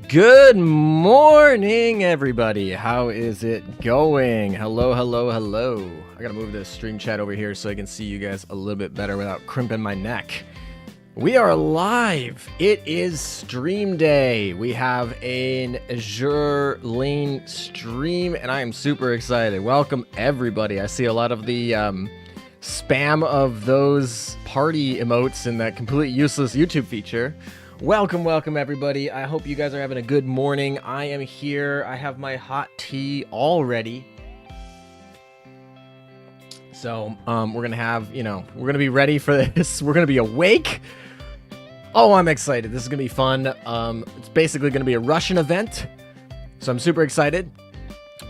Good morning, everybody. How is it going? Hello. I gotta move this stream chat over here so I can see you guys a little bit better without crimping my neck. We are live. It is stream day. We have an Azur Lane stream, and I am super excited. Welcome, everybody. I see a lot of the spam of those party emotes in that completely useless YouTube feature. Welcome, everybody. I hope you guys are having a good morning. I am here. I have my hot tea all ready. So, we're gonna have, we're gonna be ready for this. We're gonna be awake. Oh, I'm excited. This is gonna be fun. It's basically gonna be a Russian event. So I'm super excited.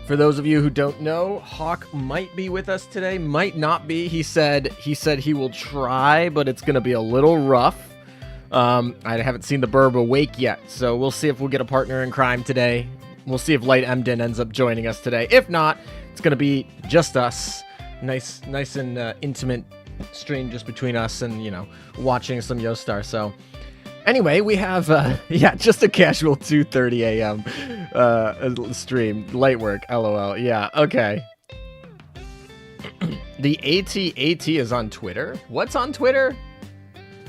For those of you who don't know, Hawk might be with us today, might not be. He said he will try, but it's gonna be a little rough. I haven't seen the Burb awake yet, so we'll see if we'll get a partner in crime today. We'll see if Light Emden ends up joining us today. If not, it's gonna be just us. Nice and intimate stream just between us and, watching some Yostar. So anyway, we have, just a casual 2:30 a.m. Stream. Light work, LOL. Yeah, okay. The AT is on Twitter? What's on Twitter?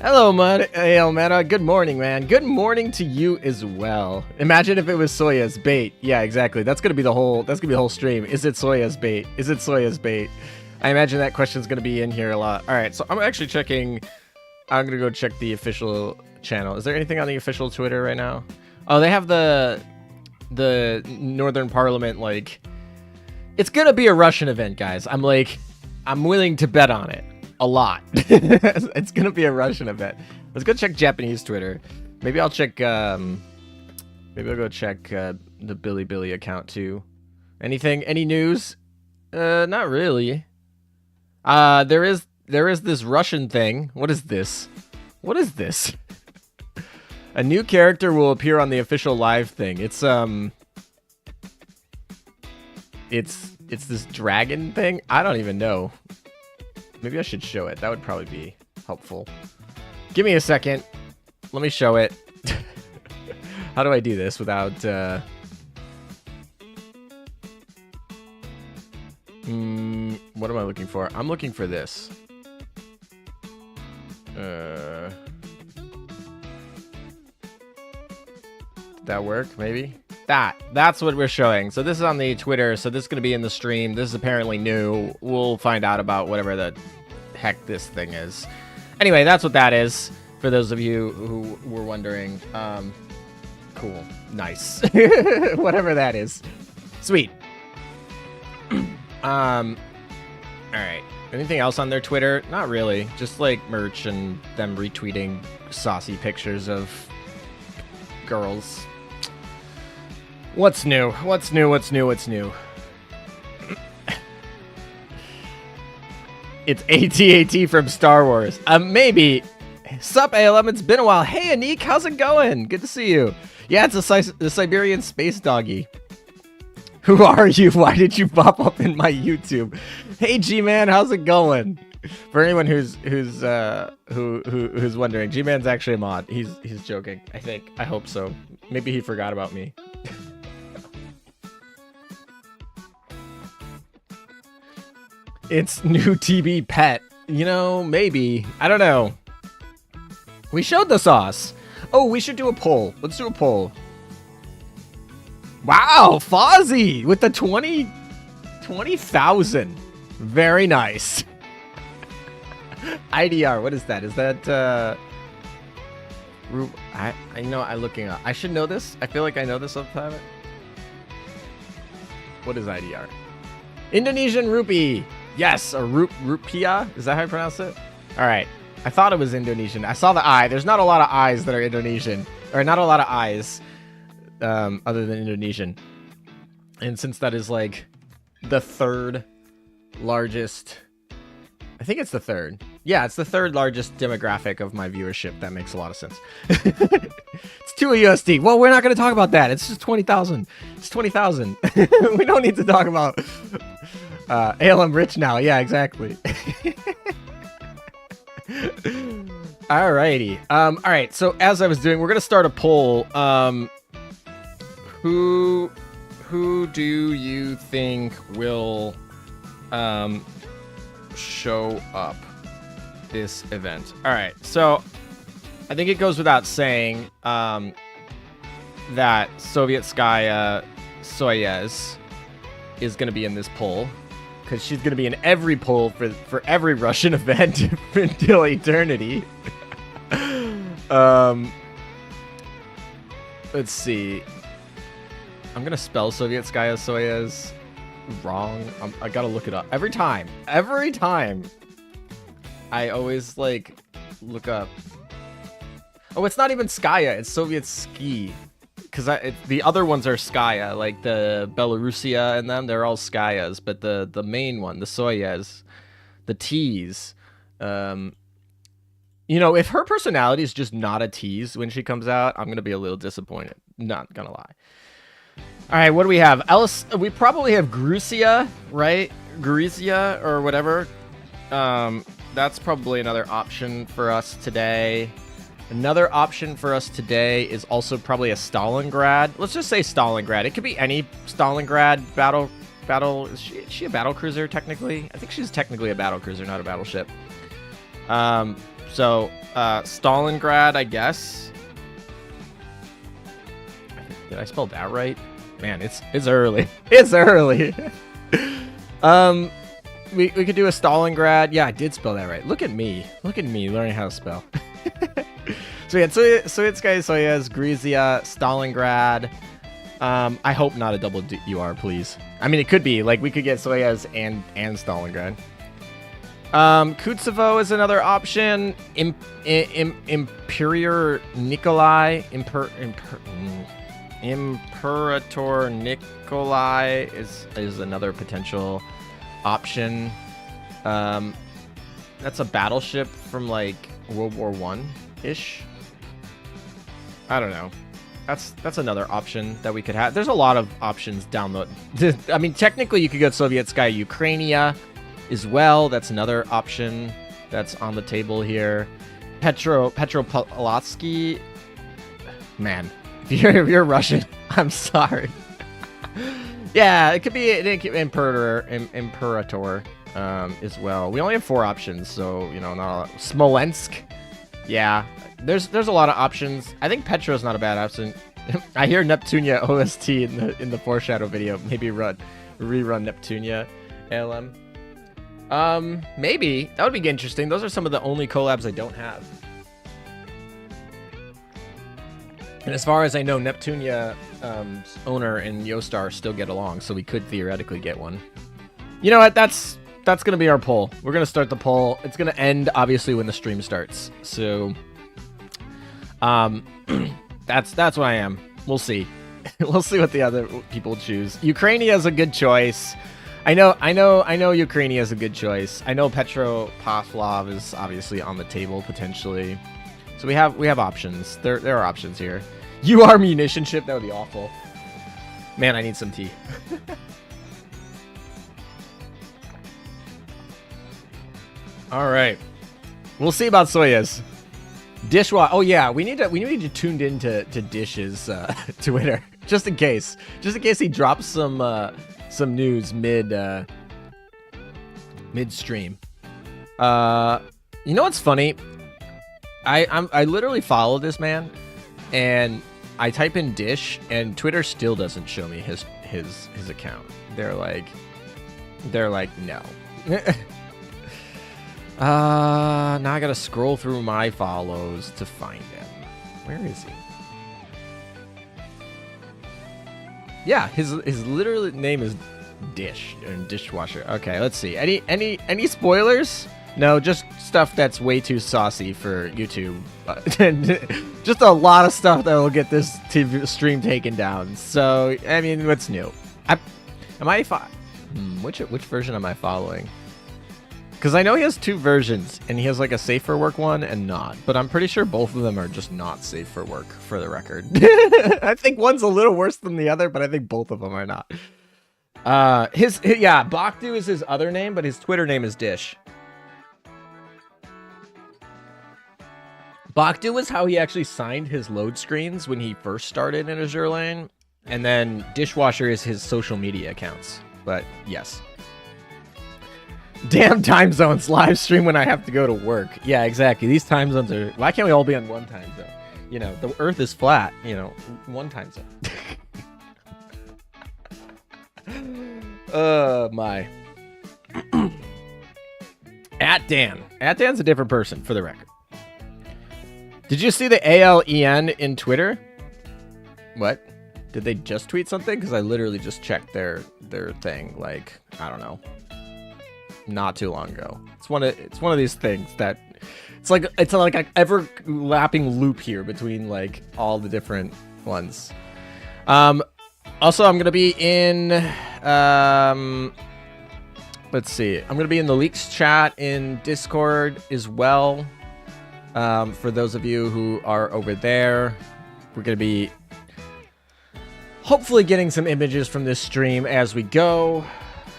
Hello, Meta. Good morning, man. Good morning to you as well. Imagine if it was Soya's bait. Yeah, exactly. That's gonna be the whole stream. Is it Soya's bait? Is it Soya's bait? I imagine that question's gonna be in here a lot. All right, so I'm actually checking. I'm gonna go check the official channel. Is there anything on the official Twitter right now? Oh, they have the Northern Parliament. Like, it's gonna be a Russian event, guys. I'm willing to bet on it. A lot. It's gonna be a Russian event. Let's go check Japanese Twitter. Maybe I'll check. Maybe I'll go check the Billy account too. Any news? Not really. There is this Russian thing. What is this? A new character will appear on the official live thing. It's this dragon thing. I don't even know. Maybe I should show it. That would probably be helpful. Give me a second. Let me show it. How do I do this without... what am I looking for? I'm looking for this. Did that work? Maybe? That's what we're showing. So this is on the Twitter. So this is going to be in the stream. This is apparently new. We'll find out about whatever the heck this thing is. Anyway, that's what that is. For those of you who were wondering. Cool. Nice. Whatever that is. Sweet. All right. Anything else on their Twitter? Not really. Just like merch and them retweeting saucy pictures of girls. What's new? What's new? It's AT-AT from Star Wars. Maybe. Sup, ALM? It's been a while. Hey, Anik, how's it going? Good to see you. Yeah, it's the Siberian space doggy. Who are you? Why did you pop up in my YouTube? Hey, G-Man, how's it going? For anyone who's wondering, G-Man's actually a mod. He's joking. I hope so. Maybe he forgot about me. It's new TB pet. Maybe. I don't know. We showed the sauce. Oh, we should do a poll. Let's do a poll. Wow, Fozzie with the 20,000. Very nice. IDR, what is that? Is that I'm looking up. I should know this. I feel like I know this off the top. What is IDR? Indonesian rupee. Yes, a rupiah. Is that how you pronounce it? All right. I thought it was Indonesian. I saw the I. There's not a lot of I's that are Indonesian. Or not a lot of I's other than Indonesian. And since that is like the third largest... I think it's the third. Yeah, it's the third largest demographic of my viewership. That makes a lot of sense. It's 2 USD. Well, we're not going to talk about that. It's just 20,000. It's 20,000. We don't need to talk about ALM rich now. Yeah, exactly. Alrighty. All right. So as I was doing, we're going to start a poll. Who do you think will show up this event? All right, so I think it goes without saying that Sovietskaya Soyuz is going to be in this poll, because she's going to be in every poll for every Russian event until eternity. Let's see. I'm going to spell Sovietskaya Soyuz wrong. I got to look it up. Every time. I always, like, look up. Oh, it's not even Skaya. It's Sovietsky. Because the other ones are Skaya. Like, the Belarusia and them, they're all Skyas. But the main one, the Soyuz, the T's, you know, if her personality is just not a tease when she comes out, I'm going to be a little disappointed. Not going to lie. All right, what do we have? We probably have Grusia, right? Grusia or whatever. That's probably another option for us today. Another option for us today is also probably a Stalingrad. Let's just say Stalingrad. It could be any Stalingrad battle. Is she a battle cruiser technically? I think she's technically a battle cruiser, not a battleship. So Stalingrad, I guess. Did I spell that right? Man, it's early. It's early. We could do a Stalingrad. Yeah, I did spell that right. Look at me. Look at me learning how to spell. So yeah, Sovietskaya Soyuz, Gruzia, Stalingrad. I hope not a double UR, please. I mean, it could be. Like, we could get Soyuz and Stalingrad. Kutsevo is another option. Imperator Nikolai. Imperator Nikolai is another potential option. That's a battleship from like World War I-ish. I don't know. That's another option that we could have. There's a lot of options down the... I mean, technically you could get Sovietskaya Ukrainia as well. That's another option that's on the table here. Petropavlovsky. Man, if you're Russian, I'm sorry. Yeah, it could be Imperator as well. We only have 4 options, so, you know, not a lot. Smolensk. Yeah, there's a lot of options. I think Petro's not a bad option. I hear Neptunia OST in the foreshadow video. Maybe rerun Neptunia ALM. Maybe. That would be interesting. Those are some of the only collabs I don't have. And as far as I know, Neptunia owner and Yostar still get along, so we could theoretically get one. You know what? That's going to be our poll. We're going to start the poll. It's going to end, obviously, when the stream starts. So, that's what I am. We'll see. We'll see what the other people choose. Ukrainia is a good choice. I know Ukrainia is a good choice. I know Petropavlov is obviously on the table potentially. So we have options. There are options here. You are munition ship. That would be awful. Man, I need some tea. All right. We'll see about Soyuz. Dishwa. Oh yeah, we need to tune into Dish's Twitter just in case he drops some news midstream. You know what's funny? I literally follow this man, and I type in Dish, and Twitter still doesn't show me his account. They're like no. Now I gotta scroll through my follows to find him. Where is he? Yeah, his literal name is Dish and Dishwasher. Okay, let's see. Any spoilers? No, just stuff that's way too saucy for YouTube. Just a lot of stuff that will get this TV stream taken down. So, I mean, what's new? Which version am I following? Because I know he has 2 versions, and he has like a safe for work one and not. But I'm pretty sure both of them are just not safe for work, for the record. I think one's a little worse than the other, but I think both of them are not. Bakhtu is his other name, but his Twitter name is Dish. Bakhtu was how he actually signed his load screens when he first started in Azur Lane. And then dishwasher is his social media accounts. But yes. Damn time zones. Live stream when I have to go to work. Yeah, exactly. These time zones are... Why can't we all be on one time zone? You know, the earth is flat. You know, one time zone. My. At Dan. At Dan's a different person, for the record. Did you see the ALEN in Twitter? What? Did they just tweet something? Because I literally just checked their thing, like, I don't know, not too long ago. It's one of these things that it's like an ever-lapping loop here between like all the different ones. Also, I'm gonna be in let's see. I'm gonna be in the Leaks chat in Discord as well. For those of you who are over there, we're gonna be hopefully getting some images from this stream as we go.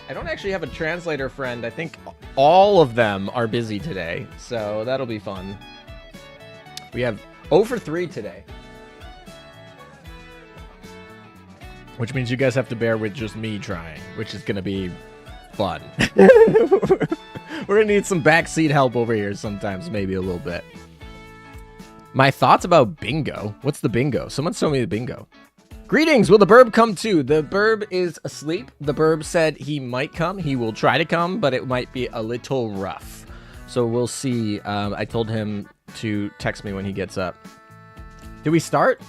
I don't actually have a translator friend. I think all of them are busy today, so that'll be fun. We have 0 for 3 today, which means you guys have to bear with just me trying, which is gonna be fun. We're gonna need some backseat help over here sometimes, maybe a little bit. My thoughts about bingo. What's the bingo? Someone show me the bingo. Greetings, will the burb come too? The burb is asleep. The burb said he might come. He will try to come, but it might be a little rough. So we'll see. I told him to text me when he gets up. Did we start?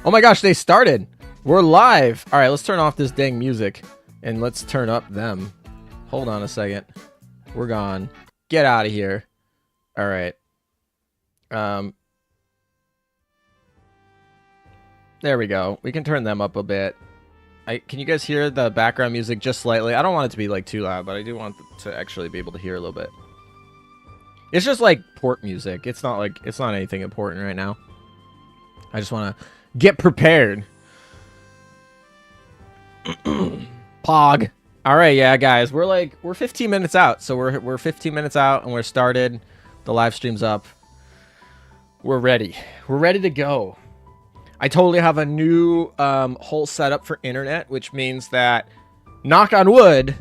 Oh my gosh, they started. We're live. All right, let's turn off this dang music and let's turn up them. Hold on a second. We're gone. Get out of here. All right. There we go. We can turn them up a bit. Can you guys hear the background music just slightly? I don't want it to be like too loud, but I do want to actually be able to hear a little bit. It's just like port music. It's not anything important right now. I just want to get prepared. Pog. All right, yeah, guys. We're 15 minutes out. So we're 15 minutes out and we're started. The live stream's up. We're ready. We're ready to go. I totally have a new whole setup for internet, which means that, knock on wood,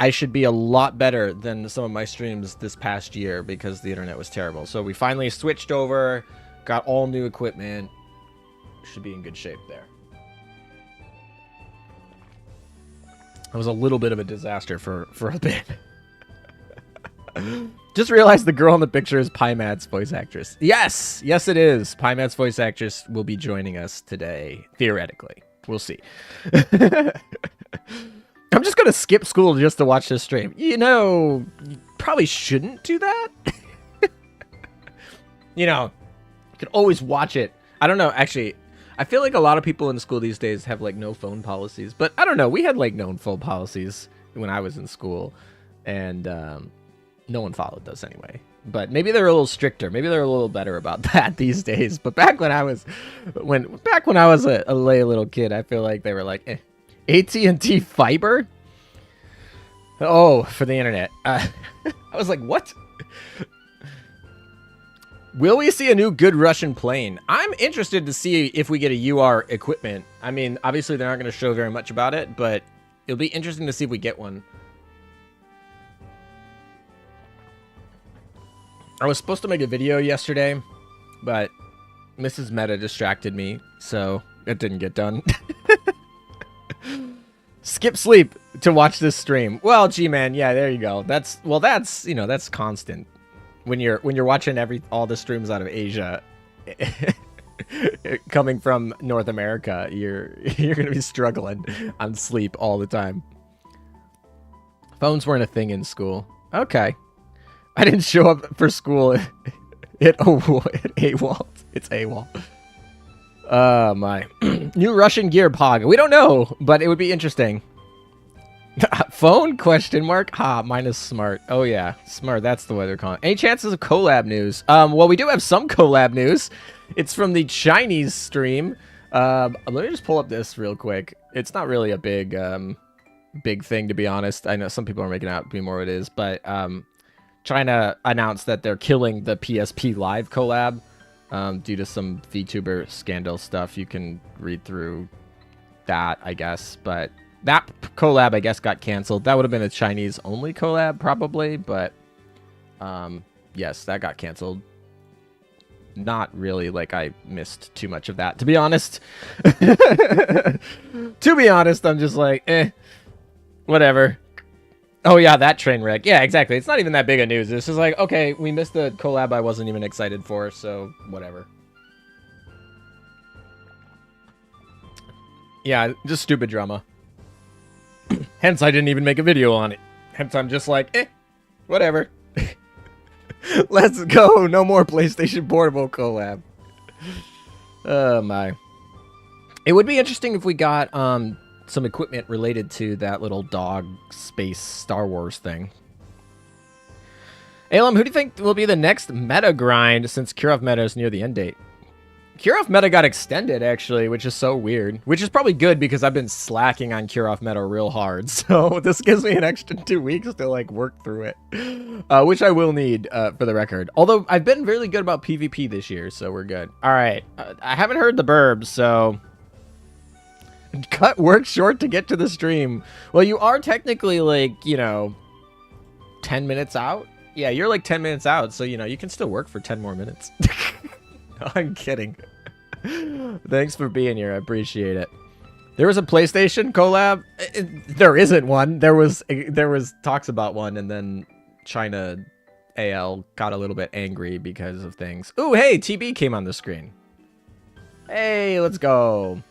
I should be a lot better than some of my streams this past year because the internet was terrible. So we finally switched over, got all new equipment. Should be in good shape there. It was a little bit of a disaster for a bit. Just realized the girl in the picture is Pymad's voice actress. Yes! Yes, it is. Pymad's voice actress will be joining us today. Theoretically. We'll see. I'm just going to skip school just to watch this stream. You know, you probably shouldn't do that. You know, you can always watch it. I don't know. Actually, I feel like a lot of people in school these days have, like, no phone policies. But I don't know. We had, like, no phone policies when I was in school. And, no one followed those anyway. But maybe they're a little stricter. Maybe they're a little better about that these days. But back when I was a lay little kid, I feel like they were like, AT&T fiber? Oh, for the internet. I was like, what? Will we see a new good Russian plane? I'm interested to see if we get a UR equipment. I mean, obviously they're not going to show very much about it, but it'll be interesting to see if we get one. I was supposed to make a video yesterday, but Mrs. Meta distracted me, so it didn't get done. Skip sleep to watch this stream. Well, G-Man, yeah, there you go. That's you know, that's constant. When you're watching all the streams out of Asia coming from North America, you're going to be struggling on sleep all the time. Phones weren't a thing in school. Okay. I didn't show up for school at AWOL. It's AWOL. My. New Russian gear, Pog. We don't know, but it would be interesting. Phone? Question mark? Ha, mine is smart. Oh, yeah. Smart. That's the way they're calling it. Any chances of collab news? Well, we do have some collab news. It's from the Chinese stream. Let me just pull up this real quick. It's not really a big thing, to be honest. I know some people are making it out to be more what it is, but China announced that they're killing the PSP Live collab due to some VTuber scandal stuff. You can read through that, I guess. But that collab, I guess, got canceled. That would have been a Chinese-only collab, probably. But, yes, that got canceled. Not really like I missed too much of that, to be honest. To be honest, I'm just like, whatever. Oh, yeah, that train wreck. Yeah, exactly. It's not even that big of news. It's just like, okay, we missed the collab I wasn't even excited for, so whatever. Yeah, just stupid drama. Hence, I didn't even make a video on it. Hence, I'm just like, whatever. Let's go. No more PlayStation Portable collab. Oh, my. It would be interesting if we got some equipment related to that little dog space Star Wars thing. Alum, who do you think will be the next meta grind since Kirov meta is near the end date? Kirov meta got extended, actually, which is so weird. Which is probably good because I've been slacking on Kirov meta real hard. So this gives me an extra 2 weeks to, like, work through it. Which I will need, for the record. Although, I've been really good about PvP this year, so we're good. Alright, I haven't heard the burbs, so... Cut work short to get to the stream. Well, you are technically, like, you know, 10 minutes out. Yeah, you're like 10 minutes out, so, you know, you can still work for 10 more minutes. No, I'm kidding. Thanks for being here. I appreciate it. There was a PlayStation collab. There isn't one. There was talks about one, and then China AL got a little bit angry because of things. Ooh, hey, TB came on the screen. Hey, let's go.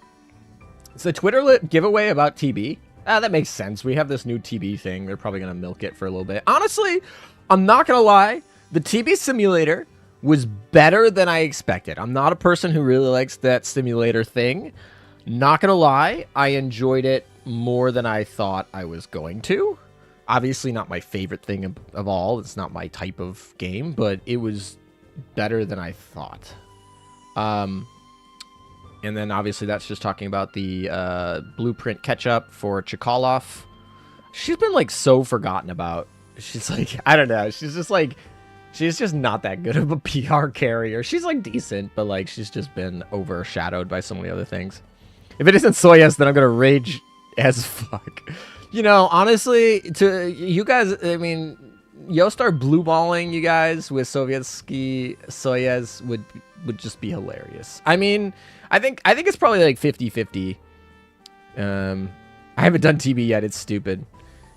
It's a Twitter giveaway about TB. That makes sense. We have this new TB thing. They're probably going to milk it for a little bit. Honestly, I'm not going to lie. The TB simulator was better than I expected. I'm not a person who really likes that simulator thing. Not going to lie. I enjoyed it more than I thought I was going to. Obviously not my favorite thing of all. It's not my type of game, but it was better than I thought. And then obviously that's just talking about the blueprint catch-up for Chkalov. She's been like so forgotten about. She's like, I don't know. She's just like, she's just not that good of a PR carrier. She's like decent, but like she's just been overshadowed by so many other things. If it isn't Soyuz, then I'm going to rage as fuck. You know, honestly, to you guys, I mean, Yostar blue balling you guys with Sovietsky Soyuz would just be hilarious. I mean, I think it's probably like 50-50. I haven't done TB yet. It's stupid.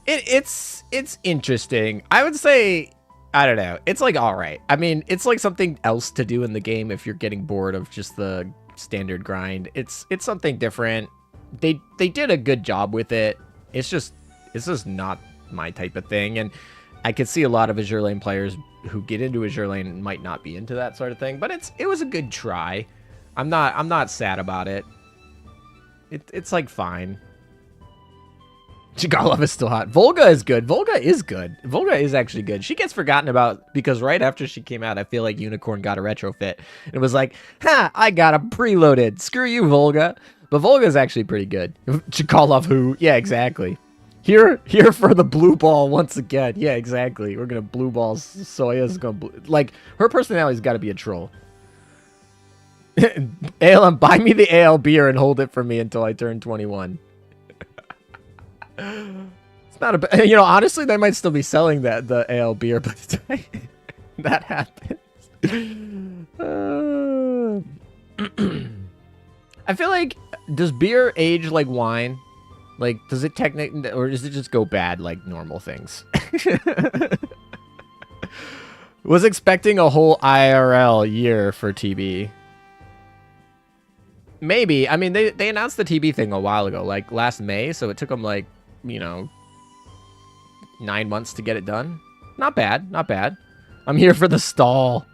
It's interesting. I would say, I don't know. It's like all right. I mean, it's like something else to do in the game if you're getting bored of just the standard grind. It's something different. They did a good job with it. It's just not my type of thing, and I could see a lot of Azur Lane players who get into Azur Lane might not be into that sort of thing. But it was a good try. I'm not sad about it. It's like fine. Chigalov is still hot. Volga is good. Volga is good. Volga is actually good. She gets forgotten about because right after she came out, I feel like Unicorn got a retrofit. It was like, ha, I got a preloaded. Screw you, Volga. But Volga is actually pretty good. Chigalov who? Yeah, exactly. Here for the blue ball once again. Yeah, exactly. We're gonna blue ball. Soya's gonna like her personality's got to be a troll. ALM, buy me the AL beer and hold it for me until I turn 21. It's not a, you know, honestly, they might still be selling the AL beer by the time that happens. I feel like, does beer age like wine? Like, does it technically, or does it just go bad like normal things? Was expecting a whole IRL year for TB. Maybe. I mean, they announced the TB thing a while ago, like last May, so it took them like, you know, 9 months to get it done. Not bad, not bad. I'm here for the stall.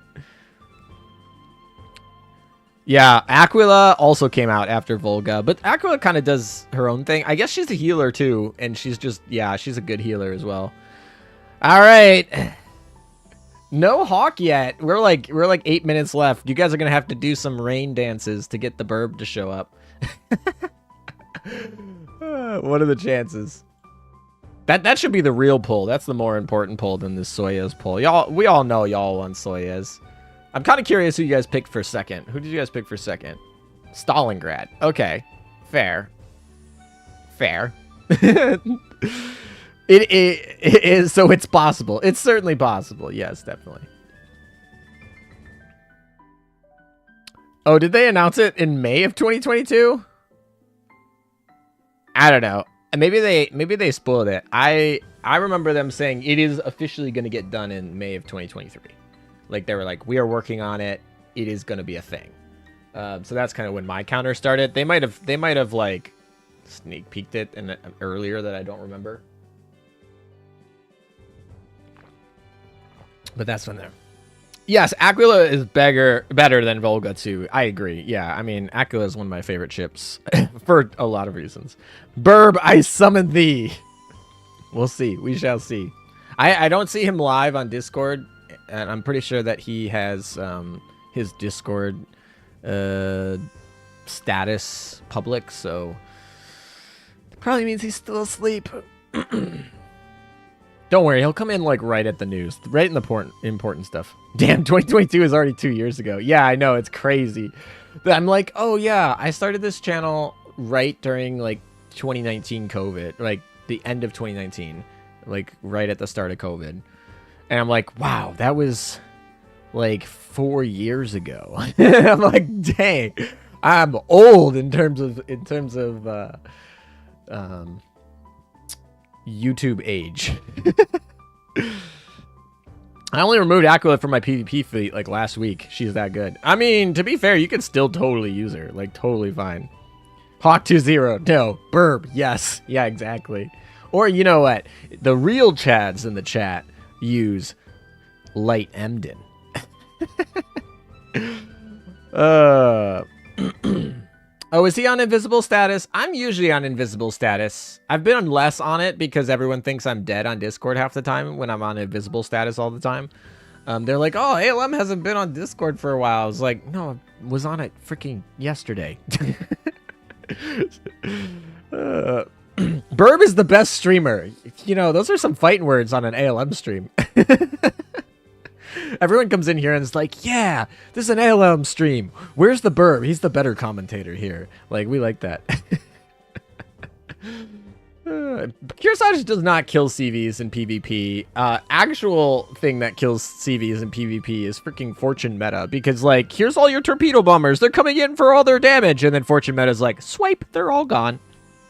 Yeah, Aquila also came out after Volga, but Aquila kind of does her own thing. I guess she's a healer too, and she's just, yeah, she's a good healer as well. All right. No Hawk yet. We're like 8 minutes left. You guys are gonna have to do some rain dances to get the burb to show up. What are the chances? That should be the real poll. That's the more important poll than this Soyuz poll. We all know y'all want Soyuz. I'm kind of curious who you guys picked for second. Who did you guys pick for second? Stalingrad. Okay, fair. Fair. It is, so it's possible. It's certainly possible. Yes, definitely. Oh, did they announce it in May of 2022? I don't know. Maybe they spoiled it. I remember them saying it is officially going to get done in May of 2023. Like they were like, we are working on it. It is going to be a thing. So that's kind of when my counter started. They might have like sneak peeked it in earlier that I don't remember. But that's when they're. Yes, Aquila is better than Volga too. I agree. Yeah, I mean, Aquila is one of my favorite ships for a lot of reasons. Burb, I summon thee. We'll see. We shall see. I don't see him live on Discord, and I'm pretty sure that he has his Discord status public, so it probably means he's still asleep. Don't worry, he'll come in like right at the news, right in the important stuff. Damn, 2022 is already 2 years ago. Yeah, I know, it's crazy. But I'm like, oh yeah, I started this channel right during like 2019 COVID, like the end of 2019, like right at the start of COVID. And I'm like, wow, that was like 4 years ago. I'm like, dang, I'm old in terms of YouTube age. I only removed Aquila from my PvP fleet like last week. She's that good. I mean, to be fair, you can still totally use her. Like, totally fine. Hawk20. No. Burb. Yes. Yeah, exactly. Or, you know what? The real Chads in the chat use Light Emden. Oh, is he on invisible status? I'm usually on invisible status. I've been less on it because everyone thinks I'm dead on Discord half the time when I'm on invisible status all the time. They're like, oh, ALM hasn't been on Discord for a while. I was like, no, I was on it freaking yesterday. Burb is the best streamer. You know, those are some fighting words on an ALM stream. Everyone comes in here and is like, yeah, this is an ALM stream. Where's the Burb? He's the better commentator here. Like, we like that. Kearsarge does not kill CVs in PvP. Actual thing that kills CVs in PvP is freaking Fortune Meta. Because, like, here's all your torpedo bombers. They're coming in for all their damage. And then Fortune Meta's like, swipe, they're all gone.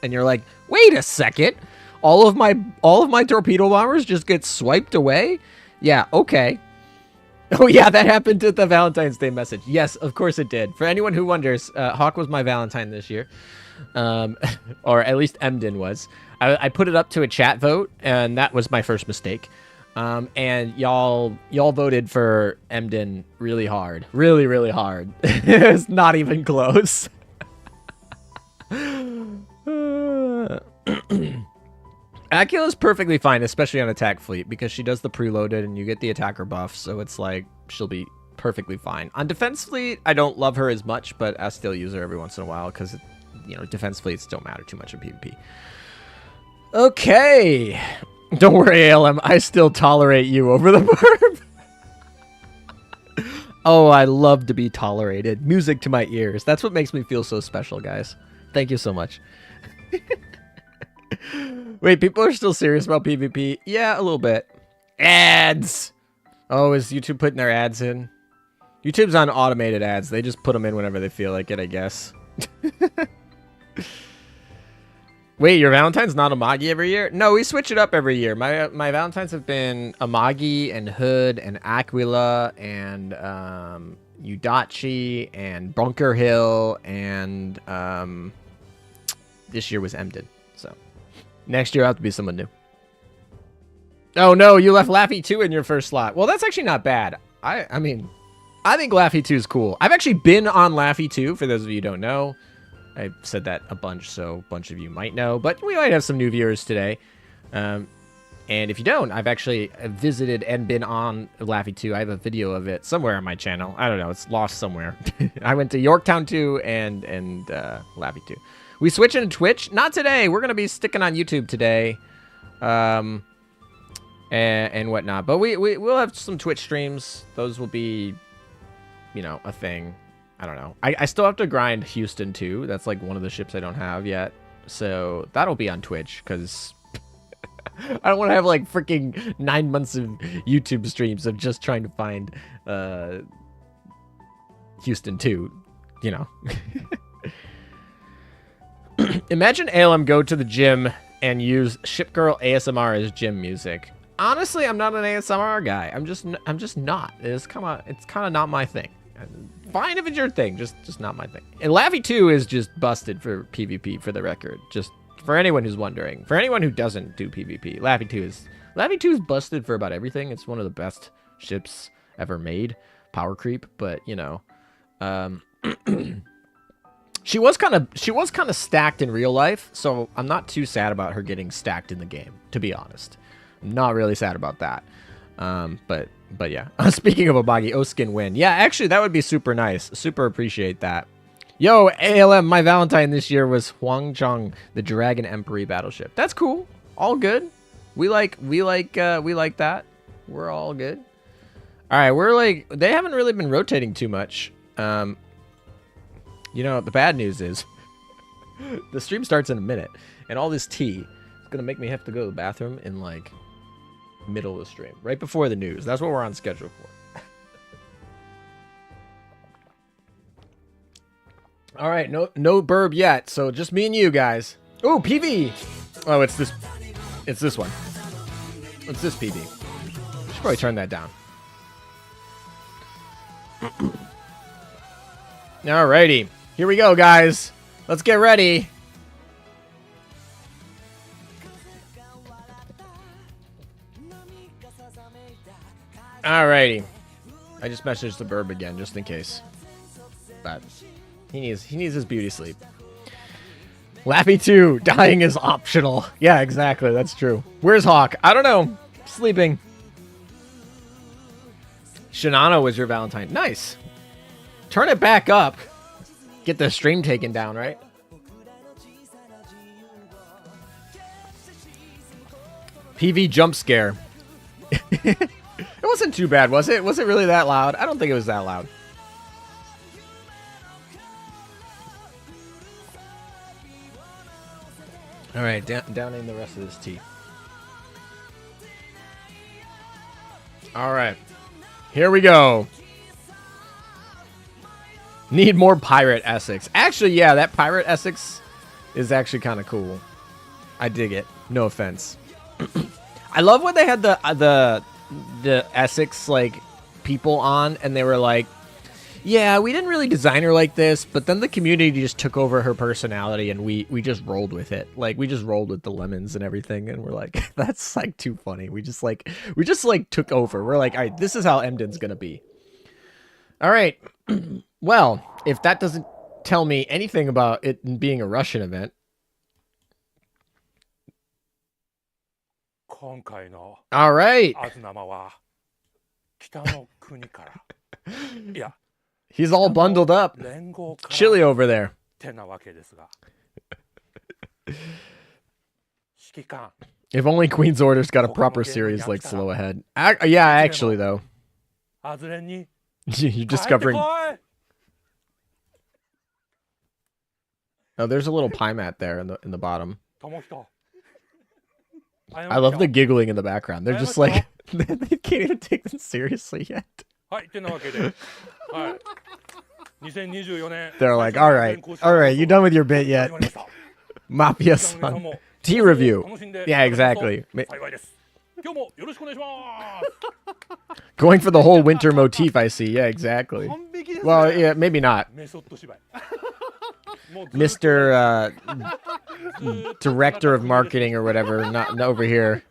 And you're like, wait a second. All of my torpedo bombers just get swiped away? Yeah, okay. Oh, yeah, that happened to the Valentine's Day message. Yes, of course it did. For anyone who wonders, Hawk was my Valentine this year. Or at least Emden was. I put it up to a chat vote, and that was my first mistake. And y'all voted for Emden really hard. Really, really hard. It's not even close. Aquila is perfectly fine, especially on attack fleet, because she does the preloaded and you get the attacker buff, so it's like she'll be perfectly fine. On defense fleet, I don't love her as much, but I still use her every once in a while because, you know, defense fleets don't matter too much in PvP. Okay. Don't worry, ALM. I still tolerate you over the Burb. Oh, I love to be tolerated. Music to my ears. That's what makes me feel so special, guys. Thank you so much. Wait, people are still serious about PvP? Yeah, a little bit. Ads! Oh, is YouTube putting their ads in? YouTube's on automated ads. They just put them in whenever they feel like it, I guess. Wait, your Valentine's not Amagi every year? No, we switch it up every year. My Valentines have been Amagi and Hood and Aquila and Udachi and Bunker Hill and this year was Emden. So next year I'll have to be someone new. Oh no, you left Laffy 2 in your first slot. Well, that's actually not bad. I mean, I think Laffy 2 is cool. I've actually been on Laffy 2, for those of you who don't know. I said that a bunch, so a bunch of you might know, but we might have some new viewers today. And if you don't, I've actually visited and been on Laffy 2. I have a video of it somewhere on my channel. I don't know, it's lost somewhere. I went to Yorktown 2 and Laffy 2. We switch into Twitch? Not today. We're going to be sticking on YouTube today. And whatnot. But we'll have some Twitch streams. Those will be, you know, a thing. I don't know. I still have to grind Houston too. That's like one of the ships I don't have yet. So that'll be on Twitch because I don't want to have like freaking 9 months of YouTube streams of just trying to find Houston 2, you know. Imagine ALM go to the gym and use Ship Girl ASMR as gym music. Honestly, I'm not an ASMR guy. I'm just not. It's kind of not my thing. Fine if it's your thing, just not my thing. And Laffy 2 is just busted for PvP, for the record. Just for anyone who's wondering. For anyone who doesn't do PvP, Laffy 2 is busted for about everything. It's one of the best ships ever made. Power creep, but you know, she was kind of stacked in real life, so I'm not too sad about her getting stacked in the game, to be honest. I'm not really sad about that. But yeah. Speaking of Obagi, Oskin win. Yeah, actually, that would be super nice. Super appreciate that. Yo, ALM, my Valentine this year was Huangzhong, the Dragon Emperor battleship. That's cool. All good. We like that. We're all good. All right, we're like, they haven't really been rotating too much. You know, the bad news is the stream starts in a minute, and all this tea is gonna make me have to go to the bathroom in like middle of the stream, right before the news. That's what we're on schedule for. All right, no burb yet, so just me and you guys. Ooh, PV. Oh, it's this one. It's this PV. Should probably turn that down. Alrighty, here we go, guys. Let's get ready. Alrighty, I just messaged the burb again just in case, but he needs his beauty sleep. Laffy 2, dying is optional. Yeah, exactly, that's true. Where's Hawk? I don't know. Sleeping. Shinano was your Valentine. Nice. Turn it back up. Get the stream taken down, right? PV jump scare. It wasn't too bad, was it? Was it really that loud? I don't think it was that loud. All right, downing the rest of this tea. All right, here we go. Need more pirate Essex. Actually, yeah, that pirate Essex is actually kind of cool. I dig it. No offense. I love when they had the Essex like people on, and they were like, yeah, we didn't really design her like this, but then the community just took over her personality, and we just rolled with it. Like, we just rolled with the lemons and everything, and we're like, that's like too funny. We just took over. We're like, all right, this is how Emden's gonna be. All right. Well, if that doesn't tell me anything about it being a Russian event. All right. He's all bundled up. Chilly over there. If only Queen's Orders got a proper series like Slow Ahead. Yeah, actually, though. You're discovering... Oh, there's a little pie mat there in the bottom. I love the giggling in the background. They're just like, they can't even take them seriously yet. They're like, all right, you done with your bit yet? Mafia-san. Tea review. Yeah, exactly. Going for the whole winter motif, I see. Yeah, exactly. Well, yeah, maybe not. Mr. Director of Marketing or whatever, not over here,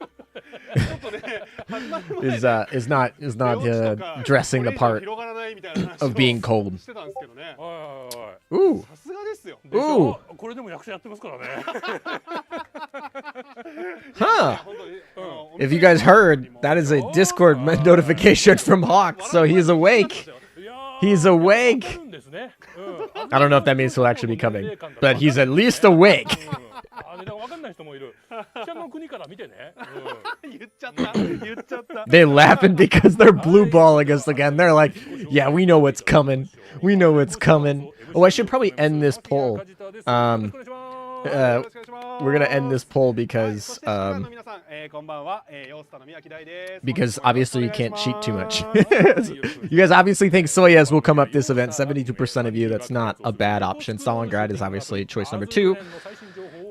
is not dressing the part of being cold. Ooh. Ooh. Huh. If you guys heard, that is a Discord notification from Hawk, so he's awake. He's awake. I don't know if that means he'll actually be coming, but he's at least awake. They laughing because they're blue balling us again. They're like, yeah, we know what's coming. We know what's coming. Oh, I should probably end this poll. we're gonna end this poll because obviously you can't cheat too much. You guys obviously think Soyuz will come up this event. 72% of you. That's not a bad option. Stalingrad is obviously choice number 2.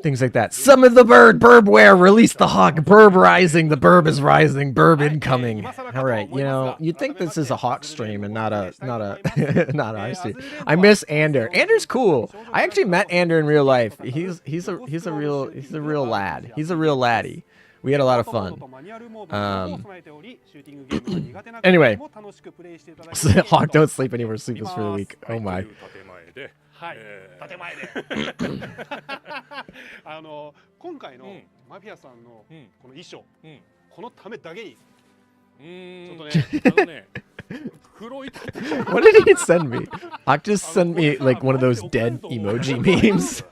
Things like that. Summon the bird. Burbware. Release the hawk. Burb rising. The burb is rising. Burb incoming. All right. You know, you'd think this is a hawk stream and not a not our stream. I miss Ander. Ander's cool. I actually met Ander in real life. He's a real lad. He's a real laddie. We had a lot of fun. Anyway, Hawk don't sleep anymore. Sleep is for the week. Oh my. はい、建前で今回のマフィアさんのこの衣装、このためだけにちょっとね、黒い What did he send me? Hawk just sent me like one of those dead emoji memes.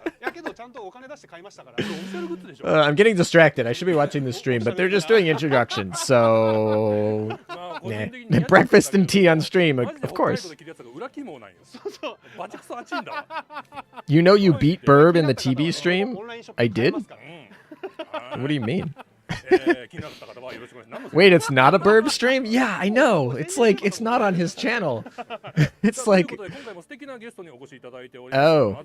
I'm getting distracted. I should be watching the stream, but they're just doing introductions. So, nah. Breakfast and tea on stream, of course. You know you beat Burb in the TB stream? I did? What do you mean? Wait, it's not a Burb stream? Yeah, I know. It's like, it's not on his channel. It's like... Oh.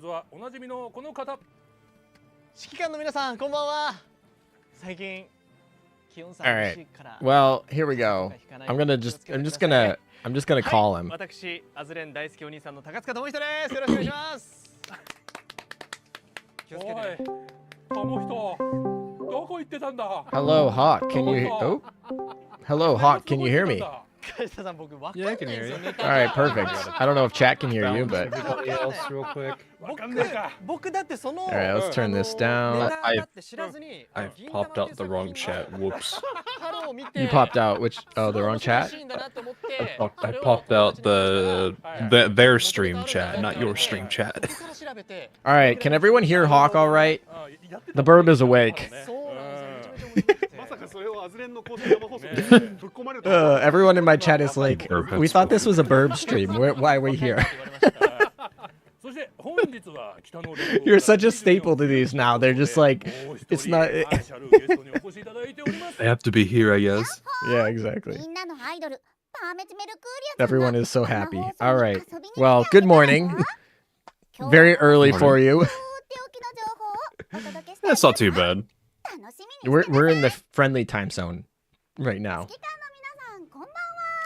Alright. Well, here we go. I'm just gonna call him. Hello, Hawk. Can you? Oh, hello, Hawk. Can you hear me? Yeah, I can hear you. All right, perfect. I don't know if chat can hear you, but. Everybody else, real quick. All right, let's turn this down. I popped out the wrong chat. Whoops. You popped out which? Oh, the wrong chat. I popped out their stream chat, not your stream chat. All right, can everyone hear Hawk? All right. The Burb is awake. Everyone in my chat is like, we thought this was a Burb stream. Why are we here? You're such a staple to these now. They're just like, it's not. They have to be here, I guess. Yeah, exactly. Everyone is so happy. All right. Well, good morning. Very early for you. That's not too bad. We're in the friendly time zone right now.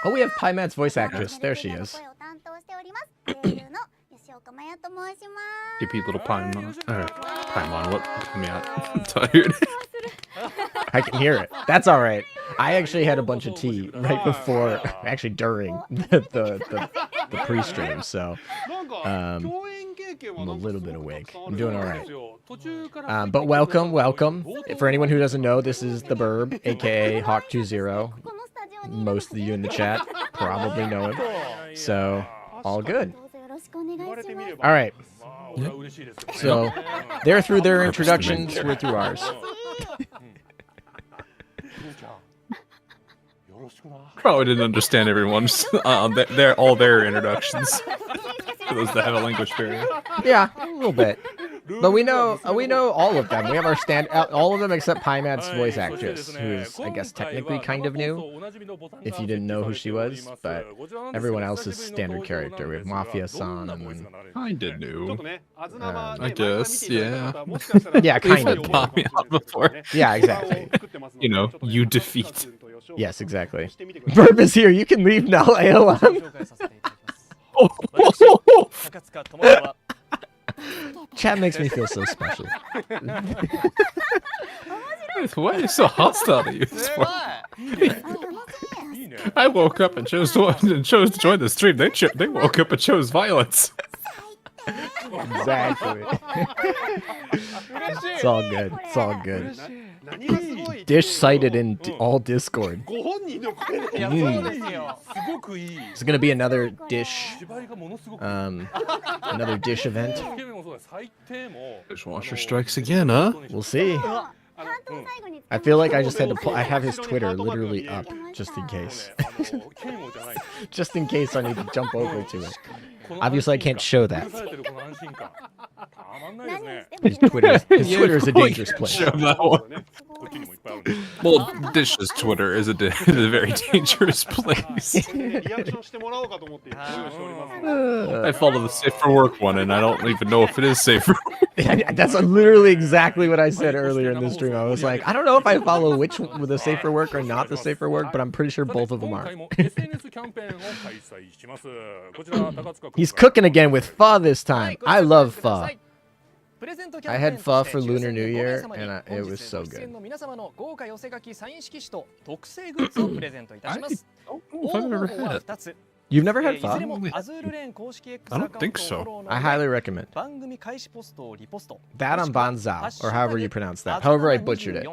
Oh, we have Paimat's voice actress. There she is. TP little Paimon. Paimon, what? Come out. I'm tired. I can hear it. That's all right. I actually had a bunch of tea right before, actually during the pre-stream, so I'm a little bit awake. I'm doing all right. But welcome. For anyone who doesn't know, this is the Burb, aka Hawk20. Most of you in the chat probably know him, so all good. All right. So they're through their introductions, we're through ours. Probably didn't understand everyone's all their introductions. For those that have a language barrier. Yeah, a little bit. But we know all of them. We have our all of them except Paimat's voice actress, who is, I guess, technically kind of new, if you didn't know who she was, but everyone else is standard character. We have Mafia-san and then... Kinda new. I guess, yeah. Yeah, kind of. Before. Yeah, exactly. You know, you defeat. Yes, exactly. Burb is here. You can leave now, AOM. Chat makes me feel so special. Why are you so hostile to you? I woke up and chose to join the stream. They woke up and chose violence. Exactly. It's all good. It's all good. Dish cited in all Discord. It's gonna be another dish, another dish event. Dishwasher strikes again, huh? We'll see. I feel like I just had to pull. I have his Twitter literally up just in case. Just in case I need to jump over to it. Obviously, I can't show that. His Twitter is a dangerous place. Show that one. Well, Dish's Twitter is a very dangerous place. I follow the safe for work one, and I don't even know if it is safe for work. That's literally exactly what I said earlier in the stream. I was like, I don't know if I follow which with the safe for work or not the safe for work, but I'm pretty sure both of them are. He's cooking again with pho this time. I love pho. I had pho for Lunar New Year, and it was so good. If I've ever had it. You've never had pho? I don't think so. I highly recommend. That on banzao, or however you pronounce that. However I butchered it. The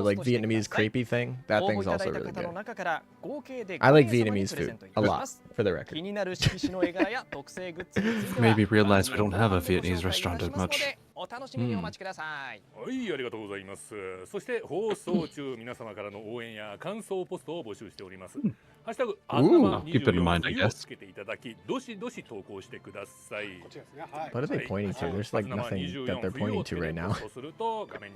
like Vietnamese crepey thing. That thing's also really good. I like Vietnamese food a lot, for the record. Maybe realize we don't have a Vietnamese restaurant as much. お楽しみにお待ちください。はい、ありがとうございます。そして放送中皆様からの応援や感想ポストを募集しております。ハッシュタグあずま24をつけていただき、どしどし投稿してください。 What are they pointing to? There's like nothing that they're pointing to right now.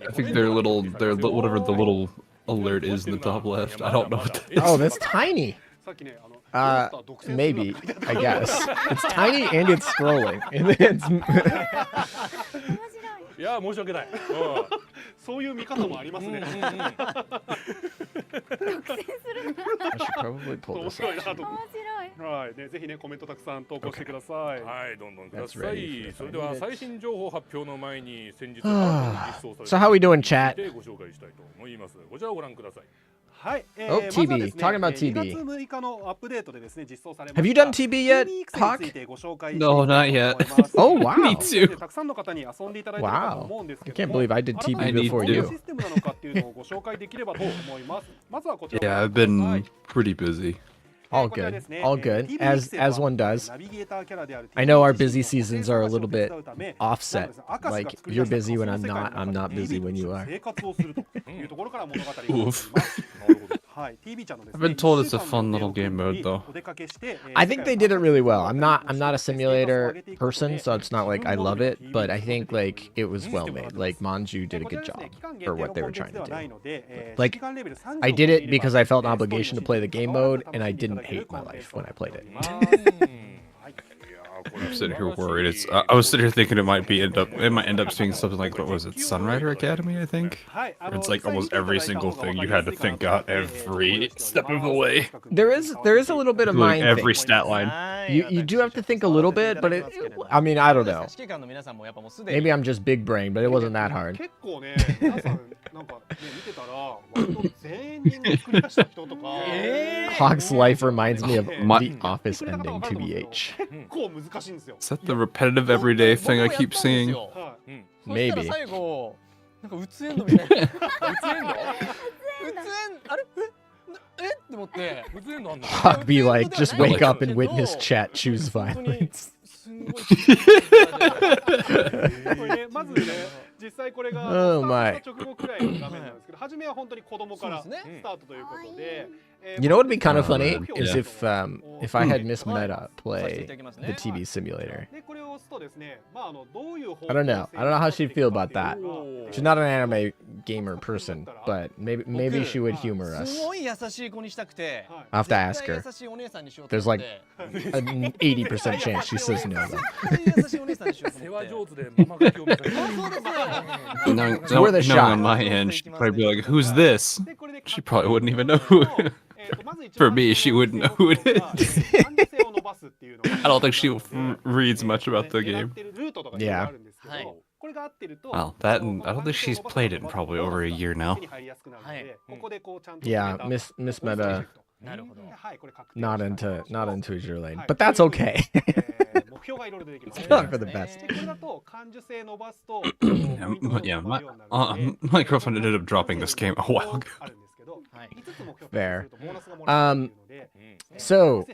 I think their whatever the little alert is in the top left. I don't know what that is. Oh, that's tiny. Maybe, I guess. It's tiny and it's scrolling. And it's いや申し訳ない。そういう見方もありますね。 I should probably pull this up. はい、ね、ぜひねコメントたくさん投稿してください。はい、どんどんください。それでは最新情報発表の前に先日 So how we doing, chat? ご紹介したいと思います。こちらをご覧ください。 Oh, TB. Talking about TB. 2月6日のアップデートでですね、実装されました。 Have you done TB yet, Hawk? No, not yet. Oh, wow. Me too. たくさんの方に遊んでいただいているかと思うんですけど、 I can't believe I did TB before you. システムなのかっていうのをご紹介できればと思います。まずはこちら。 Yeah, I've been pretty busy. All good, all good, as one does. I know our busy seasons are a little bit offset. Like you're busy when I'm not busy when you are. Oof. I've been told it's a fun little game mode though. I think they did it really well. I'm not a simulator person, so it's not like I love it, but I think like it was well made. Like Manju did a good job for what they were trying to do. Like I did it because I felt an obligation to play the game mode, and I didn't hate my life when I played it. I'm sitting here worried. I was sitting here thinking it might end up being something like, what was it, Sunrider Academy, I think? Where it's like almost every single thing you had to think out every step of the way. There is a little bit of mind every thing. stat line. You do have to think a little bit, but I mean, I don't know. Maybe I'm just big brain, but it wasn't that hard. Hawk's life reminds me of The Office ending, TBH. Is that the repetitive everyday thing I keep seeing? Maybe. Hawk be like, just wake up and witness chat choose violence. Oh my. You know what would be kind of funny is if I had Miss Meta play the TV simulator. I don't know how she'd feel about that. She's not an anime gamer person, but maybe she would humor us. I'll have to ask her. There's like an 80% chance she says no though. Knowing on my end, she'd probably be like, "Who's this?" She probably wouldn't even know who. For me, she wouldn't know who it is. I don't think she reads much about the game. Yeah. Well, I don't think she's played it in probably over a year now. Yeah, Miss Meta, not into Azur Lane, but that's okay. It's not for the best. Yeah, my girlfriend ended up dropping this game a while ago. Fair. So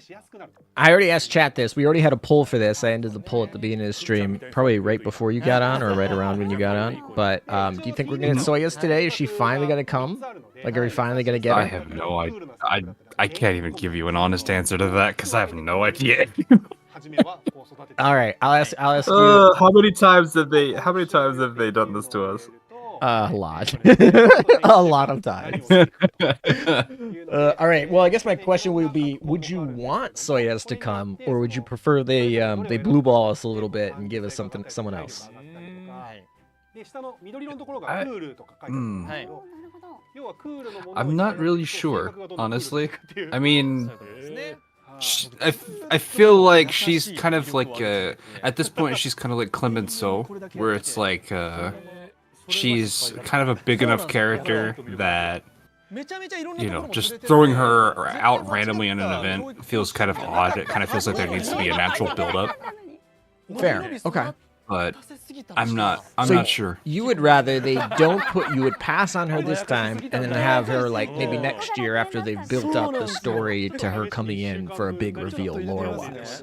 I already asked chat this. We already had a poll for this. I ended the poll at the beginning of the stream, probably right before you got on or right around when you got on. But do you think we're gonna get Soyas today? Is she finally gonna come? Like, are we finally gonna get her? I have no idea. I can't even give you an honest answer to that because I have no idea. All right, I'll ask you. How many times have they done this to us? A lot. A lot of times. All right, well, I guess my question would be, would you want Soyas to come, or would you prefer they blue ball us a little bit and give us someone else? I'm not really sure, honestly. I mean, I feel like she's kind of like, at this point, she's kind of like Clemenceau, where it's like, she's kind of a big enough character that, you know, just throwing her out randomly in an event feels kind of odd. It kind of feels like there needs to be a natural build-up. Fair. Okay. But I'm not sure. You would rather you would pass on her this time and then have her like maybe next year after they've built up the story to her coming in for a big reveal lore-wise.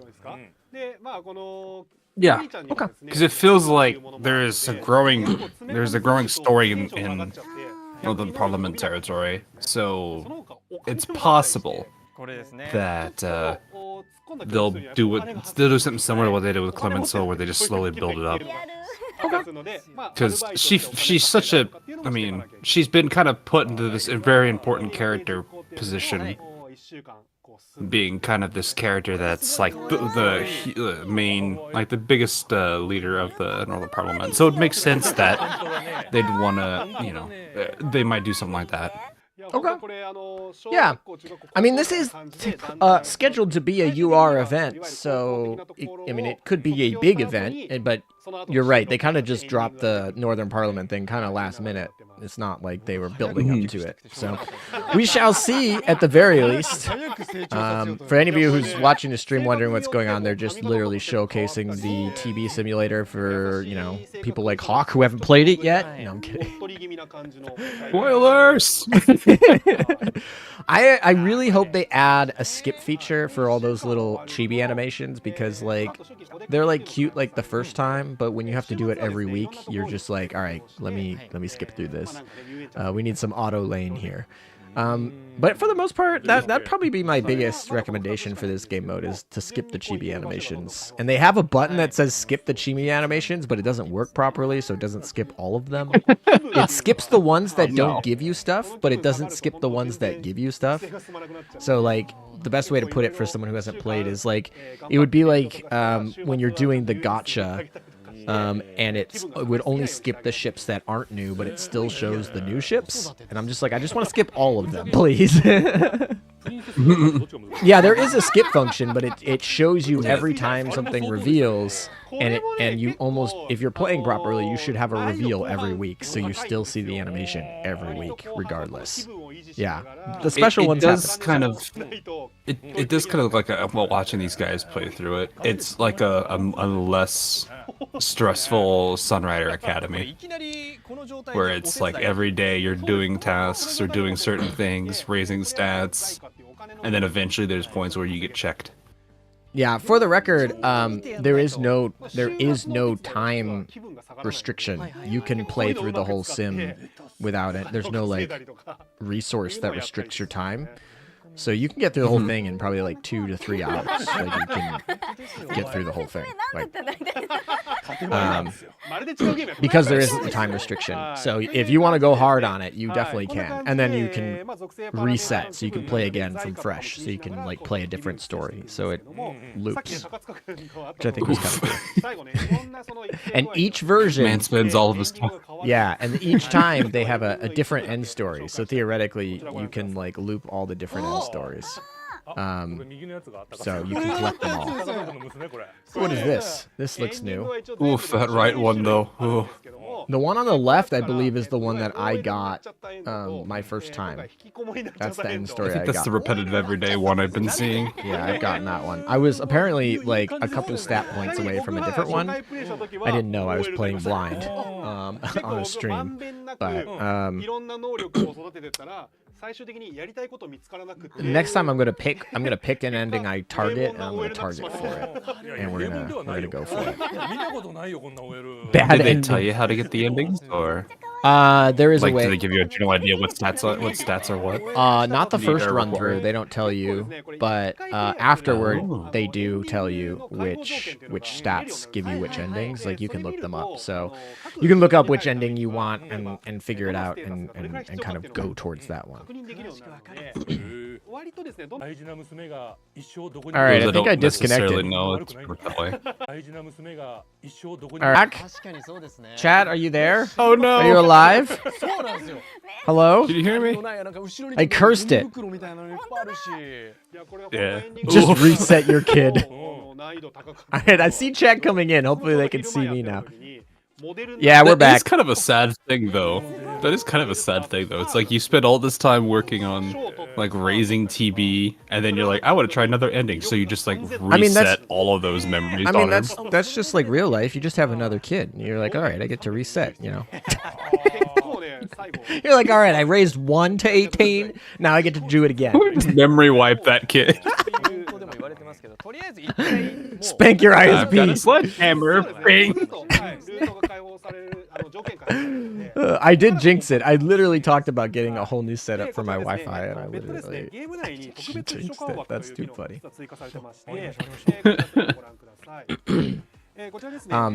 Yeah. Okay. Because it feels like there's a growing story in Northern Parliament territory. So it's possible that they'll do something similar to what they did with Clemenceau, where they just slowly build it up. Because she's such a, I mean, she's been kind of put into this very important character position, being kind of this character that's like the main, like the biggest leader of the Northern Parliament. So it makes sense that they'd want to, you know, they might do something like that. Okay. Yeah. I mean, this is scheduled to be a UR event, so I mean, it could be a big event, but you're right. They kind of just dropped the Northern Parliament thing kind of last minute. It's not like they were building up to it. So we shall see at the very least. For any of you who's watching the stream wondering what's going on, they're just literally showcasing the TB simulator for, you know, people like Hawk who haven't played it yet. No, I'm kidding. Spoilers! I really hope they add a skip feature for all those little chibi animations, because like they're like cute like the first time, but when you have to do it every week, you're just like, all right, let me skip through this. We need some auto lane here. But for the most part, that'd probably be my biggest recommendation for this game mode, is to skip the chibi animations. And they have a button that says skip the chibi animations, but it doesn't work properly, so it doesn't skip all of them. It skips the ones that don't give you stuff, but it doesn't skip the ones that give you stuff. So like, the best way to put it for someone who hasn't played is like, it would be like when you're doing the gotcha, and it would only skip the ships that aren't new, but it still shows the new ships. And I'm just like, I just want to skip all of them, please. Yeah, there is a skip function, but it shows you every time something reveals, and you almost, if you're playing properly, you should have a reveal every week, so you still see the animation every week, regardless. Yeah, the special ones does kind of, it does kind of look like while watching these guys play through it, it's like a less stressful Sunrider Academy, where it's like every day you're doing tasks or doing certain things, raising stats, and then eventually there's points where you get checked. Yeah, for the record, there is no time restriction. You can play through the whole sim without it. There's no like resource that restricts your time. So you can get through the whole thing in probably like 2 to 3 hours. Like you can get through the whole thing. Like, because there isn't a time restriction. So if you want to go hard on it, you definitely can. And then you can reset, so you can play again from fresh. So you can like play a different story. So it loops, which I think was kind of cool. And each version... Man spends all of his time. Yeah, and each time they have a different end story. So theoretically, you can like loop all the different end stories. So you can collect them all. What is this? This looks new. Oof, that right one though. Ooh. The one on the left, I believe, is the one that I got my first time. That's the end story I got. That's the repetitive everyday one I've been seeing. Yeah, I've gotten that one. I was apparently like a couple stat points away from a different one. I didn't know I was playing blind on a stream. But Next time I'm gonna pick an ending I target, and I'm gonna target for it, and we're gonna go for it. Bad Did they ending. tell you how to get the endings, or There is like a way. do they give you a general idea what stats are what? Not the Need first or run require? through. They don't tell you, but afterward Oh. they do tell you which stats give you which endings. Like you can look them up. So you can look up which ending you want and figure it out and kind of go towards that one. All right, I think I disconnected. No, it's worked that way. Back? Chat, are you there? Oh no! Are you alive? Hello? Did you hear me? I cursed it. Yeah. Just Oof. reset your kid. Alright, I see chat coming in. Hopefully they can see me now. Yeah, we're That back. is kind of a sad thing, though. That is kind of a sad thing, though. It's like you spend all this time working on, like, raising TB, and then you're like, I want to try another ending, so you just like reset all of those memories. I mean, on that's just like real life. You just have another kid, and you're like, all right, I get to reset. You know. You're like, all right, I raised 1 to 18. Now I get to do it again. Just memory wipe that kid. Spank your I've got a ISP. sledgehammer. Bing. I did jinx it. I literally talked about getting a whole new setup for my Wi-Fi, and I literally jinxed it. That's too funny.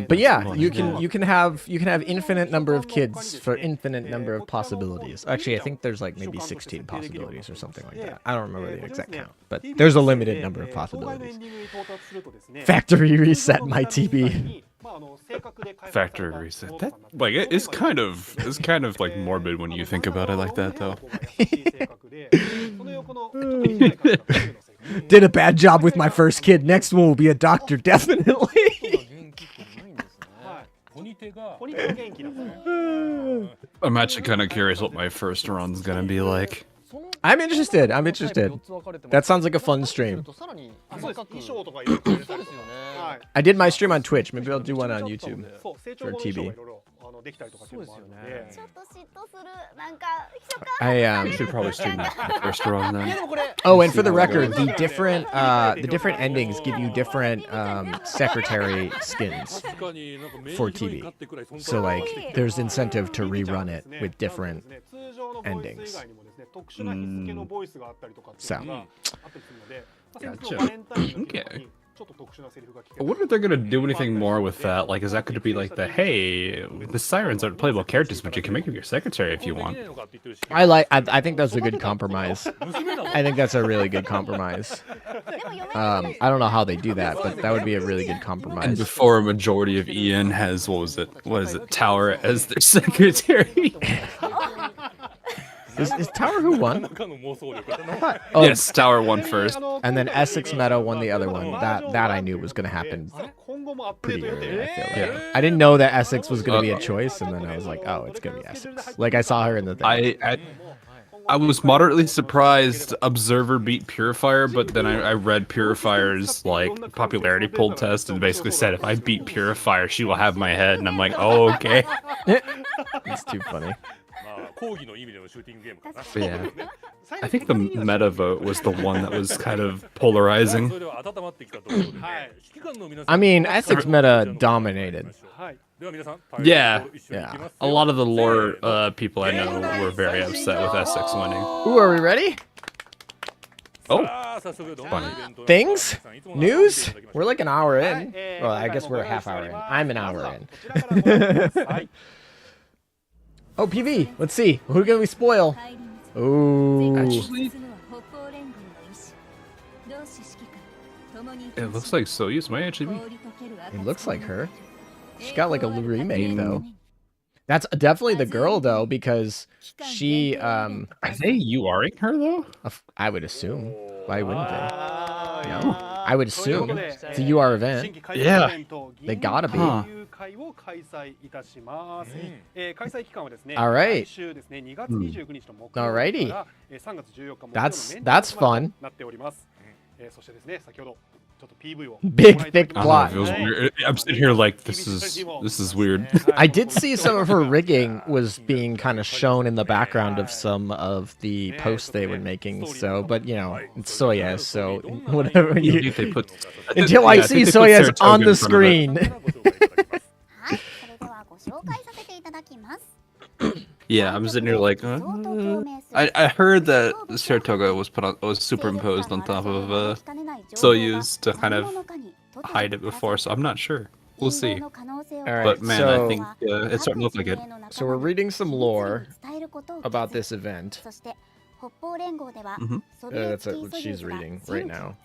But yeah, you can have infinite number of kids for infinite number of possibilities. Actually, I think there's like maybe 16 possibilities or something like that. I don't remember the exact count, but there's a limited number of possibilities. Factory reset my TB. Factory reset. That like it's kind of like morbid when you think about it like that, though. Did a bad job with my first kid. Next one will be a doctor, definitely. I'm actually kind of curious what my first run's gonna be like. I'm interested. That sounds like a fun stream. I did my stream on Twitch. Maybe I'll do one on YouTube for TB. I should probably stream the first run then. Oh, and for the record, the different endings give you different secretary skins for TB. So like, there's incentive to rerun it with different endings. So. Gotcha. Okay. I wonder if they're gonna do anything more with that. Like, is that going to be like hey, the sirens aren't playable characters, but you can make them your secretary if you want. I think that's a good compromise. I think that's a really good compromise. I don't know how they do that, but that would be a really good compromise. And before a majority of Ian has what is it, Tower as their secretary. Is Tower who won? Oh, yes, Tower won first. And then Essex Meadow won the other one. That I knew was going to happen pretty early, I feel like. Yeah. I didn't know that Essex was going to be a choice, and then I was like, oh, it's going to be Essex. Like, I saw her in the thing. I was moderately surprised Observer beat Purifier, but then I read Purifier's like popularity poll test and basically said if I beat Purifier, she will have my head, and I'm like, oh, okay. It's too funny. But yeah, I think the meta vote was the one that was kind of polarizing. I mean, Essex meta dominated. Yeah, a lot of the lore people I know were very upset with Essex winning. Ooh, are we ready? Oh, funny. Things? News? We're like an hour in. Well, I guess we're a half hour in. I'm an hour in. Oh, PV. Let's see. Who can we spoil? Ooh. Actually, it looks like Soyuz might actually be. It looks like her. She got like a remake though. That's definitely the girl though, because she Are they URing her though? I would assume. Why wouldn't they? No. I would assume. It's a UR event. Yeah. They gotta be. Huh. Alright. Alrighty. That's fun. Big thick I plot. don't know, it feels weird. I'm sitting here like this is weird. I did see some of her rigging was being kind of shown in the background of some of the posts they were making. So, but you know, it's Soyez, so whatever I you. think they put, Until I see think they put Soyez Saratoga on in the front of it. screen. はい、それではご紹介させていただきます。 Yeah, I'm sitting here like, I heard that Saratoga was superimposed on top of Soyuz to kind of hide it before, so I'm not sure. We'll see. Alright, But man, so, I think it's starting to look like it. So we're reading some lore about this event. That's what she's reading right now.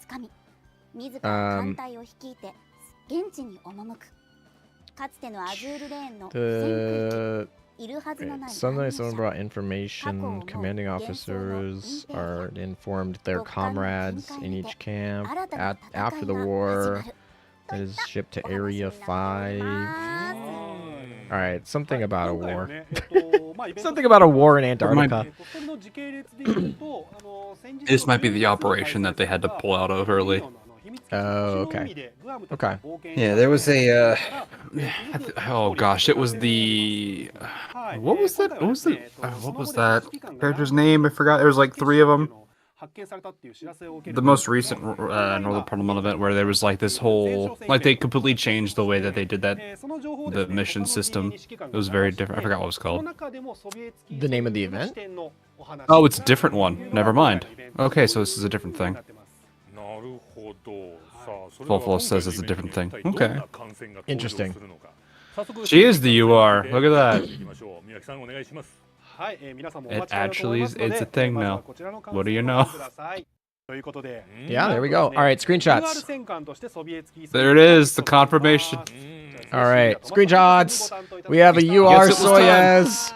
Suddenly someone brought information. Commanding officers are informed their comrades in each camp after the war. It is shipped to Area 5. Alright, something about a war. Something about a war in Antarctica. This might be the operation that they had to pull out of early. Oh, okay. Okay. Yeah, there was a. Oh gosh, it was the. What was that? What was that character's name? I forgot. There was like 3 of them. The most recent Northern Parliament event where there was like this whole, like they completely changed the way that they did the mission system. It was very different. I forgot what it was called. The name of the event? Oh, it's a different one. Never mind. Okay, so this is a different thing. Fulful says it's a different thing. Okay. Interesting. She is the UR. Look at that. It actually is, it's a thing now. What do you know? Yeah, there we go. Alright, screenshots. There it is, the confirmation. Alright, screenshots. We have a UR Soyez.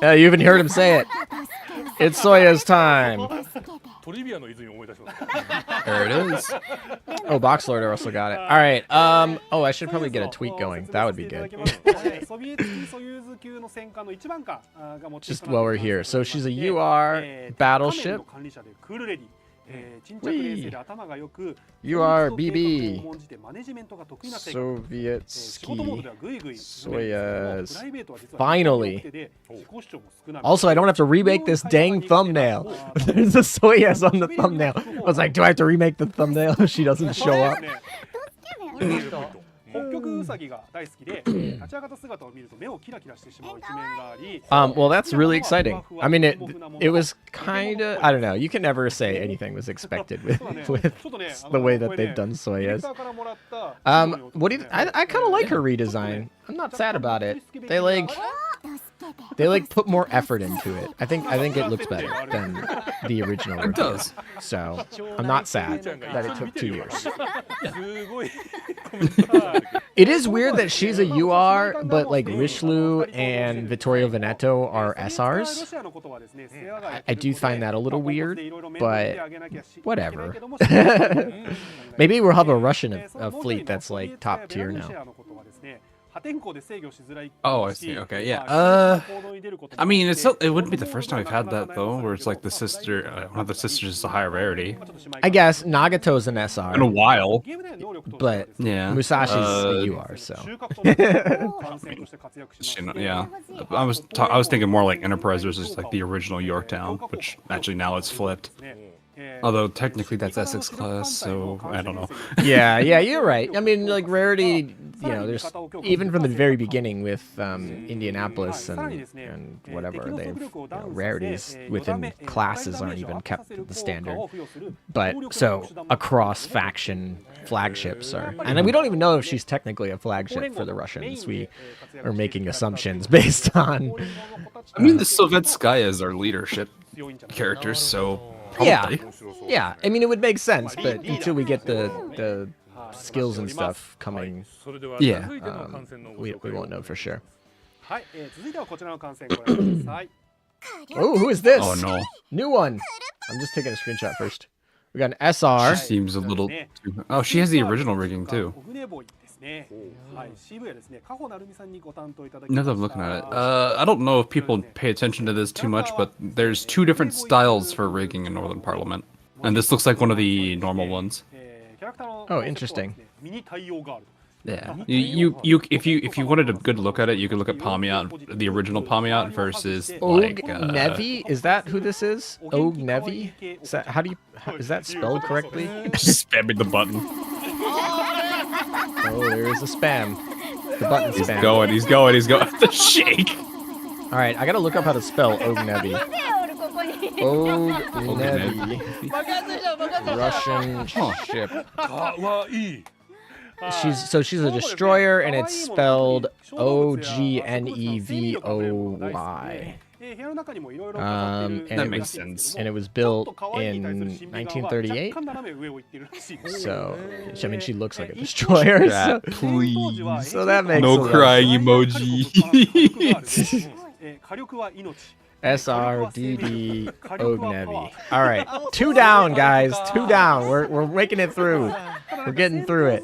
Yeah, you even heard him say it. It's Soyez time. There it is. Oh, Box Lord also got it. All right. Oh, I should probably get a tweet going. That would be good. Just while we're here. So she's a UR battleship. Whee! UR BB. Soviet ski. Soyez. Finally. Also, I don't have to remake this dang thumbnail. There's a Soyez on the thumbnail. I was like, do I have to remake the thumbnail if she doesn't show up? Well, that's really exciting. I mean, it was kind of, I don't know. You can never say anything was expected with the way that they've done Soyez. What do you? I kind of like her redesign. I'm not sad about it. They put more effort into it. I think it looks better than the original. It does. So I'm not sad that it took 2 years. It is weird that she's a UR, but like Richelieu and Vittorio Veneto are SRs. I do find that a little weird, but whatever. Maybe we'll have a Russian fleet that's like top tier now. Oh, I see. Okay, yeah. I mean, it wouldn't be the first time we've had that though, where it's like the sister, one of the sisters is a higher rarity. I guess Nagato's an SR. In a while. But yeah, Musashi's a UR, so. Yeah, I was thinking more like Enterprise versus like the original Yorktown, which actually now it's flipped. Although technically that's Essex class, so I don't know. Yeah, you're right. I mean, like rarity, you know, there's even from the very beginning with Indianapolis and whatever, they've rarities within classes aren't even kept the standard. But so across faction flagships are, and we don't even know if she's technically a flagship for the Russians. We are making assumptions based on. I mean, the Sovetskaya are leadership characters, so. Probably. Yeah. I mean, it would make sense, but until we get the skills and stuff coming, yeah, we won't know for sure. Oh, who is this? Oh no, new one. I'm just taking a screenshot first. We got an SR. She seems a little. Oh, she has the original rigging too. Now that I'm looking at it, I don't know if people pay attention to this too much, but there's 2 different styles for rigging in Northern Parliament, and this looks like one of the normal ones. Oh, interesting. Yeah. If you wanted a good look at it, you could look at Palmiot, the original Palmiot versus like Nevi? Is that who this is? Og Nevi? Is that is that spelled correctly? Just spamming the button. Oh, there is a spam. The button spam. He's going. The shake. All right, I gotta look up how to spell Og Nevi. Og Nevi. Russian ship. She's a destroyer, and it's spelled Ognevoy. That makes sense. And it was built in 1938. So, I mean, she looks like a destroyer. Yeah, please. So that makes no crying emoji. SRDD Ognevi. All right, 2 down, guys. 2 down. We're making it through. We're getting through it.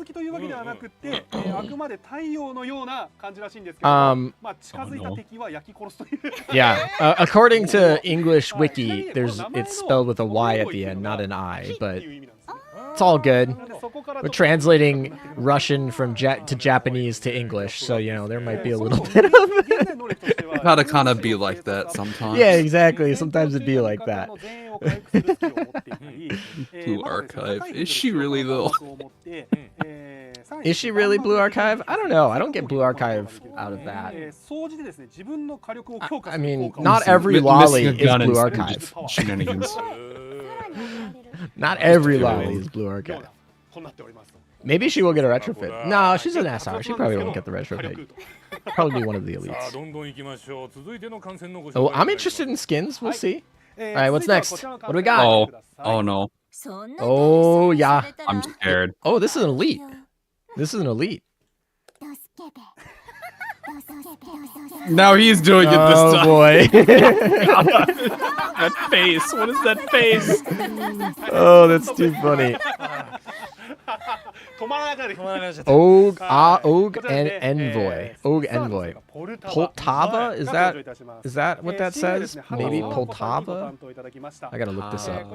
Yeah. According to English Wiki, it's spelled with a Y at the end, not an I. But it's all good. We're translating Russian from to Japanese to English, so there might be a little bit of It's gotta kind of be like that sometimes. Yeah, exactly. Sometimes it'd be like that. Blue Archive. Is she really though? Is she really Blue Archive? I don't know. I don't get Blue Archive out of that. I mean, not every lolly is Blue Archive. Shenanigans. Not every lolly is Blue Archive. Maybe she will get a retrofit. No, she's an SR. She probably won't get the retrofit. Probably be one of the elites. Oh, I'm interested in skins. We'll see. All right, what's next? What do we got? Oh no. Oh, yeah. I'm scared. Oh, this is an elite. This is an elite. Now he's doing it this time. Oh, boy. That face. What is that face? Oh, that's too funny. Og and Envoy. Og Envoy. Poltava? Is that what that says? Maybe Poltava? I gotta look this up.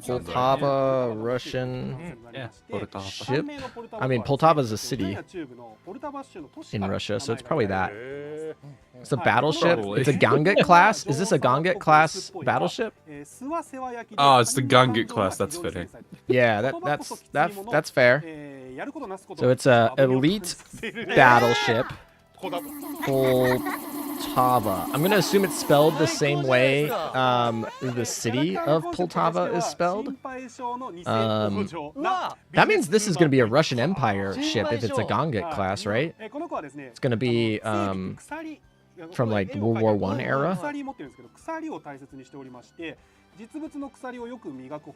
Poltava, Russian ship? I mean, Poltava is a city in Russia, so it's probably that. It's a battleship. It's a Ganget class. Is this a Ganget class battleship? Oh, it's the Gunget class. That's fitting. Yeah, that's fair. So it's a elite battleship. Poltava. I'm gonna assume it's spelled the same way the city of Poltava is spelled. That means this is gonna be a Russian Empire ship if it's a Ganget class, right? It's gonna be from like the World War I era.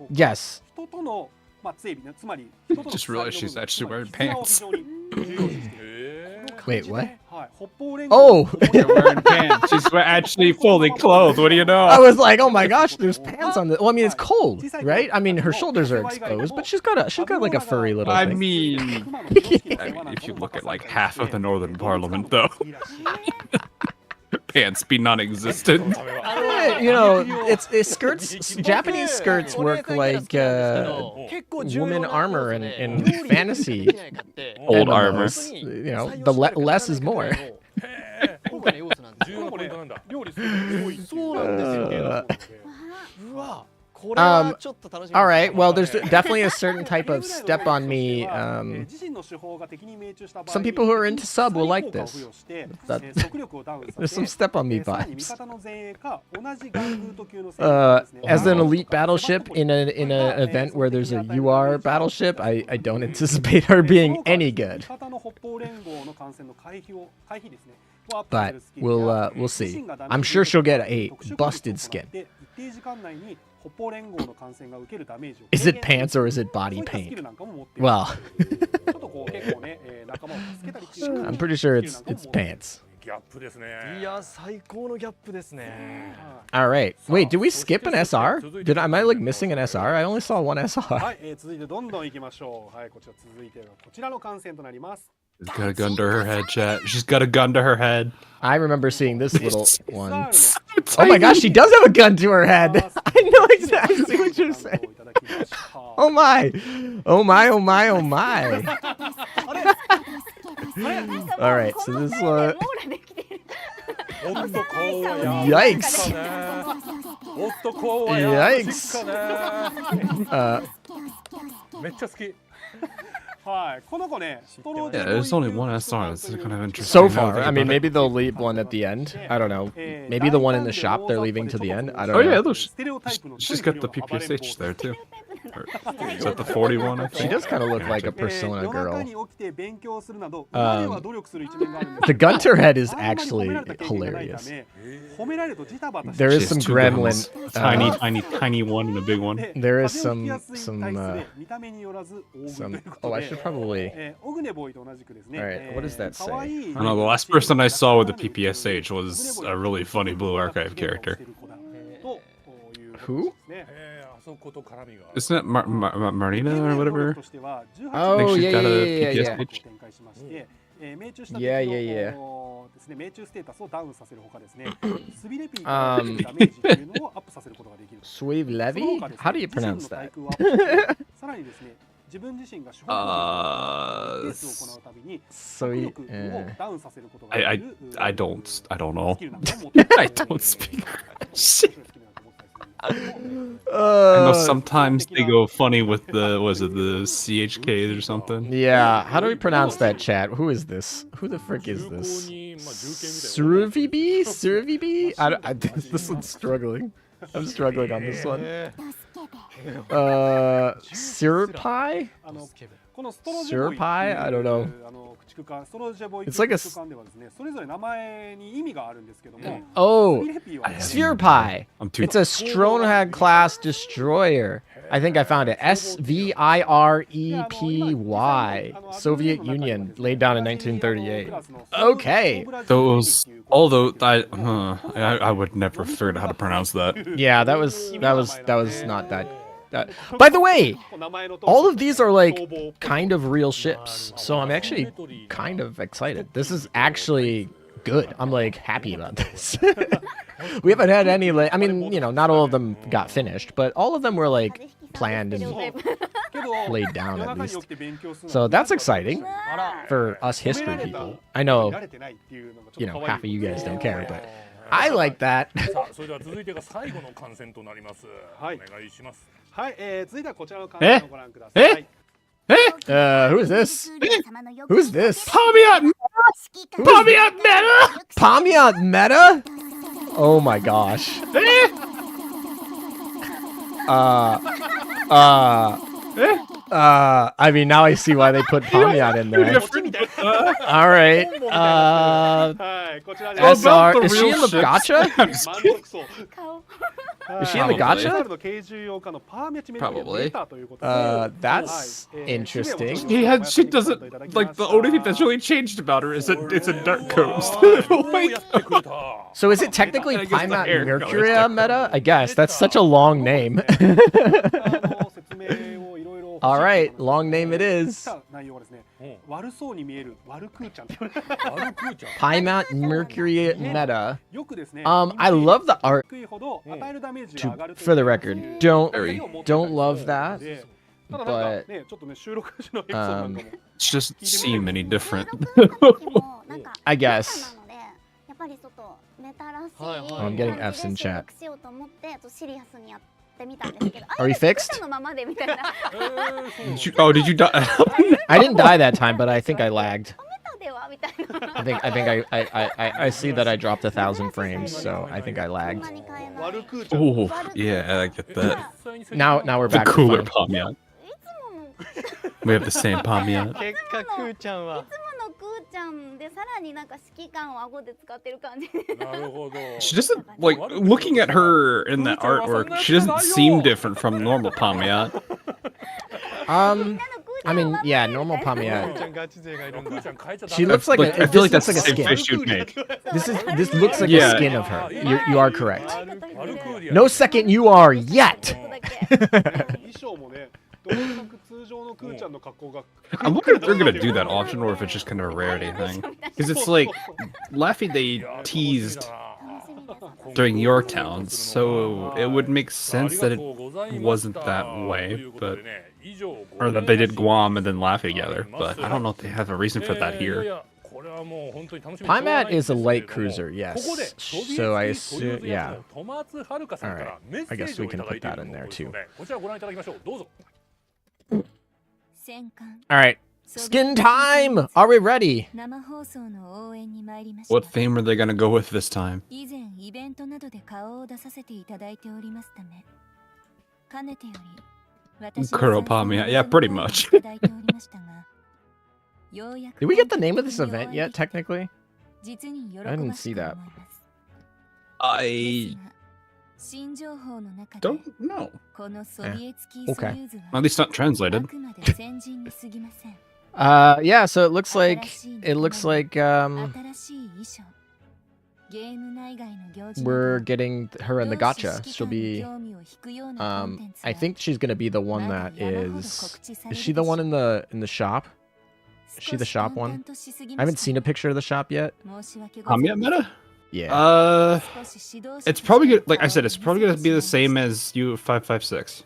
Yes. Just realized she's actually wearing pants. Wait, what? Oh! She's wearing pants. She's actually fully clothed. What do you know? I was like, oh my gosh, there's pants on the. Well, I mean, it's cold, right? I mean, her shoulders are exposed, but she's got like a furry little thing. I mean, if you look at like half of the Northern Parliament, though. Pants be non-existent. It's skirts. Japanese skirts work like woman armor in fantasy. Old armor. The less is more. All right. Well, there's definitely a certain type of step on me. Some people who are into sub will like this. There's some step on me vibes. As an elite battleship in an event where there's a UR battleship, I don't anticipate her being any good. But we'll see. I'm sure she'll get a busted skin. Is it pants or is it body paint? Well, I'm pretty sure it's pants. All right. Wait, did we skip an SR? Am I like missing an SR? I only saw one SR. She's got a gun to her head, chat. She's got a gun to her head. I remember seeing this little one. Oh my gosh, she does have a gun to her head. I know exactly what you're saying. Oh my! Oh my! Oh my! Oh my! All right, so this is what. おっと顔はYikes! おっと顔はやしっかねめっちゃ好き。はい、この子ね、ストロージ Yeah, ェボイ there's only one SR. It's kind of interesting. So now far, that I mean, about it. maybe they'll leave one at the end. I don't know. Maybe the one in the shop they're leaving to the end. I don't Oh know. yeah, look, she's got the PPSH there too. Or, is that the 41? I She think. does kind of look Yeah, like a check. Persona 夜中 girl. に起きて勉強するなど、今では努力する一面があるんです The けど Gunter head is あんまり actually 褒められた経験がないた hilarious. め褒められるとジタバタして There She is has some two gremlin. guns. Tiny one and a big one. で There is 風を吹きや some すい体質で見た目によらず大食いというこ Oh, と I で should probably. オグネボーイと同じくですね Alright, what does that say? 可愛い I don't know. The last person I saw with the PPSH was a really funny Blue Archive character. Who? あそこと絡みが。 Isn't it Marina or whatever? Oh, she's yeah, got a yeah, yeah, PPSH. Yeah, yeah, yeah. 命中ステータスをダウンさせるほかですね、スビレピーからダメージというのをアップさせることができる。 Suave Levy? How do you pronounce that? さらにですね、自分自身が手法 Uh, を行うたびに So, 力をダウンさせることがで I きる don't know. スキルなんかを持っている I don't speak Russian. I know sometimes they go funny with the was it the CHKs or something. Yeah, how do we pronounce that, chat? Who is this? Who the frick is this? Survibi? Survibi? This one's struggling. I'm struggling on this one. Sirpai? このストロジェボイ Surpai? I don't know. 駆逐艦ストロジェボイ It's like a 駆逐艦ではですね、それぞれ名前に意味があるんですけども、 Oh, スビレピーは Svirpai. I'm too. It's a Stronhag class destroyer. I think I found it. SVIREPY. Soviet Union, laid down in 1938. Okay. Those, although I would never figure out how to pronounce that. Yeah, that was not that. By the way, all of these are like kind of real ships, so I'm actually kind of excited. This is actually good. I'm like happy about this. We haven't had any I mean, you know, not all of them got finished, but all of them were like planned and laid down at least. So that's exciting for us history people. I know, you know, half of you guys don't care, but I like that. さあ、それでは続いてが最後の観戦となります。はいお願いします。はい、続いてはこちらの観戦をご覧ください。 Who is this? Who's this? Pamiat Meta! Pamiat Meta? Oh my gosh. I mean, now I see why they put Pamiat in there. All right. はい、こちらで SR. Is she in the ships. gacha? 満足そう。 Is she in the gacha? Probably. That's interesting. She doesn't like the only thing that's really changed about her is that it's a dark coast. どうやってくれた So is it technically I guess the Paimat hair Mercuria goes meta? I guess. That's such a long name. All right, long name it is. 内容はですね、悪そうに見える悪クーちゃんって言われてアルクーちゃん Paimat Mercury meta. よくですね、 I love the art. 低いほど与えるダメージが上がるという For the record, don't Very. love that. でただなん But かね、ちょっとね収録時のエピソードなんかも It doesn't seem any different. I guess. やっぱりちょっとメタらしい I'm getting Fs in chat. しようと思ってシリアスにやってみたんですけど Are we fixed? のままでみたいな Did you die? I didn't die that time, but I think I lagged. ではみたいな I see that I dropped 1,000 frames, so I think I lagged. 悪クーちゃん Oh, yeah, I get that. Now we're The back. to cooler fun. Pamiat. We have the same Pamiat. 結果クーちゃんはのクーちゃんでさらになんか指揮官を顎で使ってる感じ なるほど She doesn't like looking at her in that artwork. She doesn't seem different from normal Pamiat. I mean, yeah, normal Pamiat. ちゃんガチ勢がいるんだ She looks like I a. feel like This that's looks the like a same skin. fish you'd make. This looks like Yeah. a skin of her. You are correct. アルクーリア No second you are yet. 衣装もね、どうにかく通常のクーちゃんの格好が I wonder if they're gonna do that often or if it's just kind of a rarity thing. Because it's like Laffy they teased during your town, so it would make sense that it wasn't that way, but or that they did Guam and then Laffy together. But I don't know if they have a reason for that here. Piemat is a light cruiser, yes. So I assume, yeah. Alright, I guess we can put that in there too. Alright, skin time! Are we ready? What theme are they gonna go with this time? Kuropamiya, yeah, pretty much. Did we get the name of this event yet, technically? I didn't see that. I don't know. Okay. At least not translated. Yeah, so it looks like we're getting her in the gacha. She'll be I think she's gonna be the one that is she the one in the shop? Is she the shop one? I haven't seen a picture of the shop yet. Pamiya meta? Yeah. It's probably good. Like I said, it's probably gonna be the same as U556.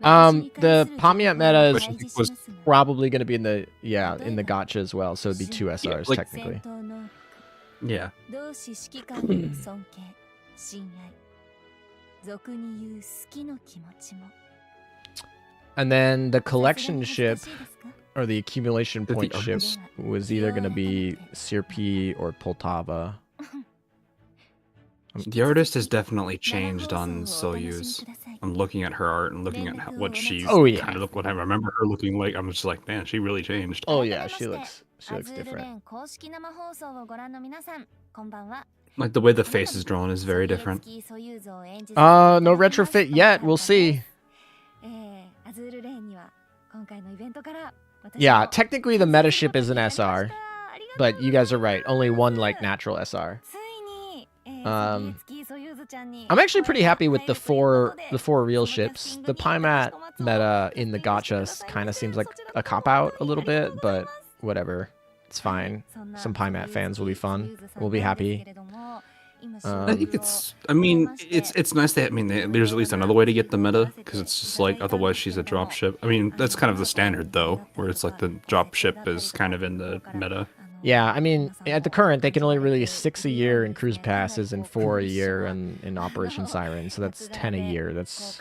The Pamiya meta Which I think was probably gonna be in the gacha as well, so it'd be 2 SRs Yeah, like- technically. Yeah. And then the collection ship or the accumulation point the ship artist? was either gonna be Sirpi or Poltava. The artist has definitely changed on Soyuz. I'm looking at her art and looking at what she's Oh, yeah. kind of what I remember her looking like. I'm just like, man, she really changed. Oh yeah, she looks different. Like the way the face is drawn is very different. No retrofit yet. We'll see. Yeah, technically the meta ship is an SR, but you guys are right. Only one like natural SR. I'm actually pretty happy with the four real ships. The Piemat meta in the gacha kind of seems like a cop out a little bit, but whatever, it's fine. Some Piemat fans will be fun. We'll be happy. I think it's. I mean, it's nice that there's at least another way to get the meta because it's just like otherwise she's a drop ship. I mean, that's kind of the standard though, where it's like the drop ship is kind of in the meta. Yeah, I mean, at the current, they can only release 6 a year in cruise passes and 4 a year in Operation Siren, so that's 10 a year. That's,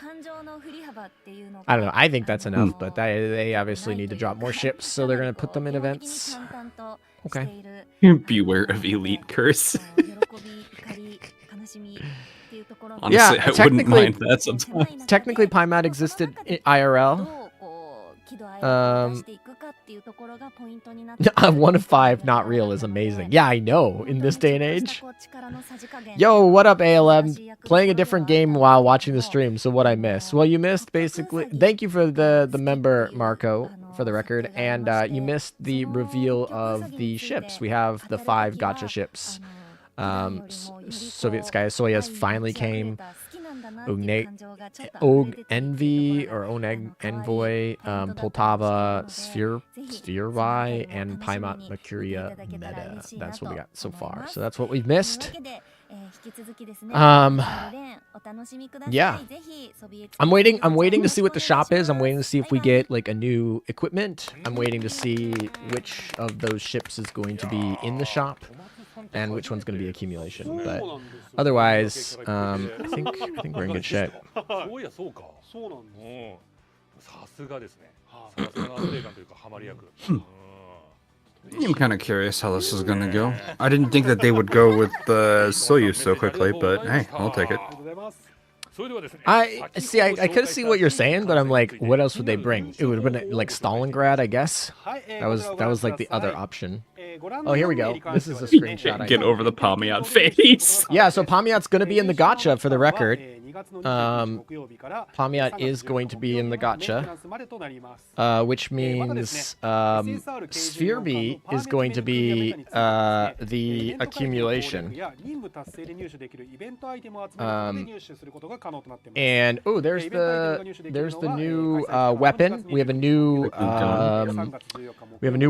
I don't know, I think that's enough, but they obviously need to drop more ships, so they're going to put them in events. Okay. Beware of elite curse. Honestly, Yeah, I wouldn't mind that sometimes. Technically, Piemat existed in IRL. 1 of 5 not real is amazing. Yeah, I know, in this day and age. Yo, what up, ALM? Playing a different game while watching the stream, so what I missed? Well, you missed basically... Thank you for the member, Marco, for the record. And you missed the reveal of the ships. We have the 5 gacha ships. Soviet Sky Soyuz finally came. Og Envy or Oneg Envoy, Poltava, Sphere Y, and Piemat Mercuria Meta. That's what we got so far. So that's what we've missed. Yeah. I'm waiting to see what the shop is. I'm waiting to see if we get like a new equipment. I'm waiting to see which of those ships is going to be in the shop and which one's going to be accumulation. But otherwise, I think we're in good shape. I'm kind of curious how this is gonna go. I didn't think that they would go with the Soyuz so quickly, but hey, I'll take it. I see. I could see what you're saying, but I'm like, what else would they bring? It would have been like Stalingrad, I guess. That was like the other option. Oh, here we go. This is a screenshot. Get over the Pamiat face. Yeah, so Pamiat's gonna be in the gacha for the record. Pamiat is going to be in the gacha, which means Sphere is going to be the accumulation. And oh, there's the new weapon. We have a new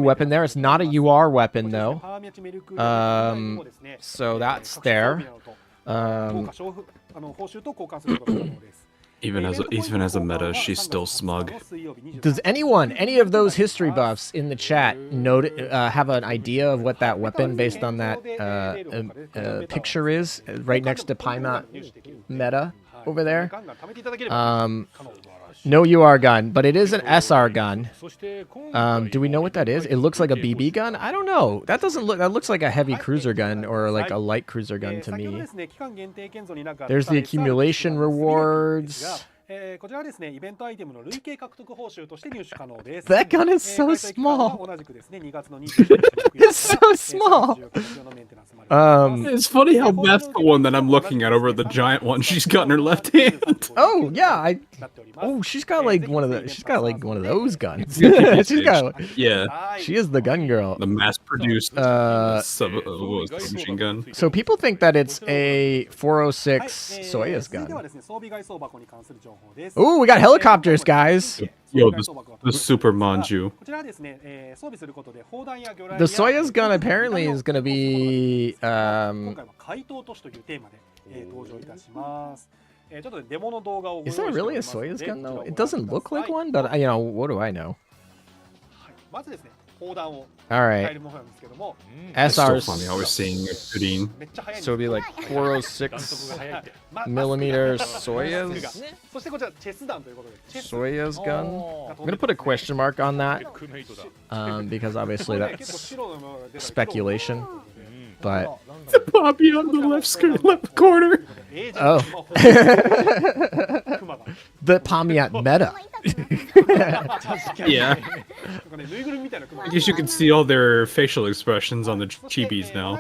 weapon there. It's not a UR weapon though. So that's there. Even as a meta, she's still smug. Does any of those history buffs in the chat have an idea of what that weapon based on that picture is right next to Paimat meta over there? No UR gun, but it is an SR gun. Do we know what that is? It looks like a BB gun? I don't know. That looks like a heavy cruiser gun or like a light cruiser gun to me. There's the accumulation rewards. That gun is so small. It's so small. It's funny how that's the one that I'm looking at over the giant one she's got in her left hand. Oh yeah, she's got like one of those guns. Yeah. She is the gun girl. The mass-produced submachine gun. So people think that it's a 406 Soyuz gun. Ooh, we got helicopters, guys. Yo, the Super Manju. The Soyuz gun apparently is going to be... Is that really a Soyuz gun, though? It doesn't look like one, but, what do I know? All right. SR's funny. I was seeing a pudding. So it'd be like 406 millimeter Soyuz. Soyuz gun. I'm gonna put a question mark on that because obviously that's speculation. But the Poppy on the left corner. Oh, the Pamiat meta. Yeah. I guess you can see all their facial expressions on the chibis now.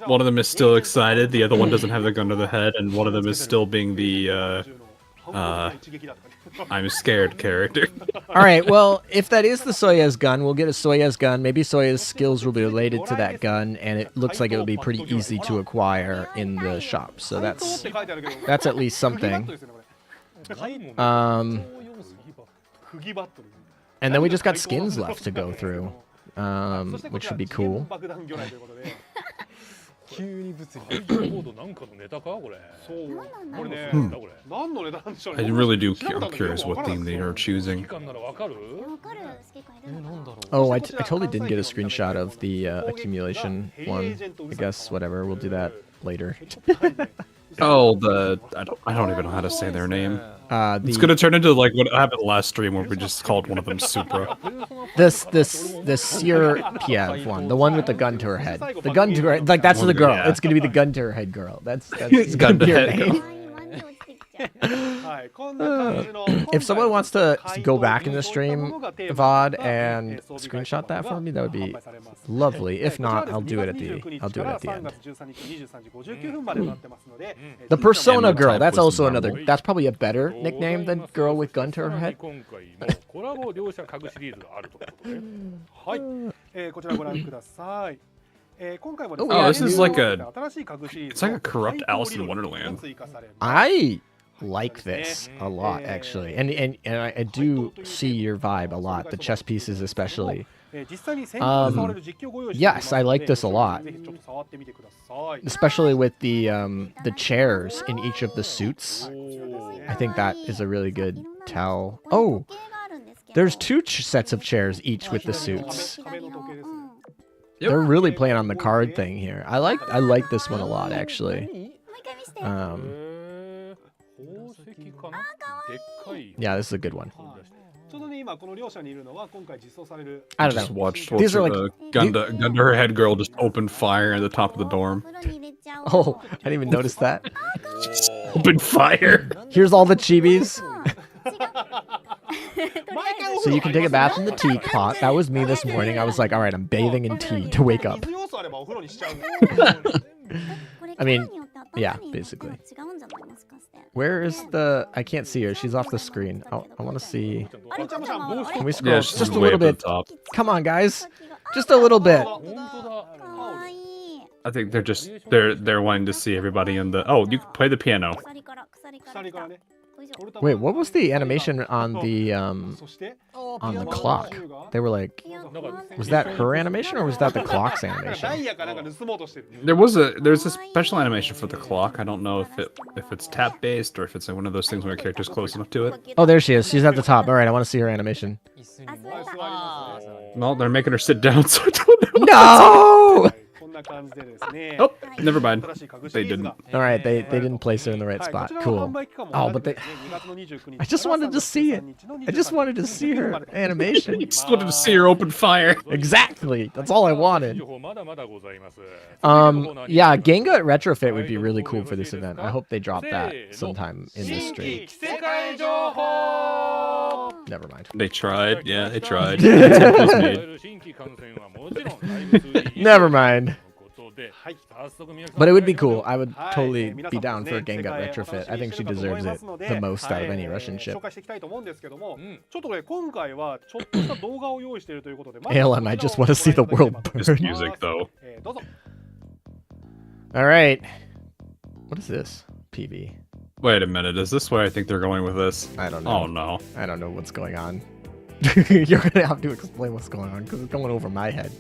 One of them is still excited, the other one doesn't have the gun to the head, and one of them is still being the I'm scared character. Alright, well, if that is the Soyuz gun, we'll get a Soyuz gun. Maybe Soyuz skills will be related to that gun, and it looks like it would be pretty easy to acquire in the shop. So that's at least something. And then we just got skins left to go through, which should be cool. I really do. I'm curious what theme they are choosing. Oh, I totally didn't get a screenshot of the accumulation one. I guess whatever, we'll do that later. Oh, I don't even know how to say their name. It's gonna turn into like what happened last stream where we just called one of them Supra. The Seer Piev one, the one with the gun to her head. The gun to her, like that's the girl. Yeah. It's gonna be the gun to her head girl. That's gun to head name. If someone wants to go back in the stream, VOD, and screenshot that for me, that would be lovely. If not, I'll do it at the end. The Persona Girl, that's also another, that's probably a better nickname than Girl with Gun to Her Head. Oh, this is like it's like a corrupt Alice in Wonderland. I like this a lot, actually, and I do see your vibe a lot, the chess pieces especially. Yes, I like this a lot, especially with the chairs in each of the suits. I think that is a really good tell. Oh, there's two sets of chairs each with the suits. They're really playing on the card thing here. I like this one a lot, actually. Yeah, this is a good one. I don't know. Just watched These are like gun to her head girl just opened fire at the top of the dorm. Oh, I didn't even notice that. Open fire. Here's all the chibis. So you can take a bath in the teapot. That was me this morning. I was like, all right, I'm bathing in tea to wake up. I mean, yeah, basically. Where is the... I can't see her. She's off the screen. I want to see... Can we scroll Yeah, just she's a way little up at bit? the top. Come on, guys. Just a little bit. かわいい I think they're wanting to see everybody in the. Oh, you can play the piano. 鎖から来鎖からね た Wait, what was the animation on the そして on the clock? They were like, いや was that her animation or was that the clock's なんかダ animation? イヤかなんか盗もうとしてる There's a special animation for the clock. I don't know if it's tap based or if it's one of those things where a character's close enough to it. Oh, there she is. She's at the top. All right, I want to see her animation. 椅子にあ、ね座った あーそう Well, they're making her sit down, so I don't know. No! こんな感じでですね Oh, never mind. 新しい家具シ They リーズ didn't. が All right, they didn't place her in the right はいこ spot. ちらは Cool. 販売期間も Oh, 長 but く they... て2月の29日 I just wanted to see it. I just wanted to see her animation. Just wanted to see her open fire. Exactly. That's all I wanted. 情報まだまだございます。 Yeah, Genga Retrofit would be really cool for this event. I hope they drop that sometime in this stream. 世界情報 Never mind. They tried. Yeah, they tried. Attempt was made. 新規感染はもちろんライブ数以上 Never mind. ということで早速皆さん But it would be cool. I would はい totally 皆 be さんも down for a ね Genga 世界 Retrofit. お I 楽 think し she みにしてる deserves と思いま it すので the most out of はい any Russian ship. 紹介していきたいと思うんですけどもうんちょっとこれ今回はちょっとした動画を用意しているということでまず ALM, I just want to see the world Just burn. music, though. どうぞ All right. What is this? PV. Wait a minute. Is this where I think they're going with this? I don't know. Oh no. I don't know what's going on. You're gonna have to explain what's going on because it's going over my head.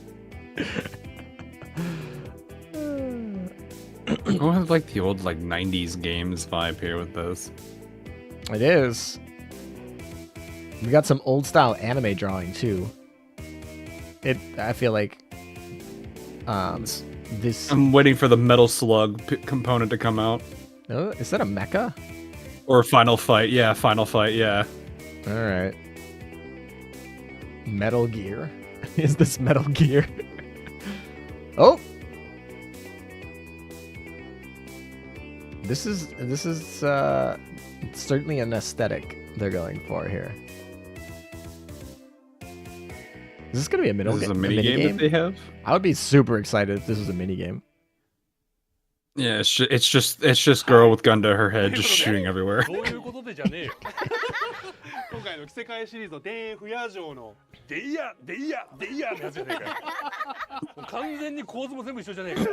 I'm going with like the old like 90s games vibe here with this. It is. We got some old style anime drawing too. I feel like this I'm waiting for the Metal Slug component to come out. oh, is that a mecha? Or Final Fight. Yeah, Final Fight. Yeah. All right. Metal Gear. Is this Metal Gear? Oh. This is certainly an aesthetic they're going for here. Is this gonna be a This is a mini mini game that they have. I would be super excited if this was a mini game. Yeah, it's just girl with gun to her head just shooting everywhere. そういうことでじゃねえよ。今回の着せ替えシリーズの田園不夜城のでいやでいやでいやのやつじゃねえかよ。もう完全に構図も全部一緒じゃねえかよ。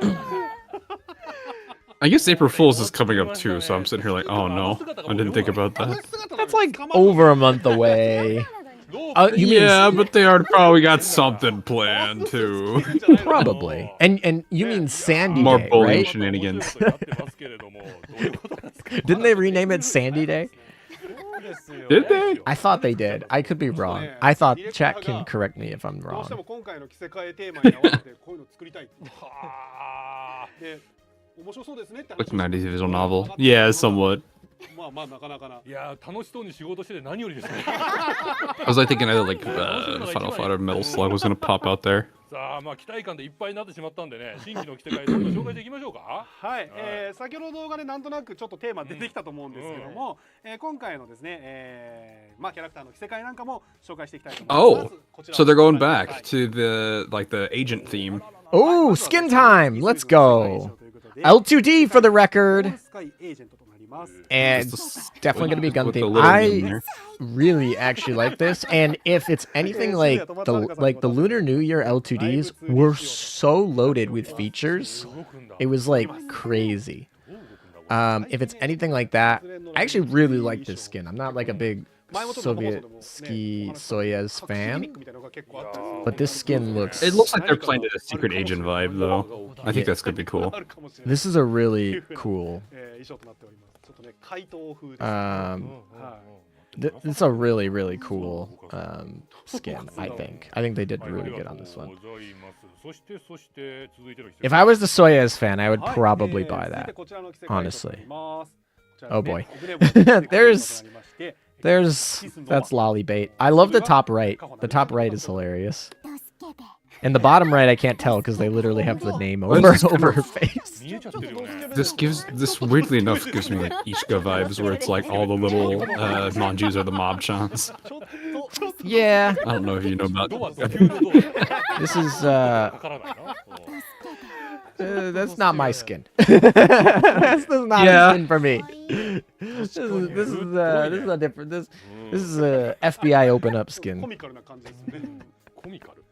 I guess April Fool's is coming up too, so I'm sitting here like, oh no, I didn't think about that. That's like over a month away. You mean Yeah, but they already probably got something planned too. probably. And you mean Sandy More Day, bullying right? shenanigans. Didn't they rename it Sandy Day? Did they? I thought they did. I could be wrong. I thought chat can correct me if I'm どうして wrong. も今回の着せ替えテーマに合わせてこういうの作りたいで面白そうですねって話 Like 90s visual novel. Yeah, somewhat. まあまあなかなかな。いや楽しそうに仕事してて何よりですね。 I was like thinking either like Final Fight or Metal Slug was gonna pop out there. さあまあ期待感でいっぱいになってしまったんでね新規の着せ替えどんどん紹介していきましょうか。はい、先ほどの動画でなんとなくちょっとテーマ出てきたと思うんですけども、今回のですね、まあキャラクターの着せ替えなんかも紹介していきたいと思います。 Oh, こちら so they're going back to the agent theme. Oh, skin time! Let's go. L2D for the record. And it's definitely going to be gun With the theme. little I gun there. really actually like this. And if it's anything like the Lunar New Year L2Ds were so loaded with features, it was like crazy. If it's anything like that, I actually really like this skin. I'm not like a big Soviet ski Soyuz fan, but this skin looks... It looks like they're playing to the secret agent vibe though. I think that's gonna be cool. This is a really cool... 衣装となっております。ちょっとね、怪盗風です。 This is a really, really cool skin, I think. I think they did really good on this one. そして続いての If I was the Soyuz fan, I would probably buy that. Honestly. Oh boy. That's lolly bait. I love the top right. The top right is hilarious. And the bottom right I can't tell because they literally have the name over her face. 見えちゃってるよね。 This weirdly enough gives me like Ishka vibes where it's like all the little Manjus are the mob chants. Yeah. I don't know if you know about ドアと急のドア。 This is わからないな。That's not my skin. That's not a skin for me. This is a different. This is a FBI open up コ skin. ミカルな感じですね。コミカル。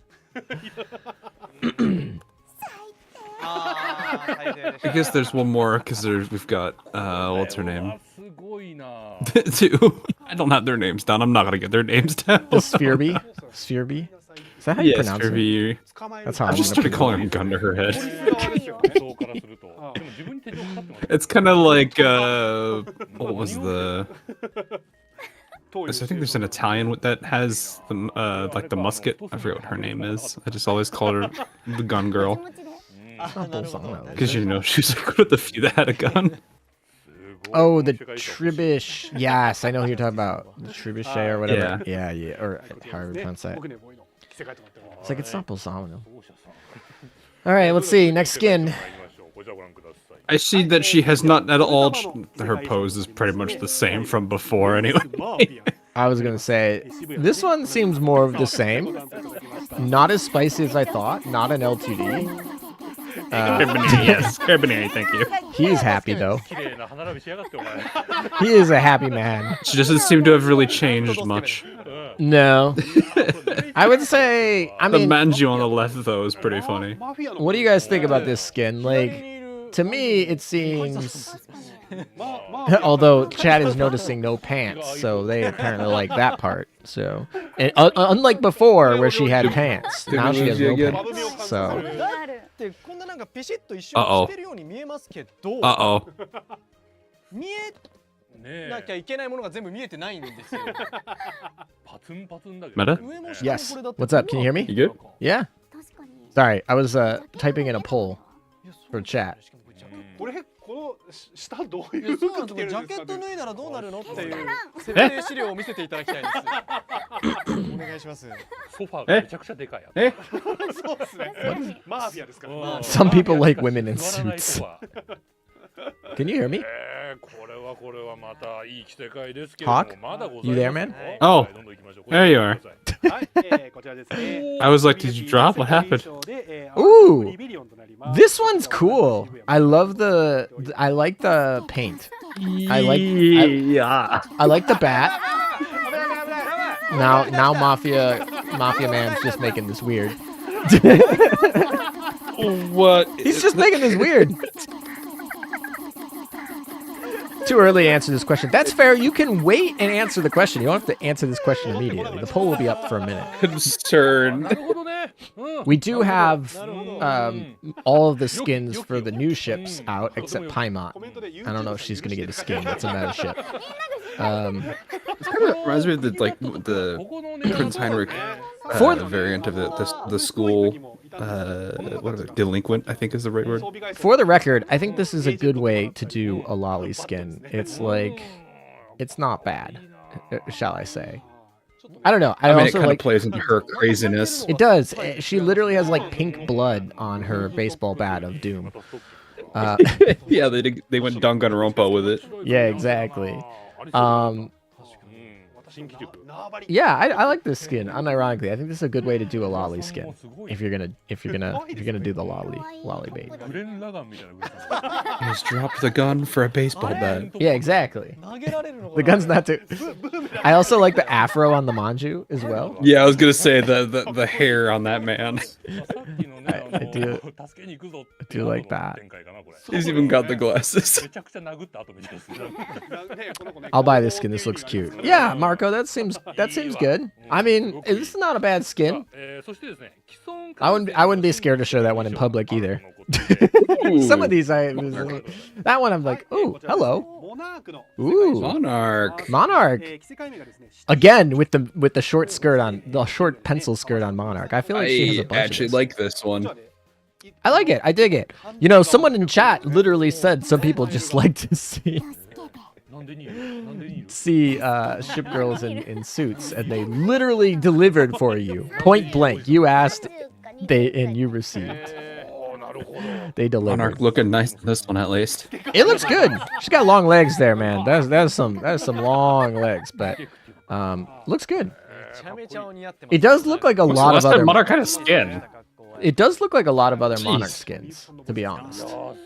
I guess there's one more because we've got what's her name? すごいな。 Two. I don't have their names down. I'm not gonna get their names down. Sphereby? Sphereby? Is that how you Yes, pronounce it? Kirby. That's how I I'm just gonna started pronounce calling him gun to her head. そうからすると。でも自分に手錠かかってます。 It's kind of like what was the? I think there's an Italian that has the like the musket. I forget what her name is. I just always call her the gun girl because you know she's like one of the few that had a gun. Oh, the Tribish. Yes, I know who you're talking about. The Trebuchet or whatever. Yeah, or however you pronounce that. 僕ねもういいの着せ替えてもらってます。 It's like it's not Bolzano. All right, let's see. Next skin. こちらご覧ください。 I see that she has not at all. Her pose is pretty much the same from before, anyway. I was gonna say this one seems more of the same. Not as spicy as I thought. Not an LTD. Yes, Carbonate, thank you. He's happy though. 綺麗な歯並びしやがってお前。 He is a happy man. She doesn't seem to have really changed much. No. I would say, I The mean, Manju on the left, though, is pretty funny. what do you guys think about this skin? Like, to me, it seems. Although Chad is noticing no pants, so they apparently like that part. So, and, unlike before, where she had pants, now she has no pants. So, でこんななんかピシッと一緒にしてるように見えますけど、 Uh-oh. 見えなきゃいけないものが全部見えてないんですよ。パツンパツンだけど。 Meta? 上も下も yes. これだって What's up? Can you hear me? You good? Yeah. 確かに Sorry, I was typing in a poll for chat. これこの下どういいやうそうなんですよ。服着てるんジャケッですかね。ト脱いだらどうなるのっていう設定資料を見せていただきたいです。お願いします。ソファーがめちゃくちゃでかいやつ。えそうですね。マーフィアですから。 Some people like women in suits. Can you hear me? これはまたいい着せ替えですけれども Hawk? まだございます You there, man? Oh. どんどん行きましょう There you are. はい、こちらですね。 I was like, did you drop? What happened? Ooh, this one's cool. I love I like the paint. I like the bat. Now Mafia Man's just making this weird. What? He's just making this weird. Too early to answer this question. That's fair. You can wait and answer the question. You don't have to answer this question immediately. The poll will be up for a minute. Concern. なるほどね。We do have all of the skins for the new ships out except Paimon. I don't know if she's gonna get a skin. That's a meta ship. Reminds me of the Prince Heinrich variant of the school. What is it? Delinquent, I think is the right word. For the record, I think this is a good way to do a lolly skin. It's like, it's not bad, shall I say. I don't know. I mean, it also kind of like plays into her craziness. it does. She literally has like pink blood on her baseball bat of doom. Yeah, they went Danganronpa with it. Yeah, exactly. Yeah, I like this skin. Unironically, I think this is a good way to do a lolly skin. If you're gonna do the lolly bait. グレン・ラガンみたいな。 He's dropped the gun for a baseball bat. Yeah, exactly. 投げられるのか The な。 gun's not too. I also like the afro on the Manju as well. Yeah, I was gonna say the hair on that man. さっきのね、 I do 助けに行くぞ I do like that. 展開かなこれ。 He's even got the glasses. めちゃくちゃ殴った後みたいですね。 I'll buy this skin. This looks cute. Yeah, Marco, that seems good. I mean, this is not a bad skin. そしてですね、既存 I wouldn't be scared to show that one in public either. Some of these that one I'm like, ooh, hello. モナークの Ooh, Monarch. Monarch. 着せ替え目がですね。 Again with the short skirt on the short pencil skirt on Monarch. I feel like she has I a bunch actually of this. like this one. I like it. I dig it. You know, someone in chat literally said some people just like to see なんでにいるなんでにいる see ship girls in suits, and they literally delivered for you point blank. You asked, and you received. なるほど。 They delivered. Monarch looking nice in this one at least. It looks good. She's got long legs there, man. That's some long legs, but looks good. めちゃめちゃ似合ってます。 It does look like a lot of Last time other. Monarch had a skin. It does look like a lot of other Monarch skins, to be honest. Well,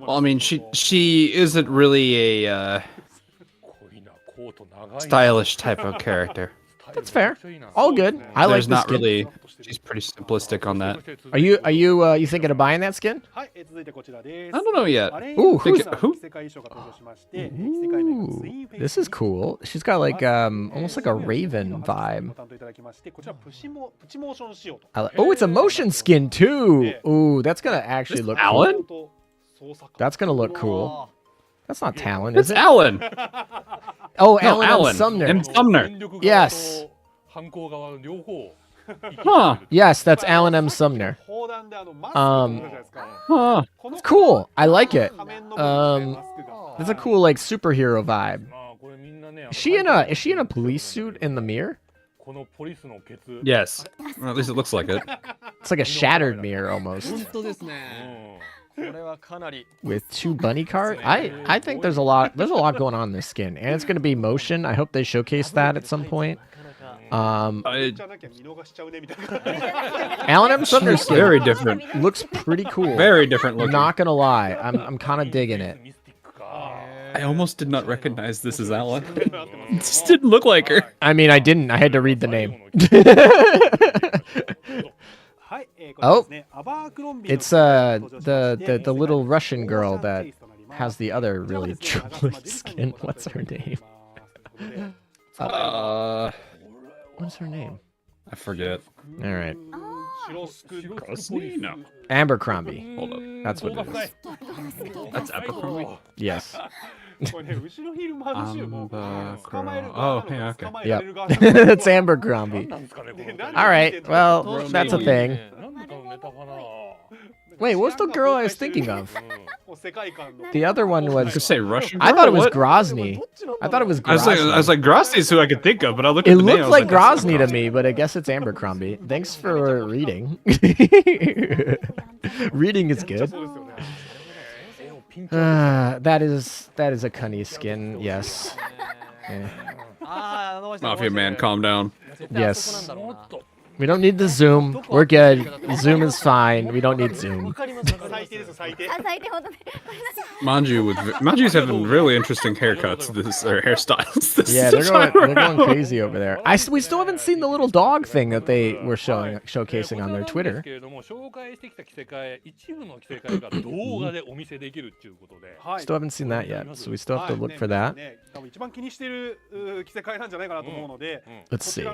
I mean, she isn't really a stylish type of character. That's fair. All good. I like There's the not skin. really. She's pretty simplistic on that. Are you thinking of buying that skin? I don't know yet. Ooh, Who? Ooh, this is cool. She's got like almost like a raven vibe. Oh, it's a motion skin too. Ooh, that's gonna actually look Alan? cool. That's gonna look cool. That's not Talon, is It's it? Alan. Oh, No, Alan Alan. Sumner. M. Sumner. Yes. Huh. Yes, that's Alan M. Sumner. Huh. It's cool. I like it. It's a cool like superhero vibe. Is she in a police suit in the mirror? Yes. Or at least it looks like it. It's like a shattered mirror almost. With 2 bunny cards. I think there's a lot going on in this skin, and it's gonna be motion. I hope they showcase that at some point. Alan M. Sumner's skin Very different. looks pretty cool. Very different looking. Not gonna lie, I'm kind of digging it. I almost did not recognize this as Alan. It just didn't look like her. I mean, I didn't. I had to read the name. Oh, it's the little Russian girl that has the other really troubling skin. What's her name? What's her name? I forget. All right, No. Abercrombie. Hold up. That's what it is. That's Abercrombie. Yes. Oh, yeah, okay. Yep. It's Abercrombie. All right. Well, that's a thing. Wait, what's the girl I was thinking of? The other one was. To say Russian. I thought it was What? Grozny. I thought it was Grozny. I was like, Grozny's who I could think of, but I looked at It the name. looked I was like that's not Grozny to Grozny. me, but I guess it's Abercrombie. Thanks for reading. Reading is good. That is a cunny skin. Yes. Eh. Mafia man, calm down. Yes. We don't need the zoom. We're good. Zoom is fine. We don't need zoom. Manju's having really interesting haircuts or hairstyles. This Yeah, this they're time going around. crazy over there. We still haven't seen the little dog thing that they were showcasing on their Twitter. Still haven't seen that yet, so we still have to look for that. Let's see.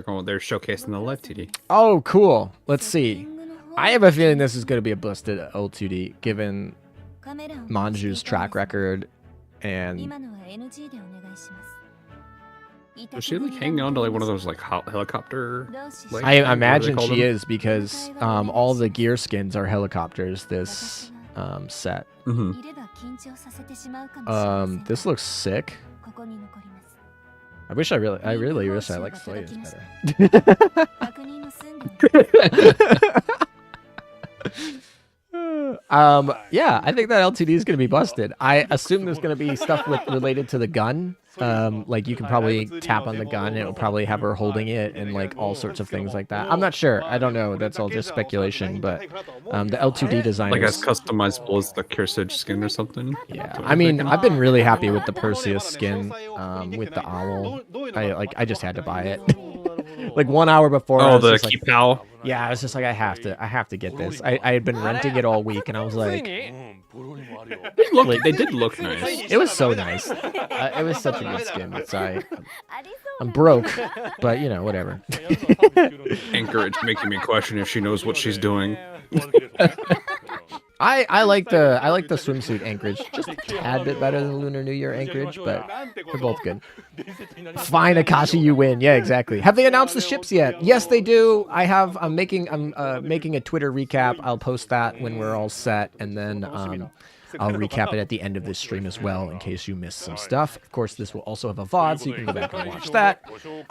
Oh, they're showcasing the live TD. Oh, cool. Let's see. I have a feeling this is going to be a busted L2D, given Manju's track record and. Was she like hanging on to like one of those like helicopter? Like, I imagine she is because all the gear skins are helicopters. This set. This looks sick. I really wish I liked Soya's better. Yeah, I think that LTD is gonna be busted. I assume there's gonna be stuff related to the gun. Like you can probably tap on the gun and it'll probably have her holding it and like all sorts of things like that. I'm not sure. I don't know. That's all just speculation. But the L2D design, like as customizable as the Kearsage skin or something. Yeah, I mean, I've been really happy with the Perseus skin, with the owl. I just had to buy it. Like 1 hour before. Oh, the like, Kipao. yeah, I was just like, I have to get this. I had been renting it all week, and I was like, They did look nice. it was so nice. It was such a good skin. It's I'm broke, but you know, whatever. Anchorage making me question if she knows what she's doing. I like the swimsuit Anchorage just a tad bit better than the Lunar New Year Anchorage, but they're both good. Fine, Akashi, you win. Yeah, exactly. Have they announced the ships yet? Yes, they do. I'm making a Twitter recap. I'll post that when we're all set, and then I'll recap it at the end of this stream as well, in case you missed some stuff. Of course, this will also have a VOD, so you can go back and watch that.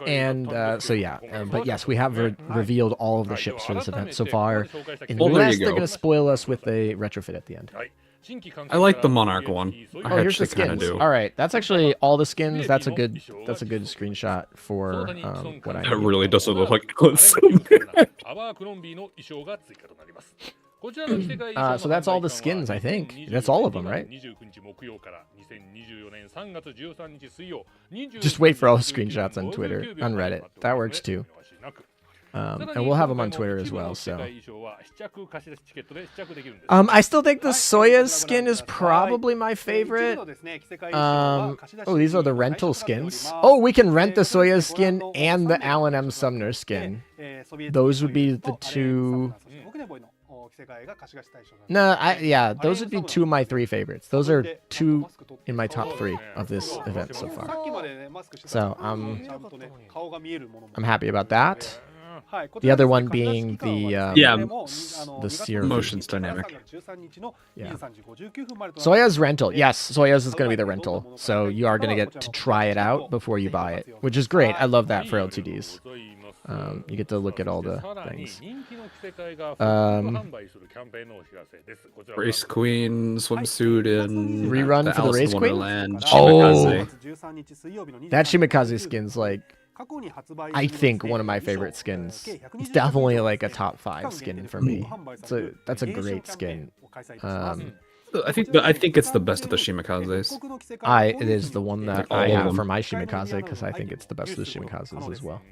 And so yeah, but yes, we have revealed all of the ships for this event so far, unless they're going to spoil us with a retrofit at the end. I like the Monarch one. I Oh, here's the actually kind of skins. do. All right, that's actually all the skins. That's a good screenshot for what I It need. really doesn't look like clothes. So that's all the skins, I think. That's all of them, right? Just wait for all the screenshots on Twitter, on Reddit. That works too. And we'll have them on Twitter as well. So, I still think the Soya's skin is probably my favorite. Oh, these are the rental skins. Oh, we can rent the Soya's skin and the Alan M. Sumner skin. Those would be the two. No, yeah, those would be two of my three favorites. Those are two in my top three of this event so far. So I'm happy about that. The other one being the serum Motion's dynamic. Yeah. Soya's rental. Yes, Soya's is going to be the rental. So you are going to get to try it out before you buy it, which is great. I love that for LTDs. You get to look at all the things. Race Queen swimsuit and Rerun for the Race Queen? Wonderland, Oh, Shimikaze. that Shimikaze skin's like, I think one of my favorite skins. It's definitely like a top 5 skin for me. That's a great skin. I think it's the best of the Shimikazes. It is the one that I have for my Shimikaze because I think it's the best of the Shimikazes as well.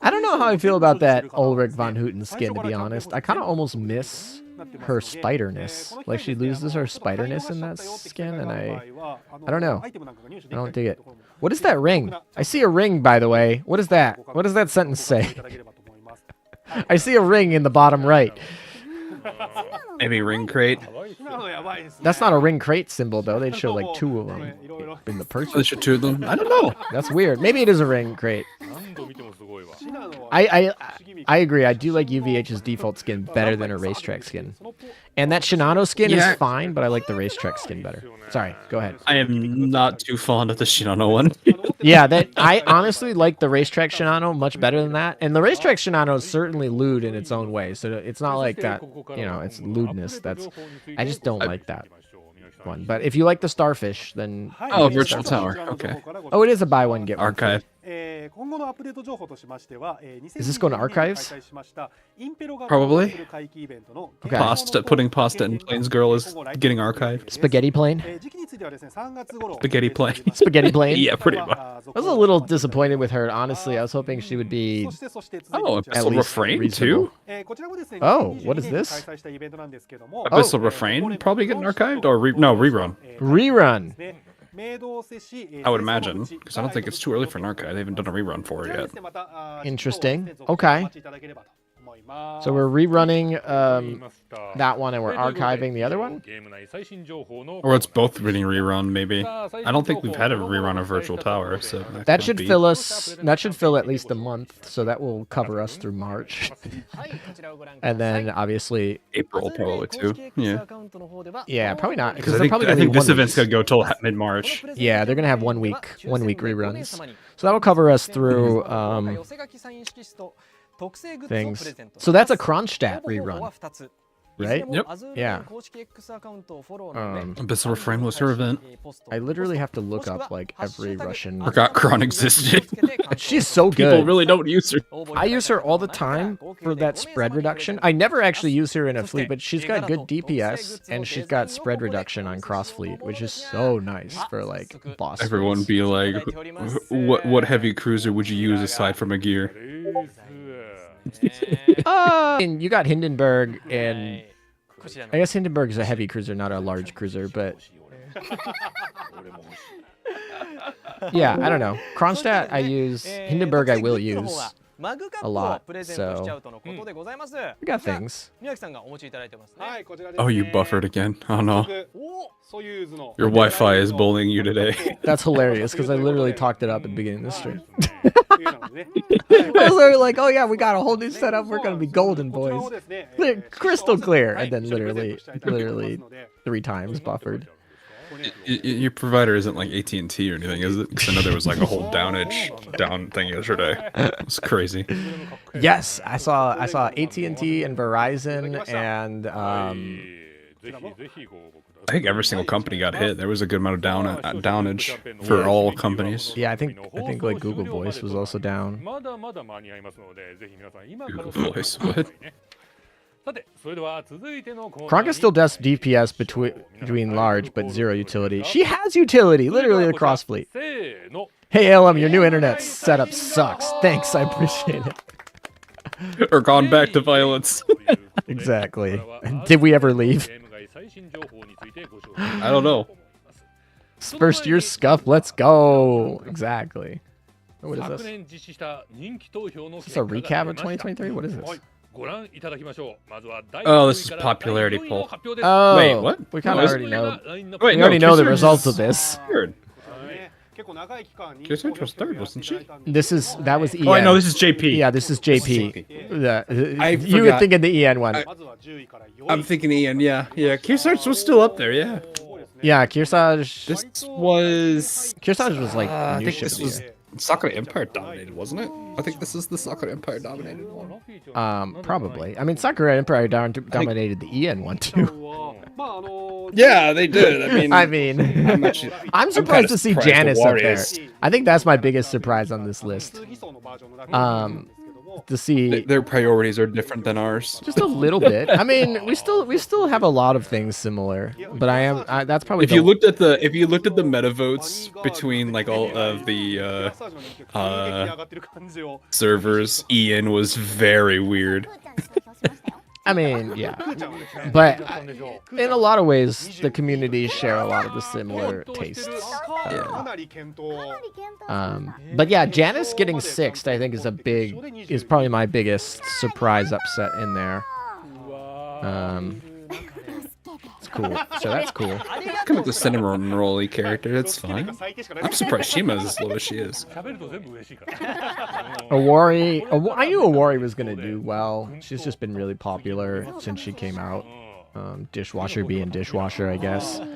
I don't know how I feel about that Ulrich von Houten skin, to be honest. I kind of almost miss her spiderness. Like, she loses her spiderness in that skin, and I don't know. I don't dig it. What is that ring? I see a ring, by the way. What is that? What does that sentence say? I see a ring in the bottom right. Maybe ring crate. That's not a ring crate symbol, though. They'd show like 2 of them in the purchase. They should 2 of them. I don't know. That's weird. Maybe it is a ring crate. I agree. I do like UVH's default skin better than her racetrack skin. And that Shinano skin is fine, but I like the racetrack skin better. Sorry, go ahead. I am not too fond of the Shinano one. Yeah, I honestly like the racetrack Shinano much better than that. And the racetrack Shinano is certainly lewd in its own way. So it's not like that, it's lewdness. I just don't like that one. But if you like the Starfish, then... Oh, Virtual Tower. Okay. Oh, it is a buy one, get one. Archive. Is this going to archives? Probably. Okay. Putting pasta in Plains Girl is getting archived. Spaghetti plane? Spaghetti plane. Spaghetti plane? Yeah, pretty much. I was a little disappointed with her, honestly. I was hoping she would be... Oh, Abyssal Refrain reasonable. too? Oh, what is this? Abyssal Refrain probably getting archived? Or rerun. Rerun. I would imagine, because I don't think it's too early for an archive. They haven't done a rerun for it yet. Interesting. Okay. So we're rerunning that one and we're archiving the other one? Or it's both getting rerun, maybe. I don't think we've had a rerun of Virtual Tower, so that should fill us. That should fill at least a month, so that will cover us through March. And then obviously April probably too. Yeah. Yeah, probably not. Because I think this event's gonna go till mid-March. Yeah, they're gonna have 1 week reruns. So that will cover us through things. So that's a Kronstadt rerun, right? Yep. Yeah. Abyssal Refrain was her event. I literally have to look up like every Russian. Forgot Kron existed. She's so good. People really don't use her. I use her all the time for that spread reduction. I never actually use her in a fleet, but she's got good DPS and she's got spread reduction on cross fleet, which is so nice for like boss. Everyone be like, what heavy cruiser would you use aside from a gear? And you got Hindenburg, and I guess Hindenburg is a heavy cruiser, not a large cruiser, but yeah, I don't know. Kronstadt I use, Hindenburg I will use a lot, so we got things. Oh, you buffered again. Oh no. Your Wi-Fi is bullying you today. That's hilarious, because I literally talked it up at the beginning of the stream. I was literally like, oh yeah, we got a whole new setup, we're gonna be golden, boys. They're crystal clear, and then literally 3 times buffered. Your provider isn't like AT&T or anything, is it? Because I know there was like a whole down thing yesterday. It's crazy. Yes, I saw AT&T and Verizon and I think every single company got hit. There was a good amount of downage for all companies. Yeah, I think like Google Voice was also down. Google Voice, what? Kronka still does DPS between large, but zero utility. She has utility, literally across fleet. Hey ALM, your new internet setup sucks. Thanks, I appreciate it. Or gone back to violence. Exactly. Did we ever leave? I don't know. First year scuff, let's go. Exactly. What is this? Is this a recap of 2023? What is this? Oh, this is popularity poll. Oh, wait, what? We kind of already know. Wait, we no, already know the results of this. Third. Kearsarge was third, wasn't she? That was EN. Oh, I know, this is JP. Yeah, this is JP. You would forgot. think of the EN one. I'm thinking EN, yeah. Yeah, Kearsarge was still up there, yeah. Yeah, Kearsarge. This was... Kearsarge was like I new think ship this of the was year. Sakura Empire dominated, wasn't it? I think this is the Sakura Empire dominated one. Probably. I mean, Sakura Empire dominated the EN one too. Yeah, they did. I mean, I'm surprised to see Janice up there. I think that's my biggest surprise on this list. To see their priorities are different than ours. Just a little bit. I mean, we still have a lot of things similar, but that's probably if you looked at the meta votes between like all of the servers, Ian was very weird. I mean, yeah, but in a lot of ways, the communities share a lot of the similar tastes. But yeah, Janice getting 6th, I think, is probably my biggest surprise upset in there. It's cool. So that's cool. Come with the cinnamon rolly character. That's fine. I'm surprised Shima's as low as she is. Awari, I knew Awari was gonna do well. She's just been really popular since she came out. Dishwasher being dishwasher, I guess. So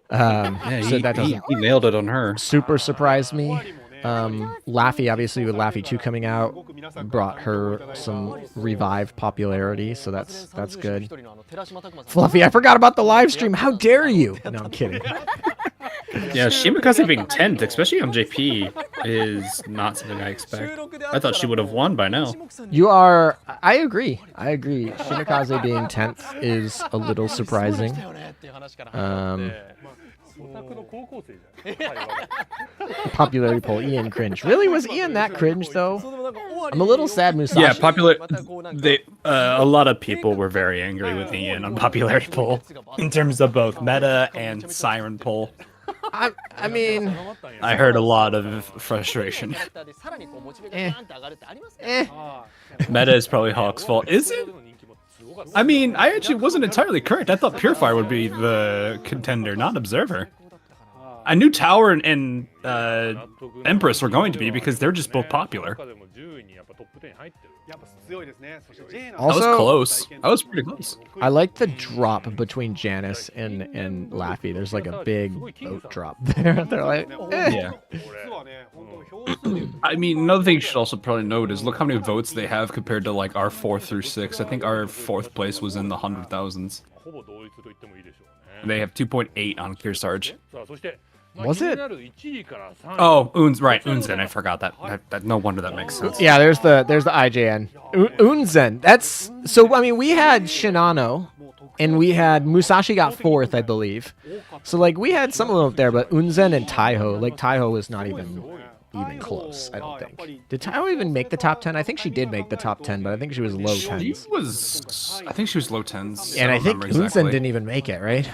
that doesn't he nailed it on her. Super surprised me. Laffy, obviously with Laffy 2 coming out, brought her some revived popularity, so that's good. Fluffy, I forgot about the live stream. How dare you? No, I'm kidding. Yeah, Shimakaze being 10th, especially on JP, is not something I expect. I thought she would have won by now. I agree. Shimakaze being 10th is a little surprising. Popularity poll, Ian cringe. Really, was Ian that cringe though? I'm a little sad Musashi. Yeah, a lot of people were very angry with Ian on popularity poll in terms of both meta and siren poll. I mean, I heard a lot of frustration. Meta is probably Hawk's fault. Is it? I mean, I actually wasn't entirely correct. I thought Purifier would be the contender, not Observer. I knew Tower and Empress were going to be because they're just both popular. I was close. I was pretty close. I like the drop between Janice and Laffy. There's like a big vote drop there. They're like, yeah. I mean, another thing you should also probably note is look how many votes they have compared to like our 4 through 6. I think our 4th place was in the 100,000s. They have 2.8 on Kearsarge. Was it? Oh, right, Unzen. I forgot that. No wonder that makes sense. Yeah, there's the IJN. Unzen. That's so. I mean, we had Shinano, and we had Musashi got 4th, I believe. So like we had some of them up there, but Unzen and Taiho, like Taiho was not even close. I don't think. Did Taiho even make the top 10? I think she did make the top 10, but I think she was low 10s. I think she was low 10s. And I think Unzen didn't even make it, right?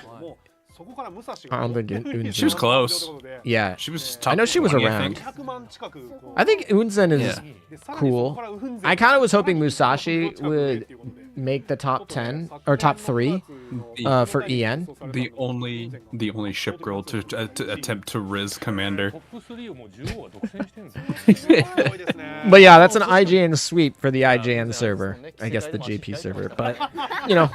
I don't think Unzen. She was close. Yeah, she was top I know she was 20, around. I think Unzen is cool. I kind of was hoping Musashi would make the top 10 or top 3 for EN. The only ship girl to attempt to Riz Commander. But yeah, that's an IJN sweep for the IJN server. I guess the JP server, but you know.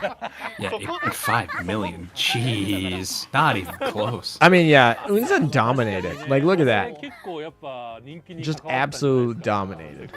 Yeah, 8.5 million. Jeez, not even close. I mean, yeah, Unzen dominated. Like, look at that. Just absolute dominated.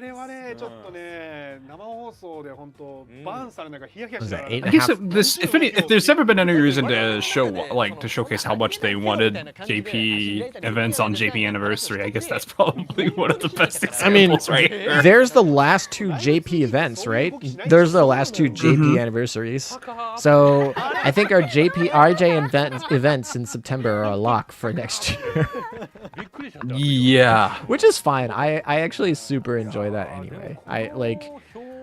あれはねちょっとね生放送で本当バンされながらヒヤヒヤし Was た that ら eight and a I guess half? if there's ever been any reason to show to showcase how much they wanted JP events on JP anniversary, I guess that's probably one of the best examples right here. There's the last two JP events, right? There's the last two JP anniversaries. So I think our JP RJ events in September are a lock for next year, Yeah. which is fine. I actually super enjoy that anyway.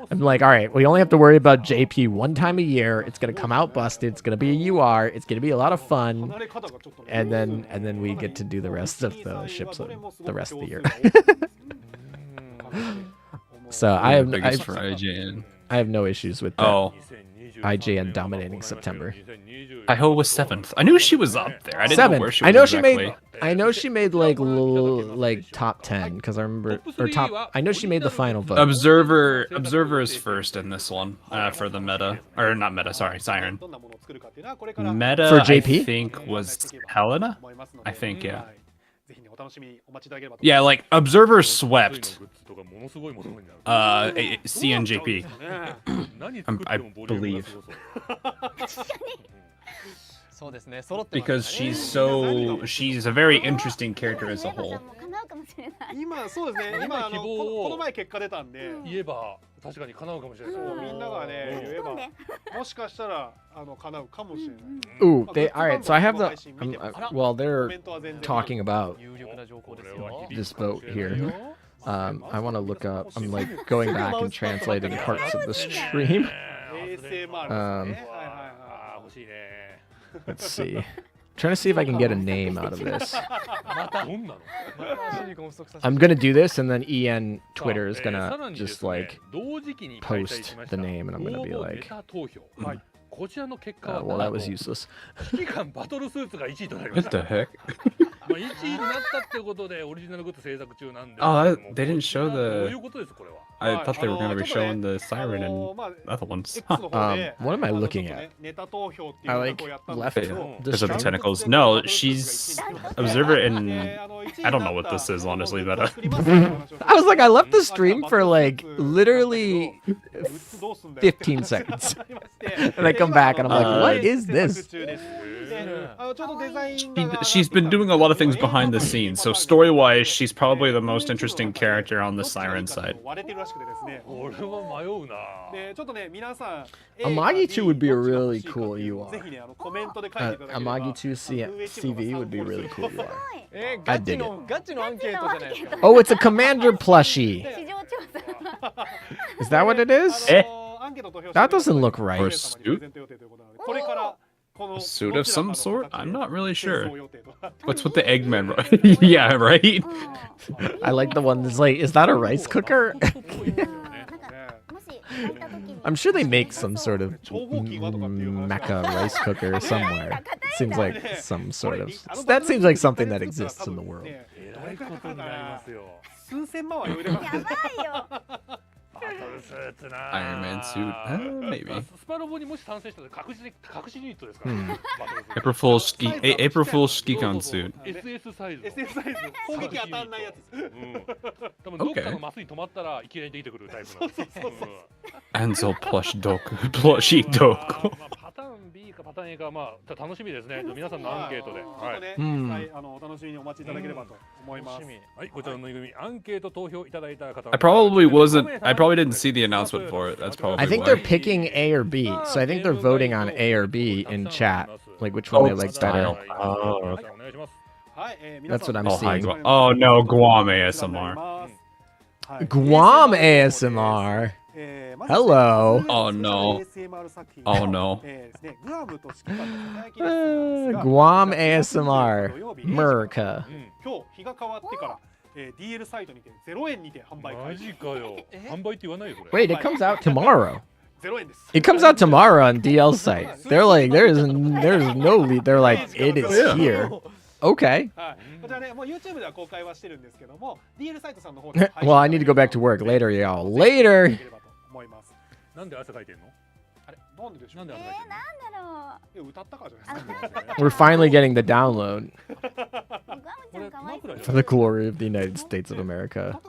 I'm like, all right, we only have to worry about JP one time a year. It's gonna come out busted. It's gonna be a UR. It's gonna be a lot of fun, and then we get to do the rest of the ships the rest of the year. So I have biggest for IJN. I have no issues with that. Oh, IJN dominating September. I hope it was 7th. I knew she was up there. I didn't know Seven. where she I was know exactly. I know she made like top 10 because I remember or top. I know she made the final vote. Observer is first in this one for the meta, or not meta. Sorry, Siren. Meta For JP? I think was Helena. I think yeah. Yeah, like Observer swept CNJP. I believe. Because she's a very interesting character as a whole. 今そうですね今この前結果出たんで言えば確かに叶うかもしれない。みんながね言えばもしかしたら叶うかもしれない。 Ooh, all right. So I have the. Well, they're talking about this vote here. I want to look up. I'm like going back and translating parts of the stream. Let's see. Trying to see if I can get a name out of this. I'm gonna do this, and then EN Twitter is gonna just like post the name, and I'm gonna be like, well, that was useless. What the heck? Oh, they didn't show the. I thought they were going to be showing the siren and other ones. What am I looking at? I like left the Because of the stream? tentacles. No, she's observer and I don't know what this is honestly, but I was like, I left the stream for like literally 15 seconds, and I come back and I'm like, what is this? she's been doing a lot of things behind the scenes. So story-wise, she's probably the most interesting character on the siren side. Amagi2 would be a really cool UR. Amagi2 CV would be really cool UR. I dig it. Oh, it's a commander plushie. Is that what it is? That doesn't look right. Or a suit? A suit of some sort? I'm not really sure. What's with the Eggman? Yeah, right? I like the one that's like, is that a rice cooker? I'm sure they make some sort of mecha rice cooker somewhere. Seems like some sort of. That seems like something that exists in the world. Iron Man suit? Maybe. April Fool's Skikon suit. Ansel plush plushie Doku. パターン A かまあ楽しみですね。皆さんのアンケートで、はい、お楽しみにお待ちいただければと思います。はい、こちらのぬいぐるみアンケート投票いただいた方。I probably didn't see the announcement for it. That's probably. I think they're picking A or B, so I think they're voting on A or B in chat, like which one they like better. That's what I'm seeing. Oh no, Guam ASMR. Guam ASMR. Hello. Oh no. Oh no. Guam ASMR. America. Wait, it comes out tomorrow. It comes out tomorrow on DL site. They're like, there's no lead. They're like, it is here. Okay. Well, I need to go back to work later, y'all. Later. We're finally getting the download. For the glory of the United States of America.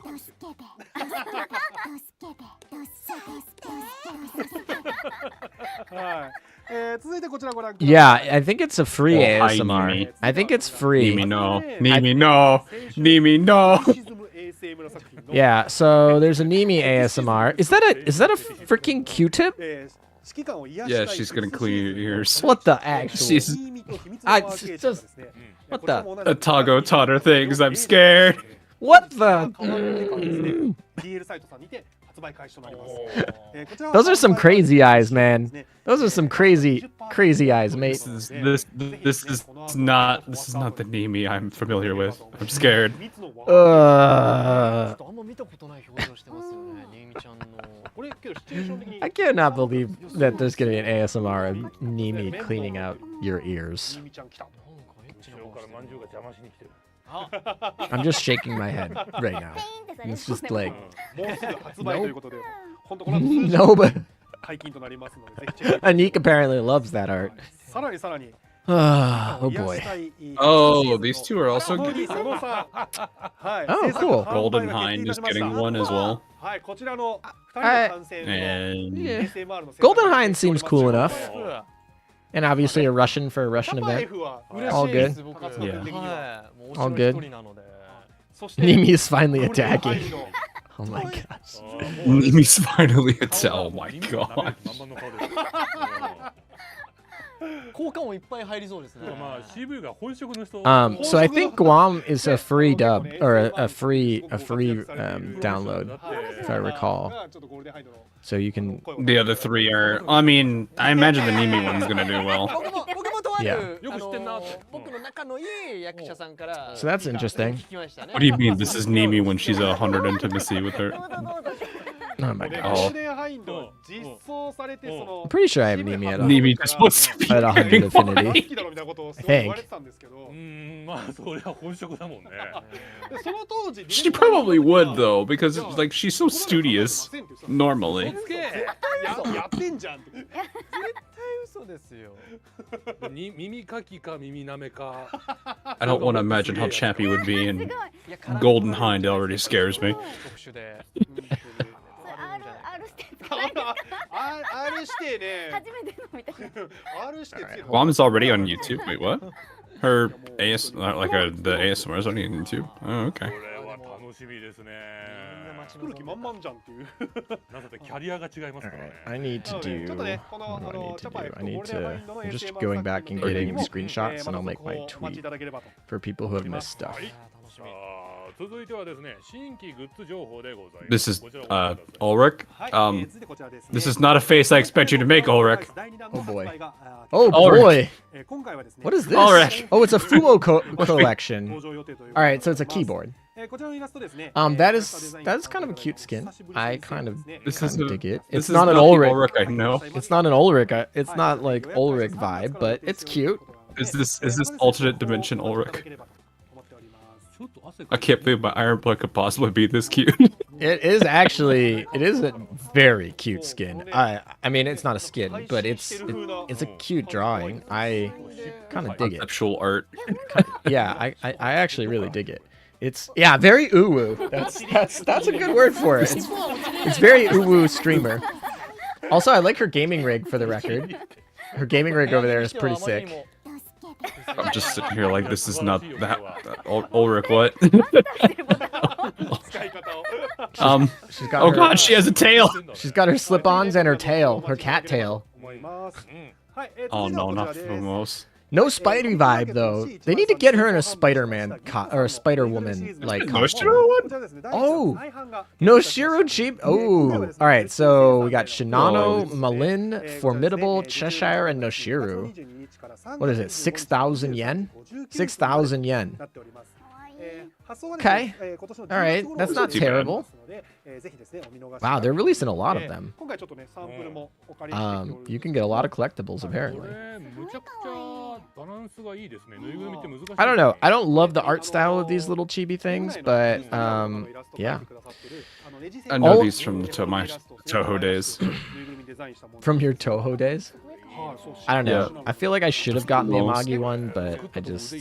続いてこちらご覧ください。 Yeah, I think it's a free Oh, hi, ASMR. Nimi. I think it's free. Nimi, no. Nimi, no. Nimi, no. Yeah, so there's a Nimi ASMR. Is that a freaking Q-tip? Yeah, she's gonna clean your ears. What the actual? She's just what the? a Togo taught her things. I'm scared. What the? Those are some crazy eyes, man. Those are some crazy eyes, mate. This is not the Nimi I'm familiar with. I'm scared. I cannot believe that there's gonna be an ASMR of Nimi cleaning out your ears. I'm just shaking my head right now. It's just like no, but Anik apparently loves that art. Oh boy. Oh, these two are also good. Oh, cool. Golden Hind is getting one as well. And Yeah. Golden Hind seems cool enough. And obviously a Russian for a Russian event. All good. Yeah. All good. Nimi is finally attacking. Oh my gosh. Nimi's finally a tell. Oh my god. So I think Guam is a free dub or a free download, if I recall. So you can. The other three are. I mean, I imagine the Nimi one's gonna do well. Yeah. So that's interesting. What do you mean? This is Nimi when she's 100 intimacy with her. Oh my gosh. Oh, I'm pretty sure I have Nimi at Nimi just wants to be at 100 affinity. I think. She probably would though, because like she's so studious normally. I don't want to imagine how Chappie would be, and Golden Hind already scares me. Guam's already on YouTube. Wait, what? Her the ASMR is already on YouTube. Oh, okay. I need to do. What do I need to do? I'm just going back and getting screenshots, and I'll make my tweet for people who have missed stuff. This is Ulrich. This is not a face I expect you to make, Ulrich. Oh boy. Oh Ulrich. boy. What is this? Ulrich. Oh, it's a Fumo collection. All right, so it's a keyboard. That is kind of a cute skin. I kind of dig it. It's not an Ulrich. I know. It's not an Ulrich. It's not like Ulrich vibe, but it's cute. Is this alternate dimension Ulrich? I can't believe my Iron Blood could possibly be this cute. It is a very cute skin. I mean, it's not a skin, but it's a cute drawing. I kind of dig it. Conceptual art. Yeah, I actually really dig it. It's very uwu. That's a good word for it. It's very uwu streamer. Also, I like her gaming rig for the record. Her gaming rig over there is pretty sick. I'm just sitting here like this is not that Ulrich. What? She's got oh god, she has a tail. She's got her slip-ons and her tail, her cat tail. Oh no, not Fumos. No Spidey vibe though. They need to get her in a Spider-Man or a Spider-Woman like costume. Oh, no Shiro cheap. Oh, all right. So we got Shinano, Malin, Formidable, Cheshire, and Noshiru. What is it? 6,000 yen. 6,000 yen. Okay. All right. That's not terrible. Wow, they're releasing a lot of them. You can get a lot of collectibles apparently. I don't know. I don't love the art style of these little chibi things, but yeah. I know these from my Toho days. From your Toho days? I don't know. Yeah. I feel like I should have gotten the Almost. Amagi one, but I just.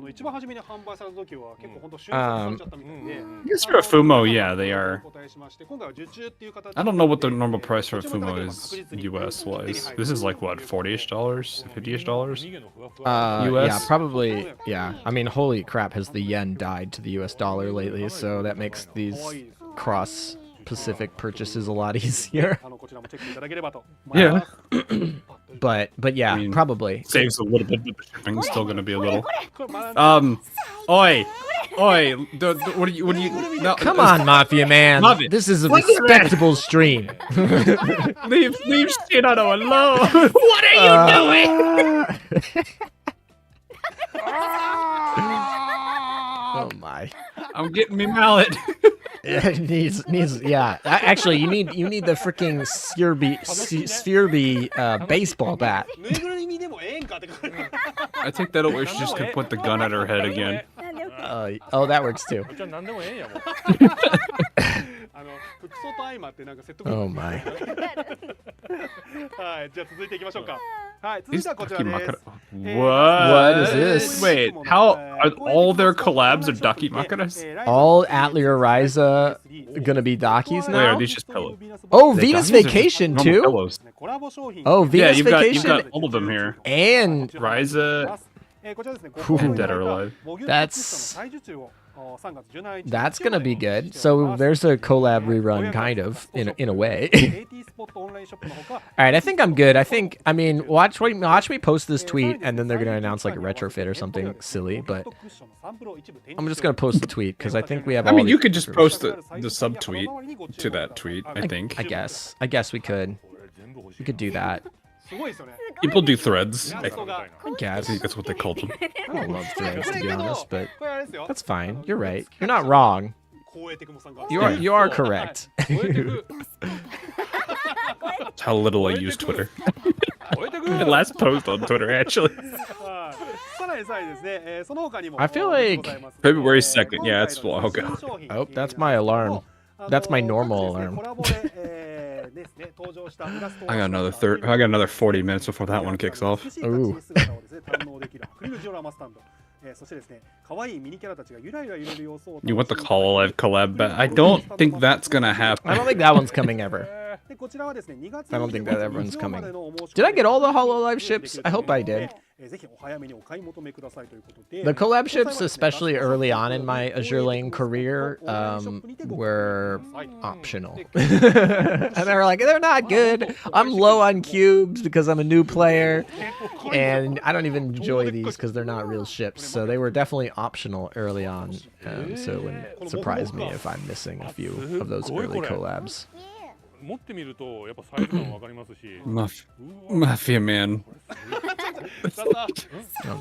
一番初めに販売された時は結構本当瞬殺されちゃったみたいで I guess for a Fumo, yeah, they are. お答えしまして今回は受注っていう形で I don't know what the normal price for a Fumo is US wise. This is like what, $40-ish, $50-ish? Yeah, US? probably. Yeah. I mean, holy crap, has the yen died to the US dollar lately? So that makes these cross Pacific purchases a lot easier. こちらもチェックいただければと思います But yeah, I mean, probably. Saves a little bit, but the shipping's still gonna be a little. これ学んで Oi! What do you, no, Come on, Mafia man. Love it. This is a Look at that. respectable stream. leave Shinano alone! What are you doing? Oh my. I'm getting me mallet. It needs yeah. Actually, you need the freaking Sphereby baseball bat. ぬいぐるみでもええんかって書いてある I think that we're just gonna put the gun at her head again. Oh, that works too. じゃあ何でもええんやもん。服装と相まってなんか説得 Oh my. はいじゃあ続いていきましょうかはい続い These てはこちらです What is this? Wait, how are all their collabs are Daki Makaras? All Atelier Ryza gonna be Dakis Wait, are now? these just pillows? Oh, The Venus Dakis are just Vacation normal too? pillows. コラボ商品 Oh, Yeah, Venus you've got Vacation all of them here. and Ryza, こちらですね Ooh. Dead or Alive. That's- 再受注を3月17日 that's gonna be good. So there's a collab rerun, kind of, in a way. AT スポットオンラインショップのほか All right, I think I'm good. I mean, watch me post this tweet, and then they're gonna announce like a retrofit or something silly. But I'm just gonna post the tweet because I think we have. I all mean, the- you could just post the subtweet to that tweet, I think. I guess we could. We could do that. すごいですよね People do threads. イラストが I guess. I think that's what they called them. I don't love これ threads, to け be ど honest, but これあれですよ that's fine. You're right. You're not wrong. 光栄テクモさんが You are correct. 超えてく。 That's how little I use Twitter. 超えてく。 My last post on Twitter, actually. はいさらにですねその他にも I feel like- February 2nd, yeah, it's a while ago. Oh, that's my alarm. That's my normal alarm. I got another 40 minutes before that one kicks off. Ooh. そしてですね、可愛いミニキャラたちがゆらゆら揺れる様子を You want the Hololive collab back? I don't think that's gonna I happen. don't think that one's coming ever. でこちらはですね、2月 I don't think that everyone's 25 coming. までのお申し込み Did I get all the Hololive ships? I hope I did. ぜひお早めにお買い求めくださいということで The collab ships, especially early on in my Azur Lane career, were optional. And they were like, they're not good. I'm low on cubes because I'm a new player. And I don't even enjoy these because they're not real ships. So they were definitely optional early on. So it wouldn't surprise me if I'm missing a few of those early collabs. 持ってみるとやっぱサイズ感わかりますし。 Mafia man.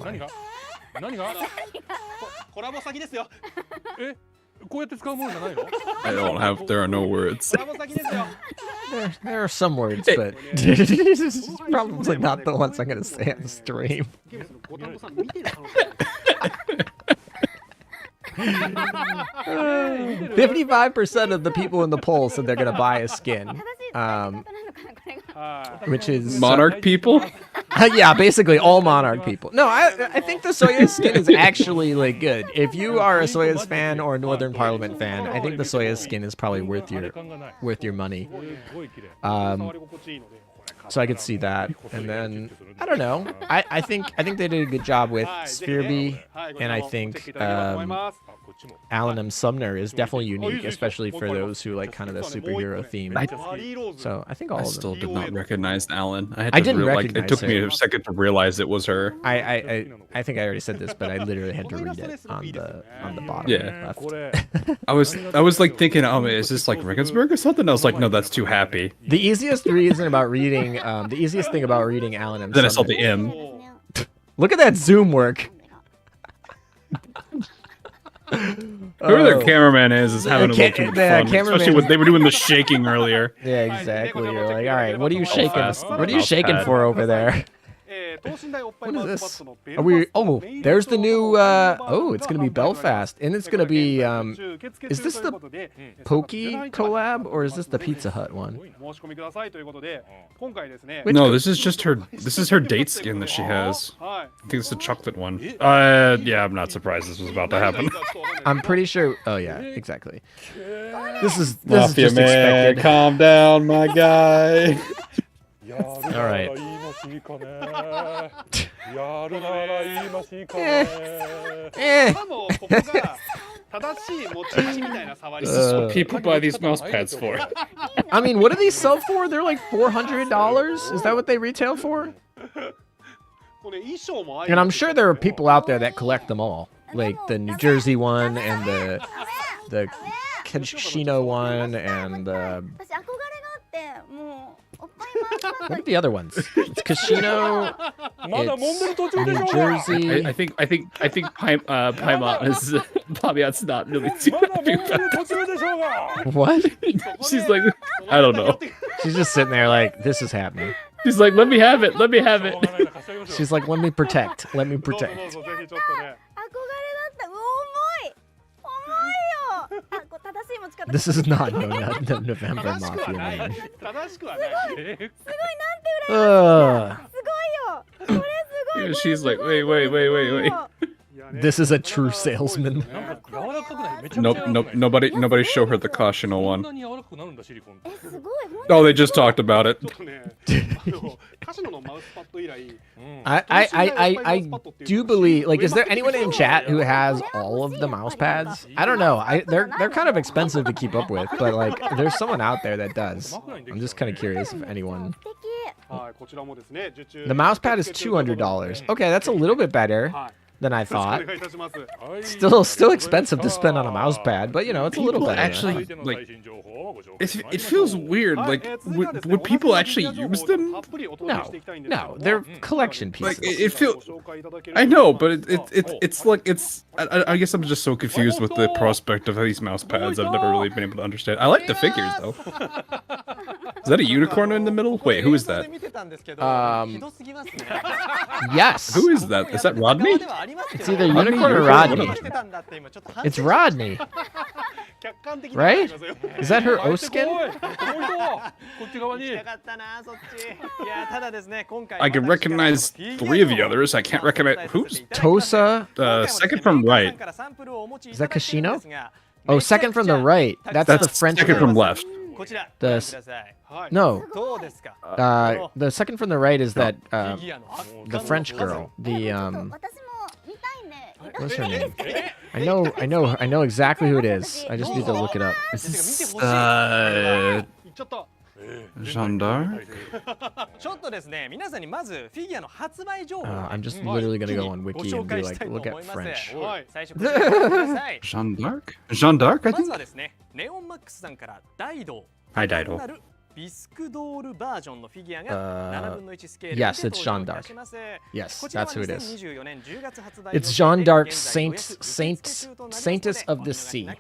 何が？何が？コラボ先ですよえ、こうやって使うものじゃないの？ I don't have. There are no words. コラボ先ですよ There are some words, but this is probably not the ones I'm going to say on stream. ごたんぼさん見てる可能性 55% of the people in the poll said they're going to buy a skin. Which is Monarch people? yeah, basically all Monarch people. No, I think the Soyuz skin is actually like good. If you are a Soyuz fan or a Northern Parliament fan, I think the Soyuz skin is probably worth your money. So I could see that, and then I don't know. I think they did a good job with Sphereby, and I think Alan M. Sumner is definitely unique, especially for those who like kind of the superhero theme. So I think all I of them. still did not recognize Alan. I didn't recognize it took me her. a second to realize it was her. I think I already said this, but I literally had to read it on the bottom Yeah. left. I was like thinking, oh, is this like Regensburg or something? I was like, no, that's too happy. The easiest thing about reading Alan M. Then I saw Sumner. the M. Look at that zoom work. Whoever their cameraman is having a little too much fun. Especially when they were doing the shaking earlier. Yeah, exactly. You're like, all right, what are you shaking? What are you shaking for over there? What is this? Are we? Oh, there's the new. Oh, it's gonna be Belfast, and it's gonna be. Is this the Pokey collab or is this the Pizza Hut one? No, this is just her. This is her date skin that she has. I think it's the chocolate one. Yeah, I'm not surprised this was about to happen. I'm pretty sure. Oh yeah, exactly. This is Mafia just man, expected. calm down, my guy. All right. Eh. This is what people buy these mouse pads for. I mean, what do these sell for? They're like $400. Is that what they retail for? And I'm sure there are people out there that collect them all, like the New Jersey one and the Casino one and what are the other ones? It's Casino. It's New Jersey. I think Paimon not really too happy about it. What? She's like, I don't know. She's just sitting there like, this is happening. She's like, let me have it. Let me have it. She's like, let me protect. Let me protect. This is not no November Mafia, man. She's like, wait. This is a true salesman. Nope. Nobody show her the Kashino one. Oh, they just talked about it. I do believe, like, is there anyone in chat who has all of the mouse pads? I don't know. They're kind of expensive to keep up with, but like, there's someone out there that does. I'm just kind of curious if anyone. The mouse pad is $200. Okay, that's a little bit better than I thought. Still expensive to spend on a mouse pad, but you know, it's a little better. Actually, like, it feels weird. Like, would people actually use them? No, they're collection pieces. Like, it feels. I know, but it's like I guess I'm just so confused with the prospect of these mouse pads. I've never really been able to understand. I like the figures though. Is that a unicorn in the middle? Wait, who is that? Yes. Who is that? Is that Rodney? It's either unicorn or Rodney. It's Rodney. Right? Is that her O skin? I can recognize 3 of the others. I can't recognize who's Tosa. second from right. Is that Casino? Oh, second from the right. That's the French second girl. from left. No. The second from the right is that the French girl. The what's her name? I know exactly who it is. I just need to look it up. Is this Jeanne d'Arc? I'm just literally gonna go on Wiki and be like, look at French. Jeanne d'Arc? Jeanne d'Arc, I think? Hi, Dido. Yes, it's Jeanne d'Arc. Yes, that's who it is. It's Jeanne d'Arc, Saintess of the Sea.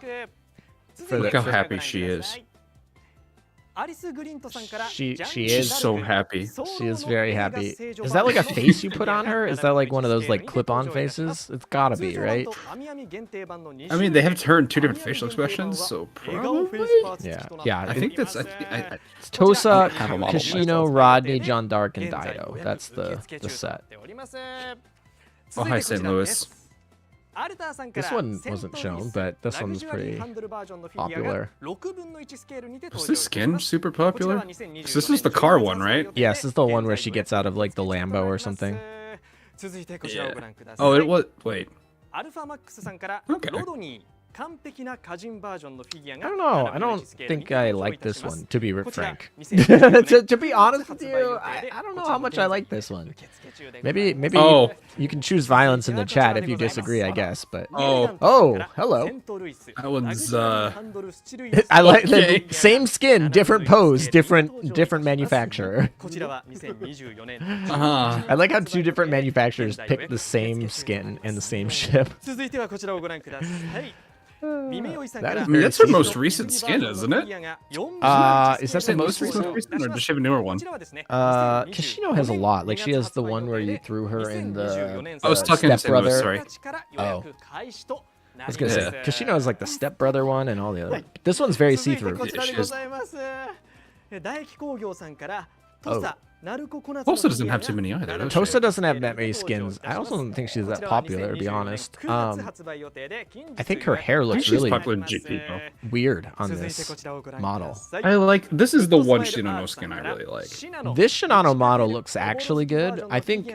Look how happy she is. She She's is so happy. She is very happy. Is that like a face you put on her? Is that like one of those like clip-on faces? It's gotta be, right? I mean, they have turned 2 different facial expressions, so probably. Yeah. I think that's. It's Tosa, Casino, Rodney, Jeanne d'Arc, and Dido. That's the set. Oh, hi, St. Louis. This one wasn't shown, but this one's pretty popular. Was this skin super popular? 'Cause this was the car one, right? Yes, this is the one where she gets out of like the Lambo or something. Yeah. Oh, it was. Wait. Okay. I don't know. I don't think I like this one, to be frank. to be honest with you, I don't know how much I like this one. Maybe you can choose violence in the chat if you disagree, I guess. But oh, hello. That one's I like the same skin, different pose, different manufacturer. I like how 2 different manufacturers pick the same skin and the same ship. That's her most recent skin, isn't it? Is that the most recent? Or does she have a newer one? Kishino has a lot. Like she has the one where you threw her in the. I was talking to stepbrother. Sorry. Oh. I was gonna say Kishino has like the stepbrother one and all the other. This one's very see-through. Oh. Tosa doesn't have too many either. Does she? Tosa doesn't have that many skins. I also don't think she's that popular, to be honest. I think her hair looks really weird on this model. I like this is the one Shinano skin I really like. This Shinano model looks actually good. I think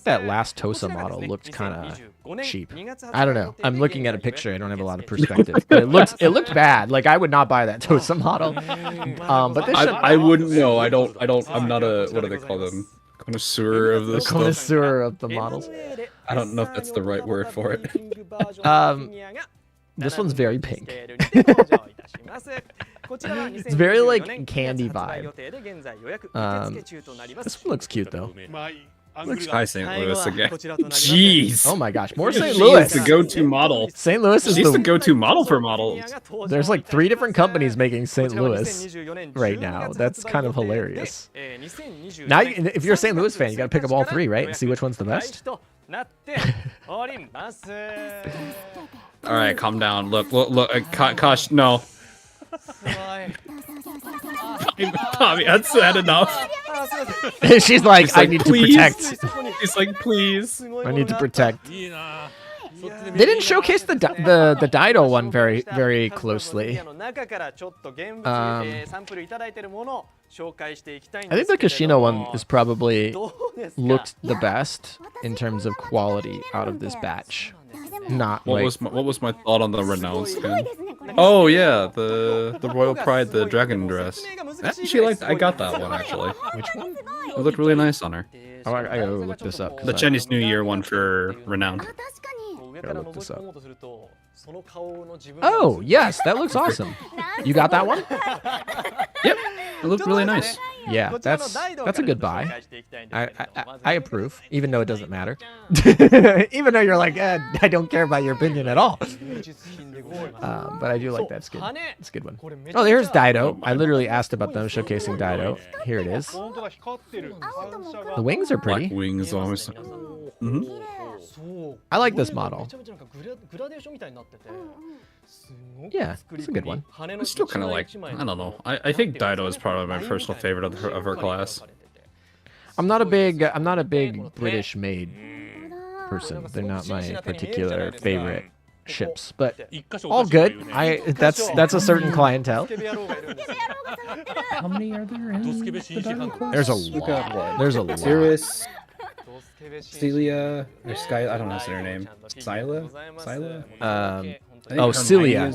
that last Tosa model looked kind of cheap. I don't know. I'm looking at a picture. I don't have a lot of perspective, but it looked bad. Like I would not buy that Tosa model. But this I wouldn't know. I'm not a, what do they call them? Connoisseur of this stuff. Connoisseur of the models. I don't know if that's the right word for it. This one's very pink. It's very like candy vibe. This one looks cute though. Hi, St. Louis again. Jeez. Oh my gosh, more St. Louis. She's the go-to model. St. Louis is the go-to model for models. There's like 3 different companies making St. Louis right now. That's kind of hilarious. Now, if you're a St. Louis fan, you got to pick up all 3, right? And see which one's the best. All right, calm down. Look. Kosh, no. Tommy, that's sad enough. She's like, I need to protect. She's like, please. I need to protect. They didn't showcase the Dido one very closely. I think the Kashino one is probably looked the best in terms of quality out of this batch. Not what was my thought on the renowned skin? Oh yeah, the Royal Pride, the dragon dress. I got that one actually. Which one? It looked really nice on her. Oh, I gotta look this up. The Chinese New Year one for renowned. Gotta look this up. Oh yes, that looks awesome. You got that one? Yep, it looked really nice. Yeah, that's a good buy. I approve, even though it doesn't matter. Even though you're like, I don't care about your opinion at all. But I do like that skin. It's a good one. Oh, there's Dido. I literally asked about them showcasing Dido. Here it is. The wings are pretty. Black wings, always. I like this model. Yeah, it's a good one. It's still kind of like, I don't know. I think Dido is probably my personal favorite of her class. I'm not a big British made person. They're not my particular favorite ships, but all good. That's a certain clientele. How many are there in the Dido class? There's a lot. There's a lot. Cirrus, Celia, or Sky. I don't know her name. Scylla. Oh, Celia.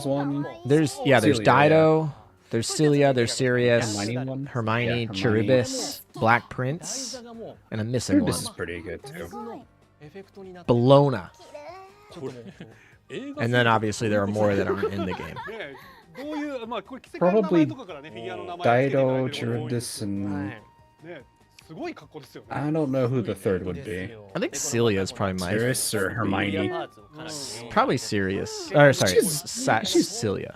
There's Celia, Dido. There's Celia. There's Sirius. Hermione, Charybdis, Black Prince, and I'm missing one. This is pretty good too. Bologna. And then obviously there are more that aren't in the game. Probably Dido, Charybdis, and I don't know who the third would be. I think Celia is probably my Sirius or Hermione. Probably Sirius. Or sorry, she's Celia.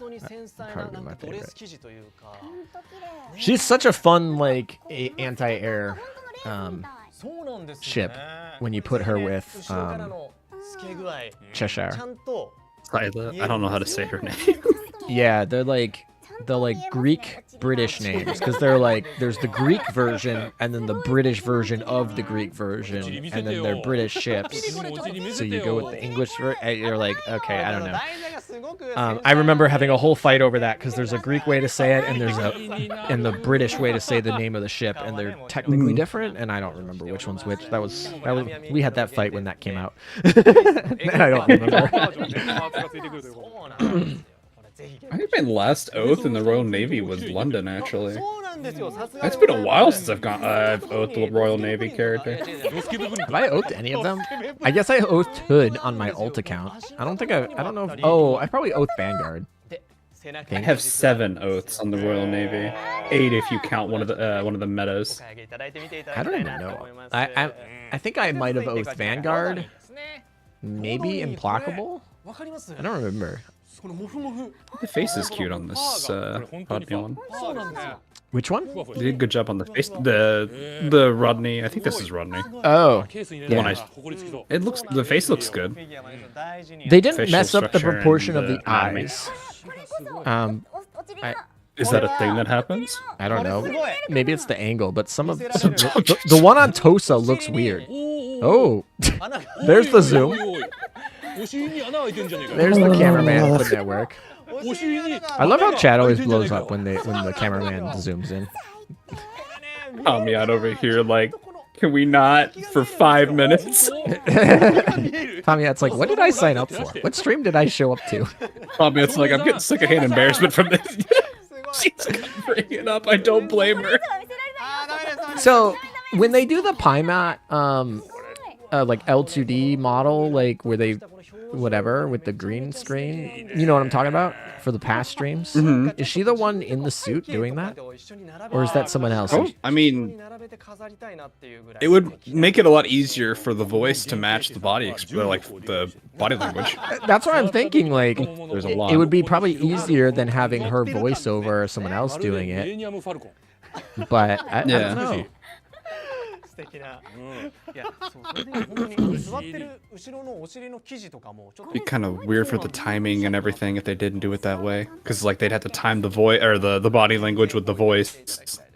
Probably my favorite. She's such a fun like anti-air ship when you put her with Cheshire. I don't know how to say her name. Yeah, they're like Greek British names because they're like there's the Greek version and then the British version of the Greek version and then they're British ships. So you go with the English version. You're like, okay, I don't know. I remember having a whole fight over that because there's a Greek way to say it and there's the British way to say the name of the ship and they're technically different and I don't remember which one's which. That was we had that fight when that came out. I don't remember. I think my last oath in the Royal Navy was London, actually. It's been a while since I've oathed the Royal Navy character. Have I oathed any of them? I guess I oathed Hood on my alt account. I don't know if, oh, I probably oathed Vanguard. I have 7 oaths on the Royal Navy. 8 if you count one of the metas. I don't even know. I think I might have oathed Vanguard. maybe Implacable? I don't remember. The face is cute on this Rodney one. Which one? They did a good job on the face. The Rodney. I think this is Rodney. Oh, Yeah. The face looks good. they didn't Facial mess up the structure proportion of and the the anatomy. eyes. おIs that a thing that happens? I don't know. Maybe it's the angle, but some of the one on Tosa looks weird. Oh, there's the zoom. お尻に穴開いてんじゃねえかよ There's the cameraman putting at work. I love how Chad always blows up when the cameraman zooms in. Tommy out over here like, can we not for 5 minutes? Tommy, it's like, what did I sign up for? What stream did I show up to? Tommy, it's like, I'm getting secondhand embarrassment from this. She's gonna bring it up. I don't blame her. So when they do the Pymat, like L2D model, like where they, whatever, with the green screen, you know what I'm talking about? For the past streams, is she the one in the suit doing that, or is that someone else? Oh, I mean, it would make it a lot easier for the voice to match the body, like the body language. That's what I'm thinking. Like, There's a lot. it would be probably easier than having her voiceover or someone else doing it. But I don't know. 素敵な。いや、そうそれで本当に座ってる後ろのお尻の生地とかもちょっと。 It'd be kind of weird for the timing and everything if they didn't do it that way, because like they'd have to time the voice or the body language with the voice.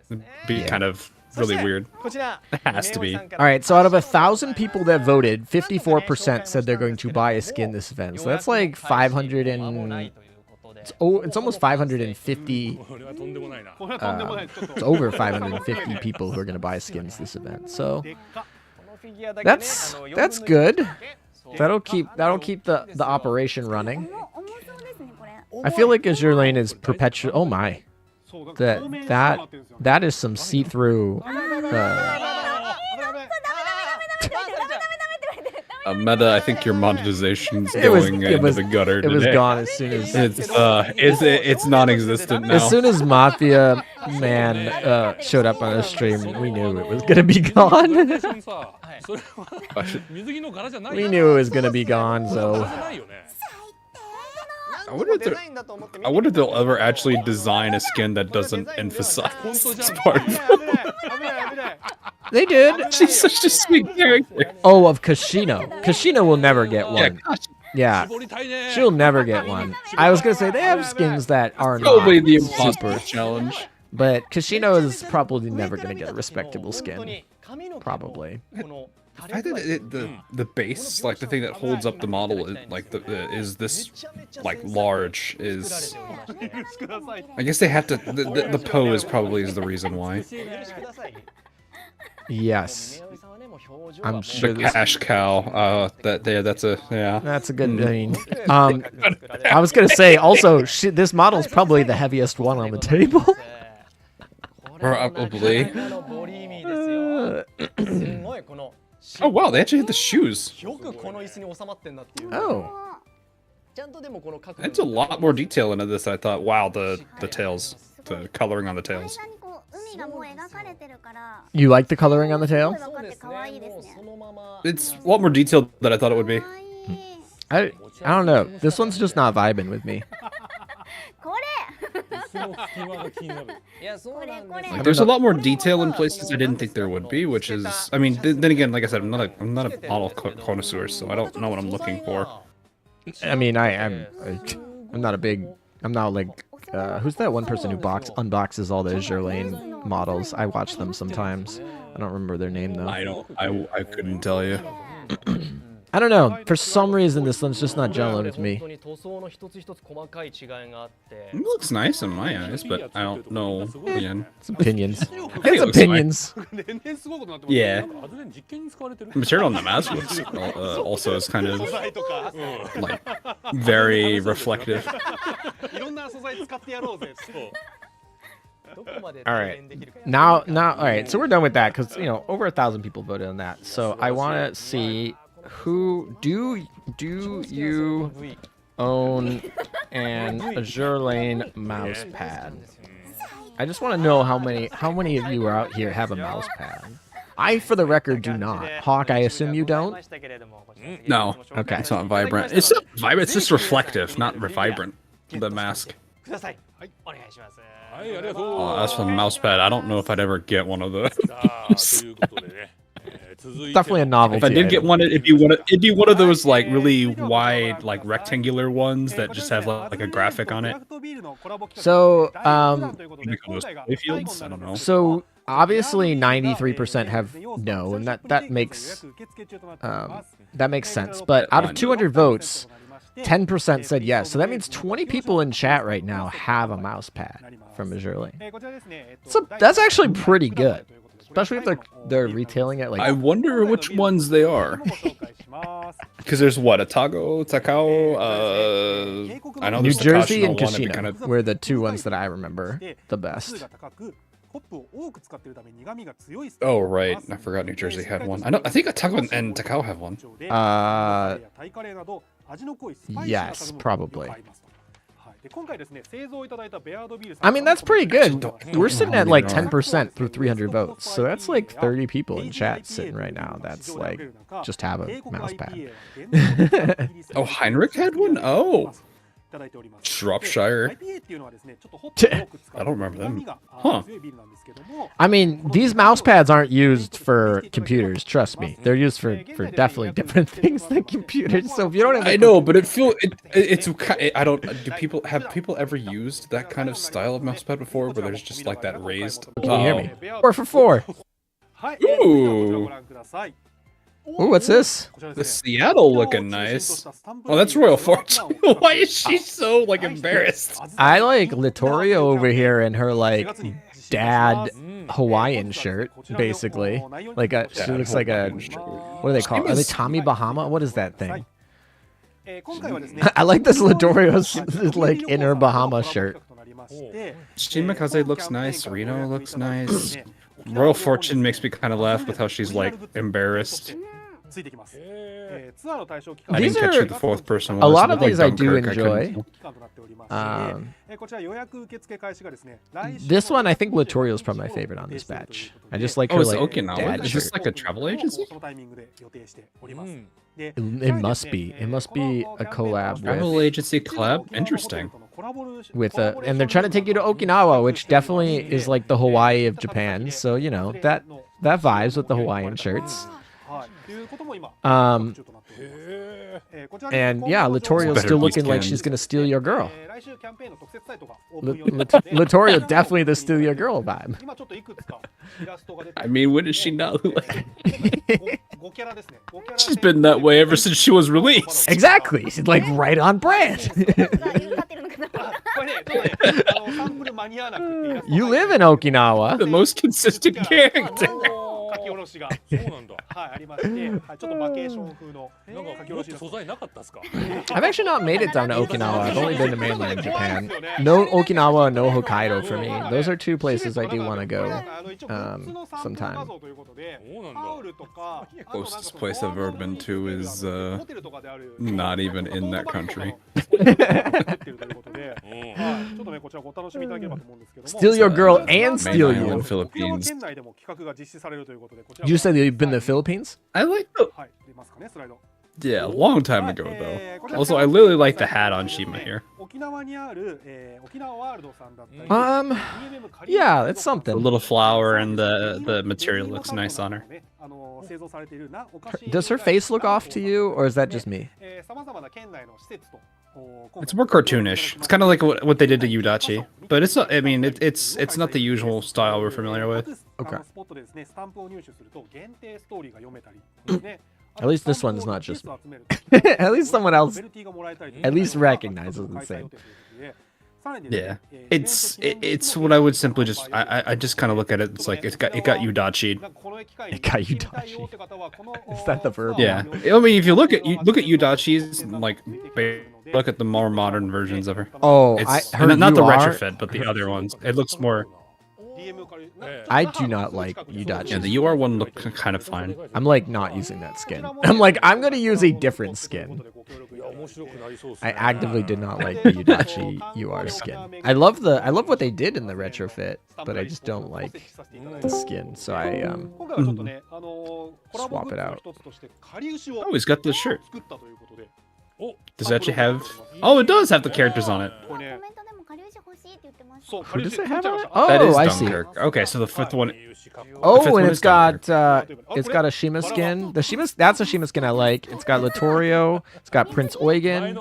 It'd be kind of really weird. こちら。 It has to be. All right, so out of 1,000 people that voted, 54% said they're going to buy a skin this event. So that's like 500 and it's almost 550. It's over 550 people who are going to buy skins this event. So that's good. That'll keep the operation running. 重そうですねこれ I feel like Azur Lane is perpetual. Oh my, that is some see-through. Meta, I think your monetization's It was- going it was- into the gutter It was today. gone as soon as It's non-existent now. as soon as Mafia Man showed up on the stream. We knew it was gonna be gone. We knew it was gonna be gone. So I wonder if they'll ever actually design a skin that doesn't emphasize this part. they did. She's such a sweet character. Oh, of Kashino. Kashino will never get one. gosh, Yeah, she'll never get one. I was gonna say they have skins that are probably not the super, imposter challenge. but Kashino is probably never gonna get a respectable skin. Probably. I think the base, like the thing that holds up the model, is this like large is. I guess they have to. The pose probably is the reason why. Yes, I'm The sure. This, cash cow. That's a yeah. that's a good thing. I was gonna say also, this model's probably the heaviest one on the table. Probably. Oh wow, they actually hit the shoes. よくこの椅子に収まってんだっていう。 Oh, ちゃんとでもこの角度。 That's a lot more detail into this. I thought. Wow, the tails, the coloring on the 間 tails. にこう海がもう描かれてるから you like the coloring on the tail? 分かって可愛いですね It's a lot more detailed than I thought it would be. 可愛い I don't know. This one's just not vibing with me. これ Like, there's a lot more detail in places I didn't think there would be, which is, I mean, then again, like I said, I'm not a model connoisseur, so I don't know what I'm looking for. I mean, I'm not a big. I'm not like. Who's that one person who unboxes all the Azur Lane models? I watch them sometimes. I don't remember their name though. I couldn't tell you. I don't know. For some reason, this one's just not gelling with me. 本当に塗装の一つ一つ細かい違いがあって。 It looks nice in my eyes, but I don't know. Again, It's opinions. It It's looks opinions. 年々すごいことになってます yeah. アズレン実験に使われてる The material on the mask looks also is kind of 素材とか like very reflective. いろんな素材使ってやろうぜそう どこまで All 提 right. 言できるか。 Now, all right. So we're done with that because over 1,000 people voted on that. So I want to see who do you own an Azur Lane mouse pad? I just want to know how many of you are out here have a mouse pad. I, for the record, do not. Hawk, I assume you don't? No. Okay. It's not vibrant. It's not vibrant. It's just reflective, not vibrant. The mask. Oh, as for the mouse pad, I don't know if I'd ever get one of those. Definitely a novelty. If I did get one, it'd be one of those like really wide, like rectangular ones that just have like a graphic on it. So, Fields? I don't know. So obviously 93% have no, and that makes sense. But out of 200 votes, 10% said yes. So that means 20 people in chat right now have a mouse pad from Azur Lane. So that's actually pretty good, especially if they're retailing it like. I wonder which ones they are. Because there's what, Takao, I know New there's Jersey and Kashino Kashino one, were the two ones that I remember the best. Oh right, I forgot New Jersey had one. I think Takao and Takao have one. Yes, probably. I mean, that's pretty good. We're sitting at like 10% through 300 votes. So that's like 30 people in chat sitting right now. That's like, just have a mouse pad. Oh, Heinrich had one? Oh. Shropshire. I don't remember them. Huh. I mean, these mouse pads aren't used for computers, trust me. They're used for definitely different things than computers. So if you don't have I know, but it's I don't have people ever used that kind of style of mouse pad before where there's just like that raised. Can you hear me? 4 for 4. Ooh. Ooh, what's this? The Seattle looking nice. Oh, that's Royal Fortune. Why is she so like embarrassed? I like Littorio over here in her like dad Hawaiian shirt, basically. Like she looks like a, what do they call it? Are they Tommy Bahama? What is that thing? I like this Littorio's like inner Bahama shirt. Shimakaze looks nice. Reno looks nice. Royal Fortune makes me kind of laugh with how she's like embarrassed. I didn't catch who the fourth person was. A lot of like these I do Dunkirk, enjoy. This one, I think Littorio is probably my favorite on this batch. I just like her it's like Okinawa. dad Is this shirt. like a travel agency? It must be. It must be a collab Travel agency collab? Interesting. with and they're trying to take you to Okinawa, which definitely is like the Hawaii of Japan. So you know that vibes with the Hawaiian shirts. And yeah, Littorio's still looking like she's gonna steal your girl. Littorio definitely the steal your girl vibe. I mean, when does she not look like? She's been that way ever since she was released. Exactly, she's like right on brand. You live in Okinawa. The most consistent character. 書き下ろしがそうなんだはいありまして、はい、ちょっとバケーション風のなんか書き下ろし素材なかったですか I've actually not made it down to Okinawa. I've only been to mainland Japan. No Okinawa, no Hokkaido for me. Those are two places I do want to go sometime. Closest place I've ever been to is not even in that country. Steal your girl and steal Main you. Island, Philippines. You said you've been to the Philippines? I like the. Yeah, a long time ago though. Also, I literally like the hat on Shima here. Yeah, it's something. The little flower and the material looks nice on her. Does her face look off to you, or is that just me? It's more cartoonish. It's kind of like what they did to Yudachi, but it's not. I mean, it's not the usual style we're familiar with. Okay. At least this one's not just me. At least someone else at least recognizes the same. Yeah, it's what I would simply just I just kind of look at it. It's like it got Yudachi. It got Yudachi. Is that the verb? Yeah, I mean if you look at Yudachi's like look at the more modern versions of her. Oh, not the retrofit, but the other ones. It looks more. I do not like Yeah, Yudachi. the UR one looked kind of fine. I'm like not using that skin. I'm like, I'm gonna use a different skin. I actively did not like the Yudachi UR skin. I love what they did in the retrofit, but I just don't like the skin. So I swap it out. Oh, he's got the shirt. Does it actually have? Oh, it does have the characters on it. コメントでも顆粒子欲しいって言ってました。 Who does it have on it? That is Oh, I see. Dunkirk. Okay, so the fifth one. Oh, fifth and one it's is got a Shima skin. That's a Shima skin I like. It's got Littorio. It's got Prince Eugen.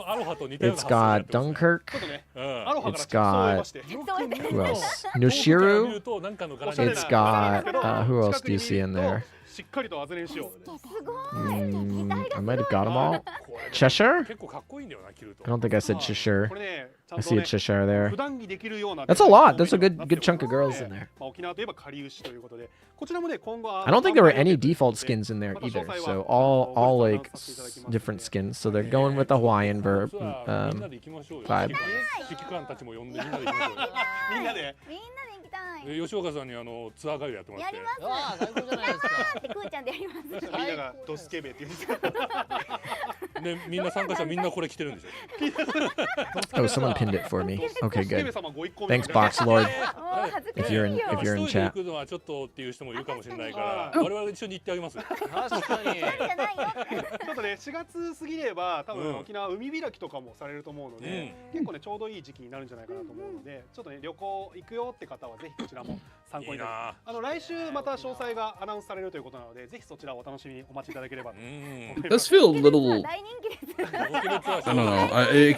It's got Dunkirk. It's got who else? Nushiru. It's got who else do you see in there? しっかりとアズレン仕様。 I might have got them all. Cheshire? 結構かっこいいんだよな、着ると。 I don't think I said Cheshire. これね、ちゃん I と see a ね、 Cheshire there. 普段着できるような。 That's a lot. That's a good chunk of girls in there. 沖縄といえば顆粒子ということで、こちらもね、今後 I don't think there were any default skins in there either. So all like different skins. So they're going with the Hawaiian vibe. 指揮官たちも呼んでみんなで行きましょうよ。みんなで。みんなで行きたい。吉岡さんにツアーガイドやってもらって。やります。ああ、最高じゃないですか。ってくーちゃんでやります。みんながドスケベって言ってた。で、みんな参加者みんなこれ着てるんでしょ。 Oh, someone pinned it for me. Okay, ドスケベ good. 様ご一個目。 Thanks, Box Lord. もう恥ずか If しい you're よ。 in 一 chat. 人で行くのはちょっとっていう人もいるかもしれないから、我々一緒に行ってあげます。確かに。じゃないよ。ちょっとね、4月過ぎれば多分沖縄海開きとかもされると思うので、結構ねちょうどいい時期になるんじゃないかなと思うので、ちょっとね旅行行くよって方はぜひこちらも参考になる。来週また詳細がアナウンスされるということなので、ぜひそちらをお楽しみにお待ちいただければと。 It does feel a little. 大人気です。 I don't know.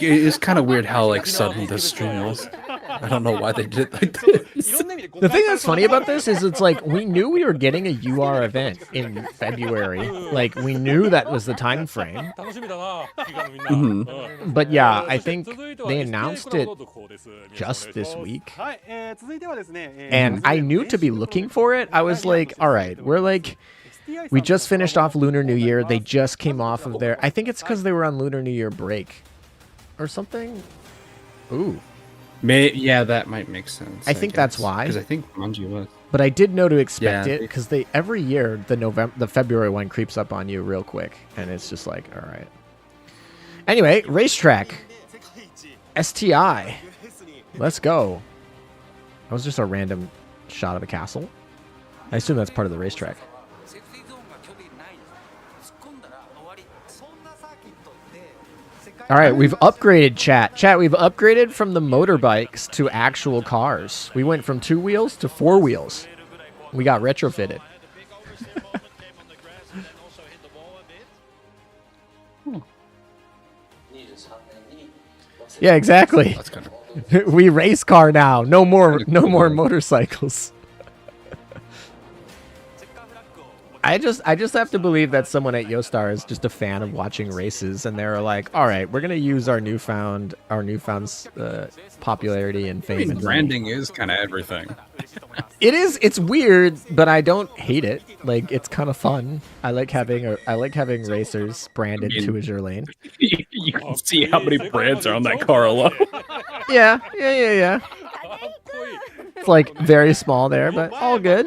It's kind of weird how like sudden the stream was. I don't know why they did it like this. The thing that's funny about this is it's like we knew we were getting a UR event in February. Like we knew that was the time frame. 楽しみだな、気がみんな。 But yeah, I think they announced it just this week. はい、続いてはですね。 And I knew to be looking for it. I was like, all right, we're like, we just finished off Lunar New Year. They just came off of their, I think it's because they were on Lunar New Year break or something. Ooh. Yeah, that might make sense. I think that's why. Because I think Manji was. But I did know to expect Yeah. it because they every year the February one creeps up on you real quick, and it's just like, all right. Anyway, racetrack, STI, let's go. That was just a random shot of a castle. I assume that's part of the racetrack. All right, we've upgraded chat. Chat, we've upgraded from the motorbikes to actual cars. We went from 2 wheels to 4 wheels. We got retrofitted. Yeah, exactly. That's kind of. We race car now. No more motorcycles. I just have to believe that someone at Yostar is just a fan of watching races, and they're like, all right, we're gonna use our newfound popularity and fame. And Branding is kind of everything. it is. It's weird, but I don't hate it. Like it's kind of fun. I like having racers branded to Azur Lane. You can see how many brands are on that car alone. Yeah. It's like very small there, but all good.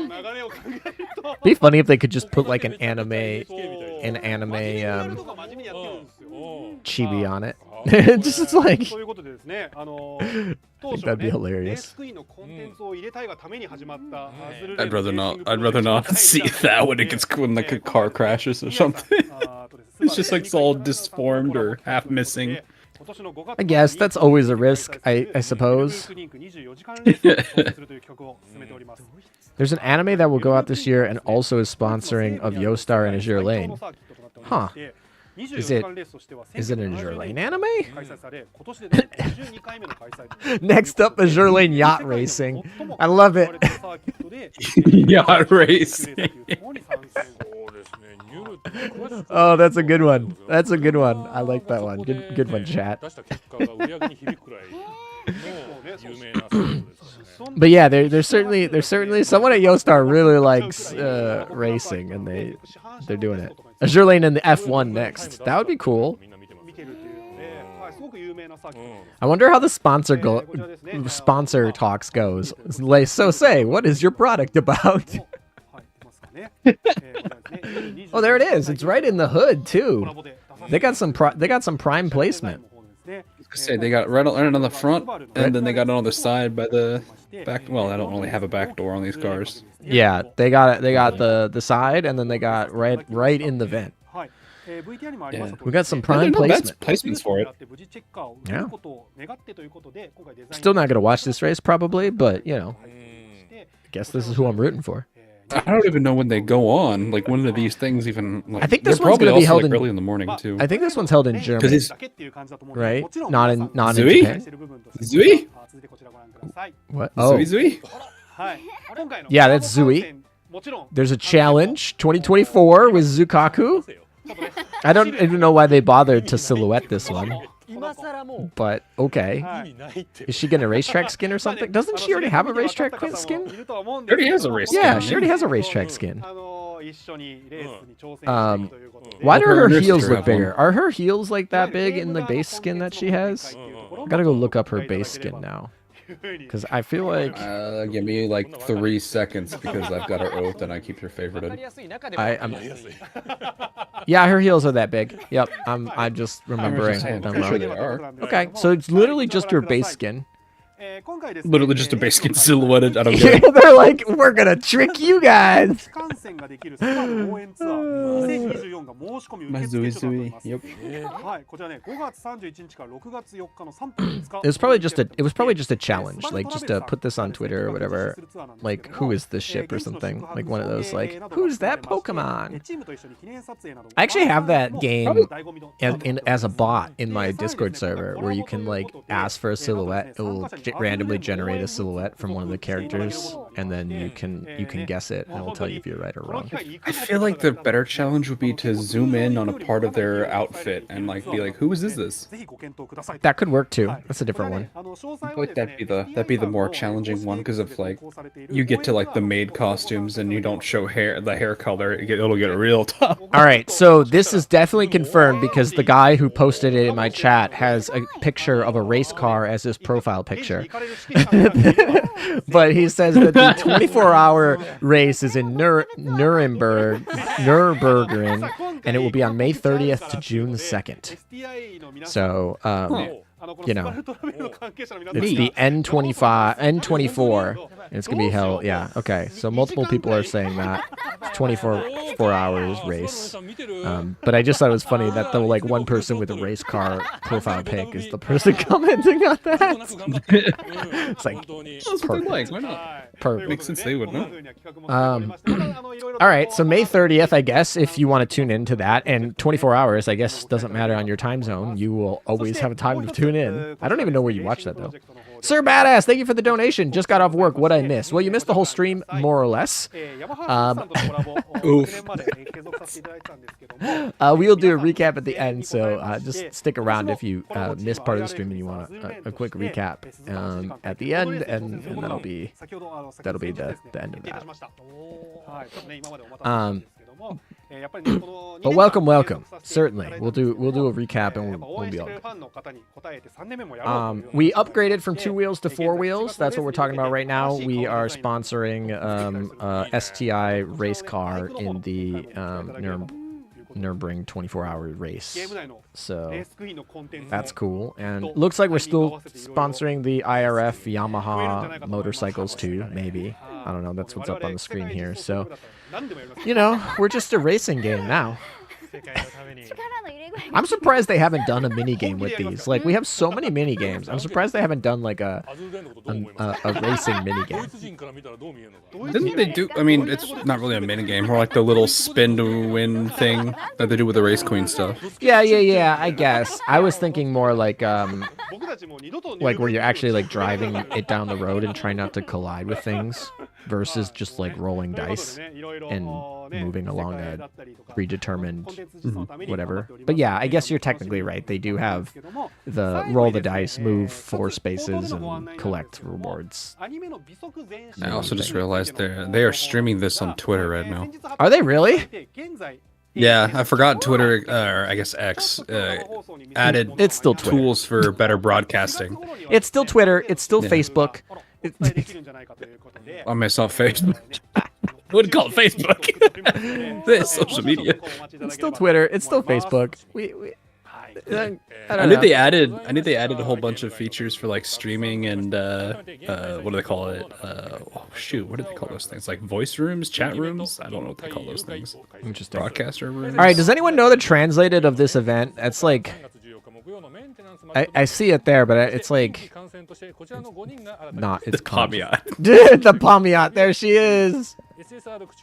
Be funny if they could just put like an anime chibi on it. Just it's like I think that'd be hilarious. I'd rather not see that when it gets when like a car crashes or something. It's just like it's all disformed or half missing. I guess that's always a risk, I suppose. There's an anime that will go out this year and also is sponsoring of Yostar and Azur Lane. Huh. Is it an Azur Lane anime? Next up, Azur Lane yacht racing. I love it. Yacht racing. Oh, that's a good one. That's a good one. I like that one. Good one, chat. But yeah, there's certainly someone at Yostar really likes racing, and they're doing it. Azur Lane in the F1 next. That would be cool. I wonder how the sponsor talks goes. So say, what is your product about? Oh, there it is. It's right in the hood too. They got some prime placement. I say they got it right on the front, and then they got it on the side by the back. Well, I don't really have a back door on these cars. Yeah, they got it. They got the side, and then they got right in the vent. Yeah. We got some prime placement. Placements for it. Yeah. Still not gonna watch this race probably, but you know, I guess this is who I'm rooting for. I don't even know when they go on. Like, when are these things even? Like, I think this they're one's probably gonna be also, held like, in early in the morning too. I think this one's held in Germany, right? Not in Zui? Japan. Zui? What? Oh, Zui? yeah, that's Zui. There's a challenge 2024 with Zukaku. I don't even know why they bothered to silhouette this one, but okay. Is she getting a racetrack skin or something? Doesn't she already have a racetrack skin? She already has a race. Yeah, skin. she already has a racetrack skin. Why do her heels look bigger? Are her heels like that big in the base skin that she has? I gotta go look up her base skin now. Because I feel like Give me like 3 seconds because I've got her oath and I keep her favorited. Yeah, her heels are that big. Yep, I'm just remembering them I'm sure they wrong. are. Okay, so it's literally just her base skin. Literally just a base skin silhouetted. I don't get it. They're like, we're gonna trick you guys. Yep. It was probably just a challenge, like just to put this on Twitter or whatever. Like, who is this ship or something? Like one of those, like, who's that Pokemon? I actually have that game as a bot in my Discord server where you can like ask for a silhouette. It will randomly generate a silhouette from one of the characters, and then you can guess it, and it will tell you if you're right or wrong. I feel like the better challenge would be to zoom in on a part of their outfit and like be like, who is this? That could work too. That's a different one. I feel like that'd be the more challenging one because of like you get to like the maid costumes and you don't show the hair color. It'll get real tough. All right, so this is definitely confirmed because the guy who posted it in my chat has a picture of a race car as his profile picture. But he says that the 24-hour race is in Nuremberg, and it will be on May 30th to June 2nd. So, you know, it's the N24, and it's gonna be held. Yeah, okay. So multiple people are saying that 24 hours race. But I just thought it was funny that the like one person with a race car profile pic is the person commenting on that. It's like perfect. Why not? Perfect. Makes sense they would know. All right, so May 30th, I guess, if you want to tune into that, and 24 hours, I guess, doesn't matter on your time zone. You will always have a time to tune in. I don't even know where you watch that, though. Sir Badass, thank you for the donation. Just got off work. What'd I miss? Well, you missed the whole stream, more or less. Oof. We'll do a recap at the end, so just stick around if you missed part of the stream and you want a quick recap at the end, and that'll be the end of that. But welcome. Certainly, we'll do a recap and we'll be all good. We upgraded from 2 wheels to 4 wheels. That's what we're talking about right now. We are sponsoring STI race car in the Nürburgring 24-hour race. So that's cool. And looks like we're still sponsoring the IRF Yamaha motorcycles too, maybe. I don't know. That's what's up on the screen here. So, you know, we're just a racing game now. I'm surprised they haven't done a mini game with these. Like, we have so many mini games. I'm surprised they haven't done like a racing mini game. Didn't they do? I mean, it's not really a mini game, more like the little spin to win thing that they do with the race queen stuff. Yeah. I guess I was thinking more like where you're actually like driving it down the road and trying not to collide with things, versus just like rolling dice and moving along a predetermined whatever. But yeah, I guess you're technically right. They do have the roll the dice, move 4 spaces, and collect rewards. I also just realized they are streaming this on Twitter right now. Are they really? Yeah, I forgot Twitter, or I guess X, added It's still Twitter. tools for better broadcasting. It's still Twitter. It's still Yeah. Facebook. I myself Facebook. I wouldn't call it Facebook. This social media. It's still Twitter. It's still Facebook. I I knew they added a whole bunch of features for like streaming and what do they call it? Oh shoot, what do they call those things? Like voice rooms, chat rooms? I don't know what they call those things. Interesting. Broadcaster rooms. All right, does anyone know the translated of this event? That's like, I see it there, but it's like, not, it's Caveat. Dude, the Pamiat. There she is.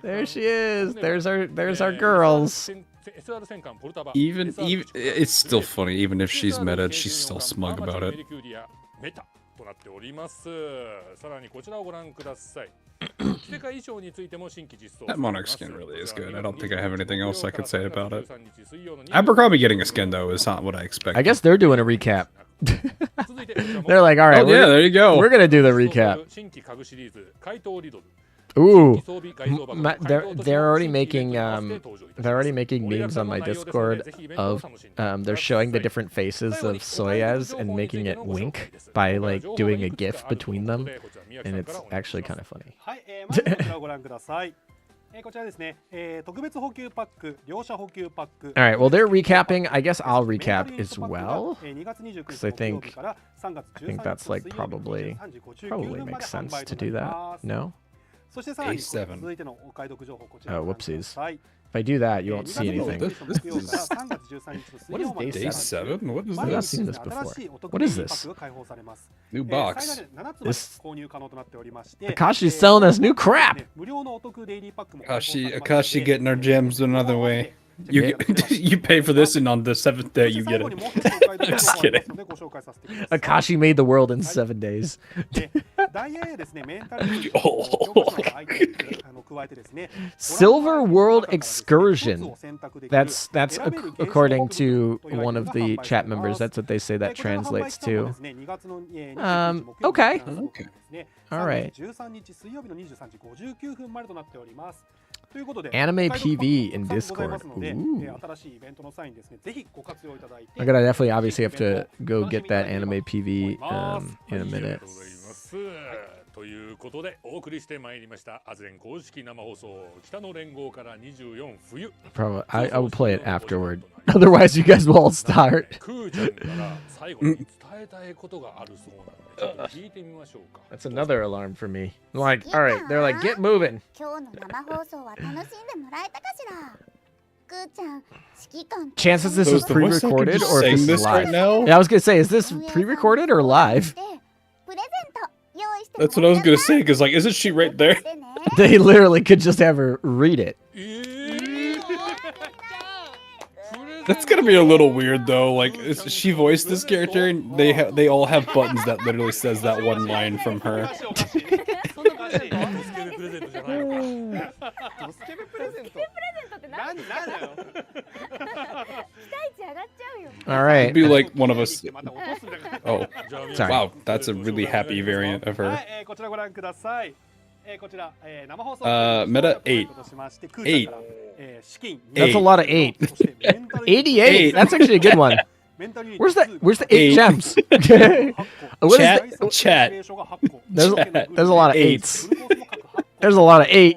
There she is. There's our girls. Even it's still funny. Even if she's meta, she's still smug about it. That Monarch skin really is good. I don't think I have anything else I could say about it. Abercrombie getting a skin though is not what I expected. I guess they're doing a recap. They're like, all right, oh, yeah, there you go. We're gonna do the recap. Ooh, they're already making memes on my Discord of they're showing the different faces of Soyas and making it wink by like doing a GIF between them, and it's actually kind of funny. All right, well they're recapping. I guess I'll recap as well, because I think that's like probably makes sense to do that. No. A7. Oh, whoopsies. If I do that, you won't see anything. What is day 7? What is I've not this? seen this before. What is this? New box. This Akashi's selling us new crap. Akashi getting our gems another way. You you pay for this, and on the 7th day you get it. Just kidding. Akashi made the world in 7 days. Silver World Excursion. That's according to one of the chat members. That's what they say that translates to. Okay. All right. Anime PV in Discord. Ooh. I'm gonna definitely obviously have to go get that anime PV in a minute. ということでお送りしてまいりましたアズレン公式生放送北の連合から24冬 Probably I will play it afterward. Otherwise you guys will all start. クーちゃんから最後に伝えたいことがあるそうなのでちょっと聞いてみましょうか That's another alarm for me. Like, all right, they're like, get moving. Chances this is pre-recorded or if this is live. Right now? Yeah, I was gonna say, is this pre-recorded or live? That's what I was gonna say. Cause like, isn't she right there? They literally could just have her read it. That's gonna be a little weird though. Like, she voiced this character, and they all have buttons that literally says that one line from her. All right. It'd be like one of us. Oh, sorry. Wow, that's a really happy variant of her. Meta 8. 8. That's a lot of 8. 88. That's actually a good one. Where's the 8 gems? Chat. There's a lot of 8s. There's a lot of 8.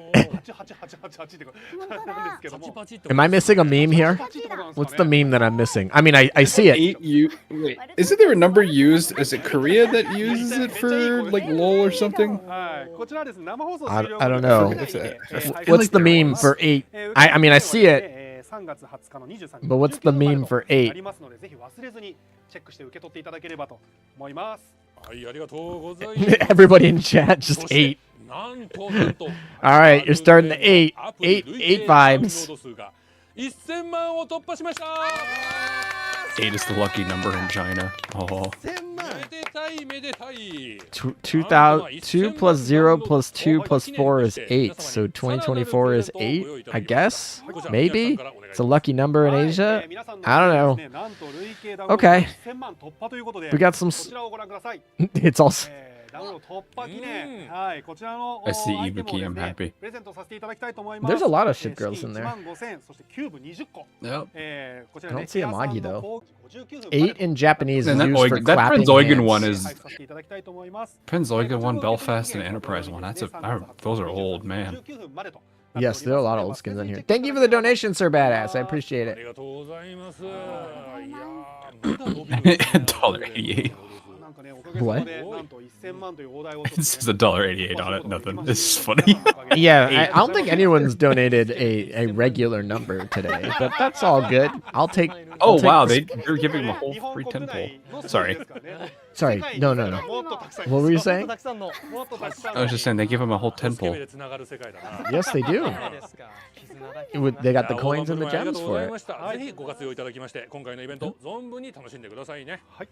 Am I missing a meme here? What's the meme that I'm missing? I mean, I see it. Wait, isn't there a number used? Is it Korea that uses it for like LOL or something? I don't know. What's the meme for 8? I mean, I see it. But what's the meme for 8? Everybody in chat just 8. All right, you're starting the 8 vibes. 8 is the lucky number in China. Oh. 2 plus 0 plus 2 plus 4 is 8. So 2024 is 8, I guess? Maybe? It's a lucky number in Asia? I don't know. Okay. We got some... It's also... ダウンロード突破記念、はい、こちらの I see アイテムを Ibuki, です I'm ね happy. プレゼントさせていただきたいと思います。 There's a lot of ship girls in there. 15000、そしてキューブ20個。 Yep. こちらね、 I don't see a Magi, エアさんの though. 後期59分 8 in Japanese is And that, used for that clapping Prince Eugen hands. one is させていただきたいと思います。 Prince Eugen one, Belfast, and Enterprise one. Those are old, man. 19分までと Yes, there are a lot of old skins in here. Thank you for the donation, Sir Badass. I appreciate あ it. りがとうございます。いやー、まだ伸びる$1.88. なんかね、おかげさまでなんと1000万という大台を It says $1.88 on it. Nothing. This is funny. Yeah, I don't think anyone's donated a regular number today, but that's all good. I'll take. Oh take wow, the- they're giving him a whole free temple. Sorry. Sorry, no. What were you saying? たくさんの I was just saying they give him a whole スケベ temple. でつながる世界だな。 Yes, they do. ですか。絆だけ They got the coins and the ありが gems とうご for ざい it. ました。ぜひご活用いただきまして今回のイベント存分に楽しんでくださいね。はい。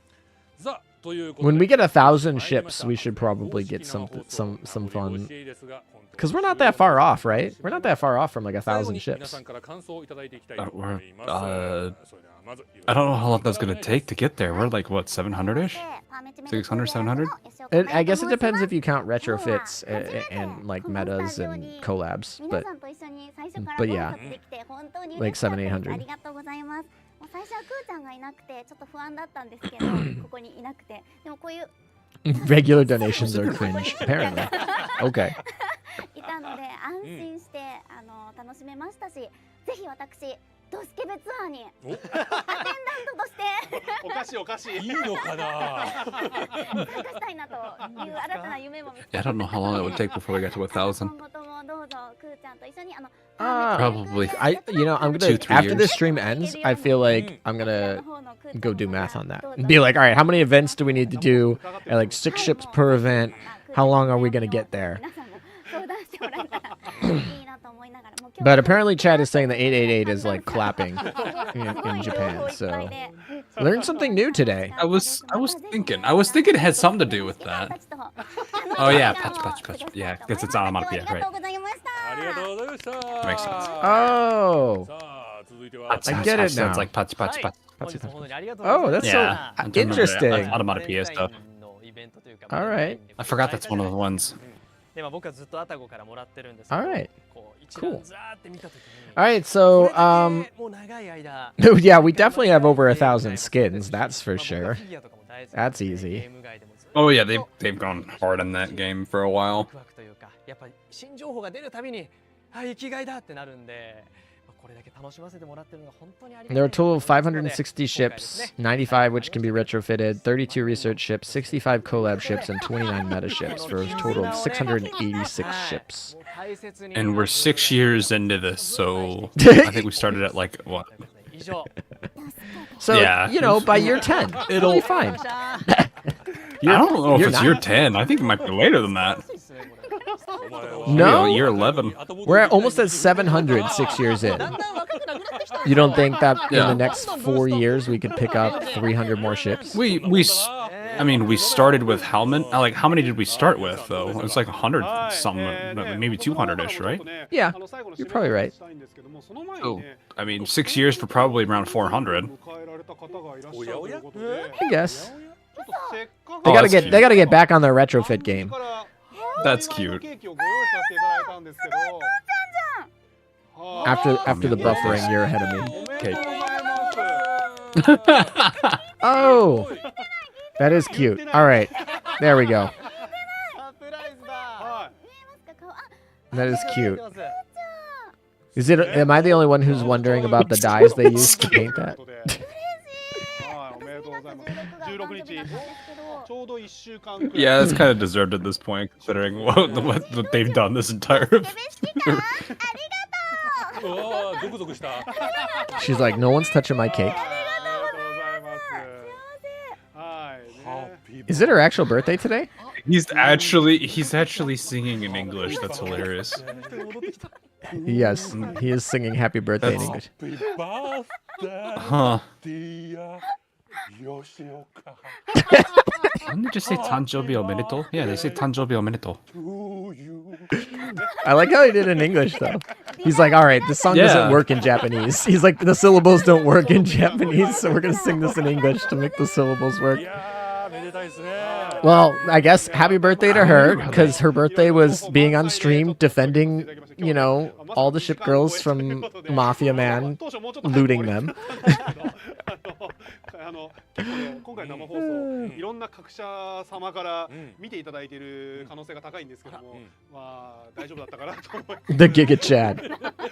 さあということで When we get 1,000 ships, we should probably get some fun. Because we're not that far off, right? We're not that far off from like 1,000 ships. I don't know how long that's gonna take to get there. We're like what, 700ish? 600, 700? I guess it depends if you count retrofits and like metas and collabs, but yeah, like 700, 800. ありがとうございます。もう最初はクーちゃんがいなくてちょっと不安だったんですけど、ここにいなくて、でもこういう Regular donations are cringe, apparently. Okay. いたので安心して楽しめましたし、ぜひ私ドスケベツアーにアテンダントとしておかしい。いいのかな。参加したいなという新たな夢も見つけ I don't know how long it would take before we get to 1,000. 今後ともどうぞクーちゃんと一緒にProbably. I'm gonna 2-3 after this years. stream ends, I feel like I'm gonna go do math on that and be like, all right, how many events do we need to do? And like 6 ships per event. How long are we gonna get there? 皆さんも相談してもらえたらいいなと思いながらもう今日 But apparently, Chad is saying the 888 is like clapping in Japan. So learned something new today. I was thinking it had something to do with that. Oh yeah, patch. Yeah, because it's onomatopoeia, あり right? がとうございましたありがとうございました。 Makes sense. Oh, さあ続いては Patch, I get it sounds now. like patch. 本日も本当にありがとう Oh, ござい that's ます so Yeah, I don't remember interesting. that. Onomatopoeia stuff. All right. I forgot that's one of the ones. で僕はずっとアタゴからもらってるんですけど All right. こう一覧ザーって見た時に All right. So もう長い間 yeah, we definitely have over 1,000 skins. That's for sure. That's easy. Oh yeah, they've gone hard on that game for a while. ワクワクというかやっぱり新情報が出るたびに生きがいだってなるんでこれだけ楽しませてもらってるのが本当にありがたい There are a total of 560 ships, 95 which can be retrofitted, 32 research ships, 65 collab ships, and 29 meta ships for a total of 686 ships. And we're 6 years into this, so I think we started at like what? 以上 So, Yeah. you know, by year 10, it'll be fine. I don't know if you're it's not- year 10. I think it might be later than that. No? Maybe year 11. We're at almost at 700 6 years in. You don't think that in Yeah. the next 4 years we could pick up 300 more ships? I mean, we started with how many? Like, how many did we start with though? It was like 100 something, maybe 200ish, right? Yeah, you're probably right. Oh, I mean, 6 years for probably around 400. I guess. Oh, They gotta that's get back on their retrofit game. That's cute. After the buffering, you're ahead of me. Okay. Oh, that is cute. All right, there we go. サプライズだ That is cute. Is it? Am I the only one who's wondering about the dyes they use to paint that? おめでとうございます。16日、ちょうど1週間くらい。 Yeah, that's kind of deserved at this point, considering what they've done this entire. うわーゾクゾクした。 She's like, no one's touching my cake. ありがとうございます。はいね。 Is it her actual birthday today? He's actually singing in English. That's hilarious. Yes, he is singing "Happy Birthday" in English. Huh? Didn't they just say Tanjobi Omedetou? Yeah, they say Tanjobi Omedetou. I like how he did it in English though. He's like, all right, this song doesn't Yeah. work in Japanese. He's like, the syllables don't work in Japanese, so we're gonna sing this in English to make the syllables work. いやーめでたいですね。Well, I guess happy birthday to her, because her birthday was being on stream defending, you know, all the ship girls from Mafia Man looting them. 結構ね、今回生放送いろんな各社様から見ていただいている可能性が高いんですけども、まあ大丈夫だったかなと思います。The Giga Chad.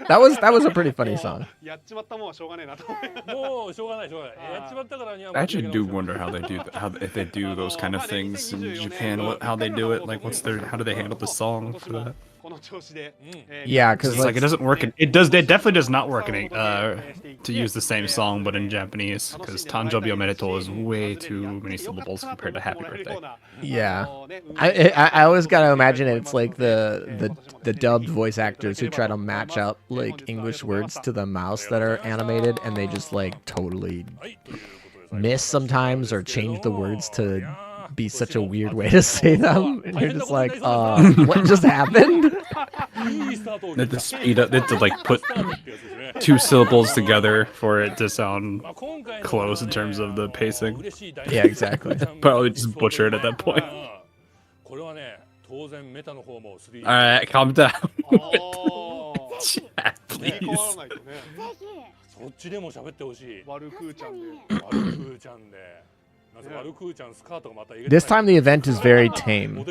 That was a pretty funny song. やっちまったもんはしょうがねえなと思います。もうしょうがないしょうがない。やっちまったからには。I actually do wonder how they do if they do those kind of things in Japan. How they do it? Like, how do they handle the song for that? Yeah, because like it doesn't work. It definitely does not work to use the same song, but in Japanese, because Tanjobi Omedetou is way too many syllables compared to Happy Birthday. Yeah, I always gotta imagine it's like the dubbed voice actors who try to match up like English words to the mouse that are animated, and they just like totally miss sometimes or change the words to be such a weird way to say them, and you're just like, what just happened? They have to speed up. They have to like put two syllables together for it to sound close in terms of the pacing. Yeah, exactly. Probably just butcher it at that point. Alright, calm down. Chat, please. そっちでも喋ってほしい。ワルクーちゃんで。ワルクーちゃんで。This time the event is very tame.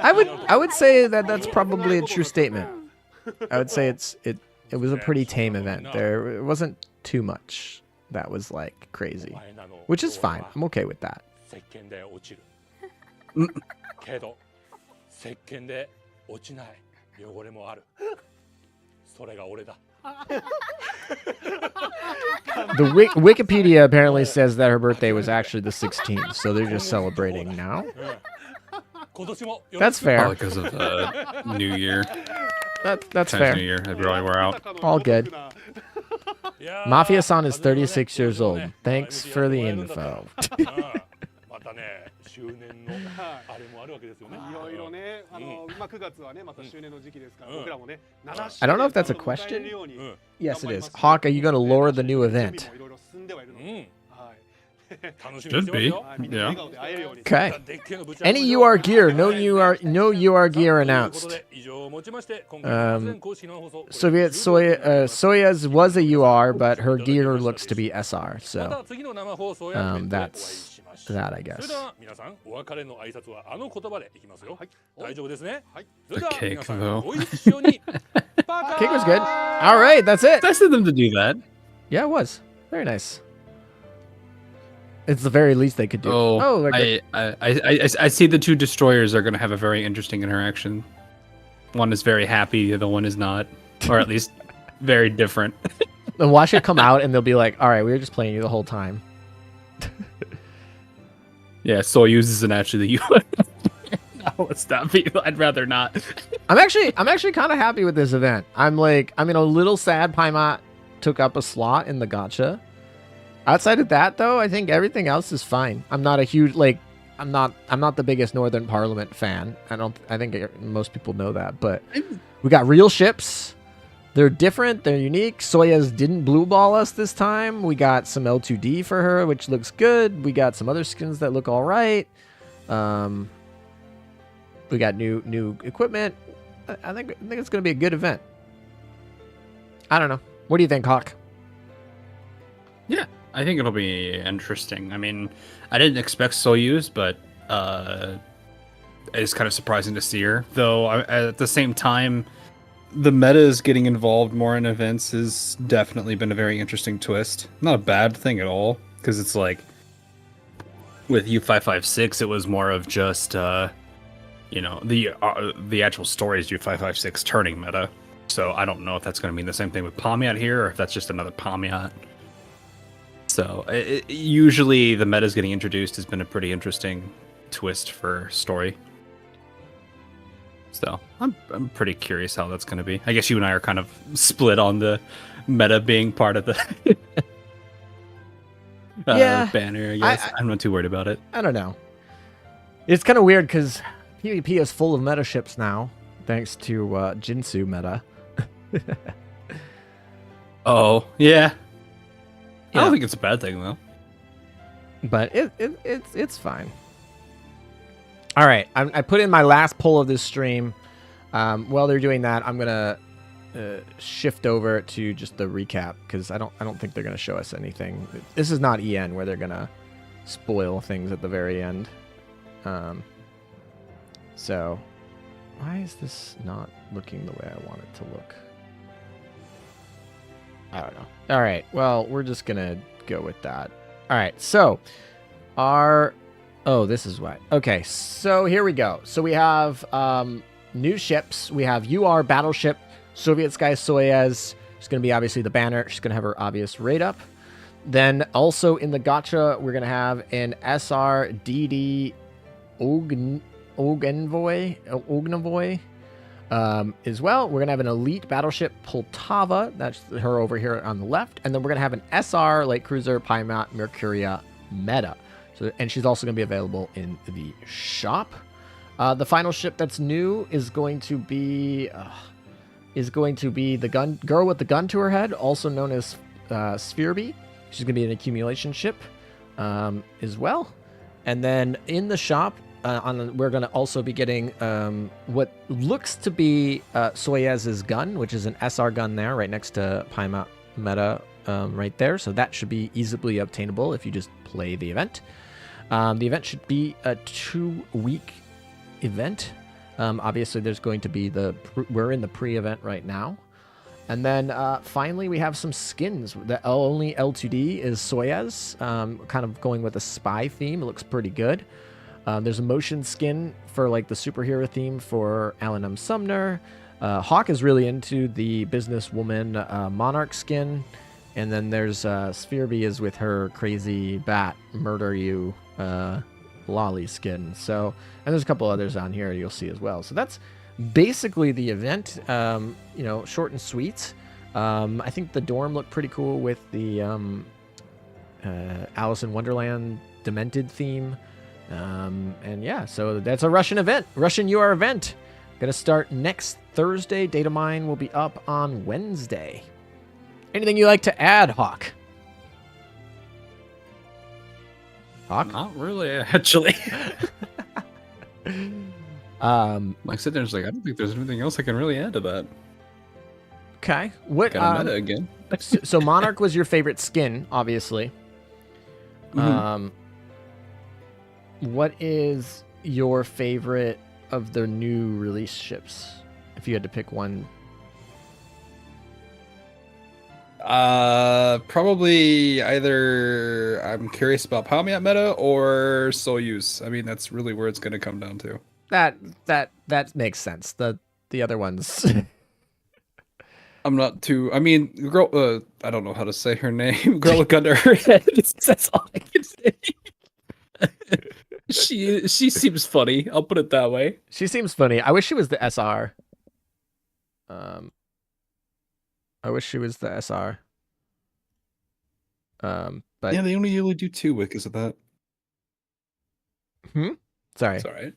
I would say that that's probably a true statement. I would say it was a pretty tame event. There wasn't too much that was like crazy, which is fine. I'm okay with that. The Wikipedia apparently says that her birthday was actually the 16th, so they're just celebrating now. That's fair. Probably because of New Year. That's fair. New Year, I'd probably wear out. All good. Mafia-san is 36 years old. Thanks for the info. 周年のあれもあるわけですよね。いろいろね、まあ9月はね、また周年の時期ですから、僕らもね、7周年 I don't know if that's a question. Yes, it is. Hawk, are you going to lure the new event? Should be. Yeah. Okay. Any UR gear? No UR gear announced. Soviet Soya's was a UR, but her gear looks to be SR. So that's that, I guess. The cake, though. Cake was good. All right, that's it. Nice of them to do that. Yeah, it was very nice. It's the very least they could do. Oh, I see the two destroyers are going to have a very interesting interaction. One is very happy, the other one is not, or at least very different. And watch it come out, and they'll be like, "All right, we were just playing you the whole time." Yeah, Soyuz isn't actually the UN. No, let's not be. I'd rather not. I'm actually kind of happy with this event. I'm a little sad Paimon took up a slot in the gacha. Outside of that, though, I think everything else is fine. I'm not a huge I'm not the biggest Northern Parliament fan. I think most people know that, but we got real ships. They're different. They're unique. Soya's didn't blue ball us this time. We got some L2D for her, which looks good. We got some other skins that look all right. We got new equipment. I think it's going to be a good event. I don't know. What do you think, Hawk? Yeah, I think it'll be interesting. I mean, I didn't expect Soyuz, but it's kind of surprising to see her. Though at the same time, the meta is getting involved more in events has definitely been a very interesting twist. Not a bad thing at all, because it's like with U556, it was more of just the actual story is U556 turning meta. So I don't know if that's going to mean the same thing with Palmiat here, or if that's just another Palmiat. So usually the meta's getting introduced has been a pretty interesting twist for story. So I'm pretty curious how that's going to be. I guess you and I are kind of split on the meta being part of the banner. I guess I'm not too worried about it. I don't know. It's kind of weird because PvP is full of meta ships now, thanks to Jinsu meta. Oh yeah. I don't think it's a bad thing though. But it's fine. All right, I put in my last poll of this stream. While they're doing that, I'm gonna shift over to just the recap because I don't think they're gonna show us anything. This is not EN where they're gonna spoil things at the very end. So why is this not looking the way I want it to look? I don't know. All right, well, we're just gonna go with that. All right, so oh, this is what. Okay, so here we go. So we have new ships. We have UR battleship, Soviet Sky Soyuz. She's going to be obviously the banner. She's going to have her obvious rate up. Then also in the gacha, we're going to have an SRDD Ognavoy as well. We're going to have an elite battleship Poltava. That's her over here on the left. And then we're going to have an SR light cruiser Paimat Mercuria Meta. So, and she's also going to be available in the shop. The final ship that's new is going to be the gun girl with the gun to her head, also known as Sphereby. She's going to be an accumulation ship as well. And then in the shop, we're going to also be getting what looks to be Soyuz's gun, which is an SR gun there, right next to Paima Meta right there. So that should be easily obtainable if you just play the event. The event should be a 2-week event. Obviously, there's going to be we're in the pre-event right now. And then finally, we have some skins. The only L2D is Soyuz, kind of going with a spy theme. It looks pretty good. There's a motion skin for like the superhero theme for Alan M. Sumner. Hawk is really into the businesswoman Monarch skin. And then there's Sphereby is with her crazy bat murder you lolly skin. So, and there's a couple others on here you'll see as well. So that's basically the event. Short and sweet. I think the dorm looked pretty cool with the Alice in Wonderland Demented theme. And yeah, so that's a Russian event, Russian UR event. Gonna start next Thursday. Data mine will be up on Wednesday. Anything you like to add, Hawk? Hawk? Not really, actually. Like sit there and like, I don't think there's anything else I can really add to that. Okay. What meta again. So Monarch was your favorite skin, obviously. Mm-hmm. What is your favorite of the new release ships? If you had to pick one. Probably either I'm curious about Palmiat meta or Soyuz. I mean, that's really where it's going to come down to. That makes sense. The other ones. I'm not too. I mean, girl. I don't know how to say her name. Girl with gun to her head. That's all I can say. She seems funny. I'll put it that way. She seems funny. I wish she was the SR. I wish she was the SR. But yeah, they only usually do 2 because of that. Sorry. It's all right.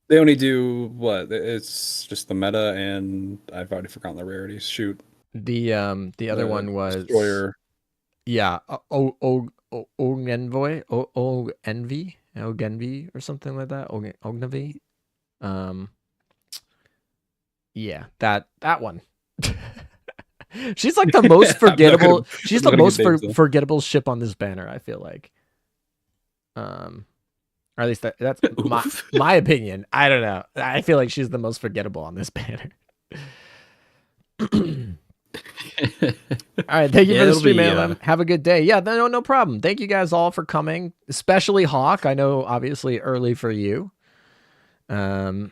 They only do what? It's just the meta, and I've already forgotten the rarities. Shoot. The other one was Destroyer. Yeah. Ognenvoy. Ogenvi or something like that. Ognavi. Yeah, that one. She's like the most forgettable. She's the most forgettable ship on this banner, I feel like. Or at least that's my opinion. I don't know. I feel like she's the most forgettable on this banner. All right, thank you for the stream, man. Have a good day. Yeah, no problem. Thank you guys all for coming, especially Hawk. I know, obviously, early for you. Our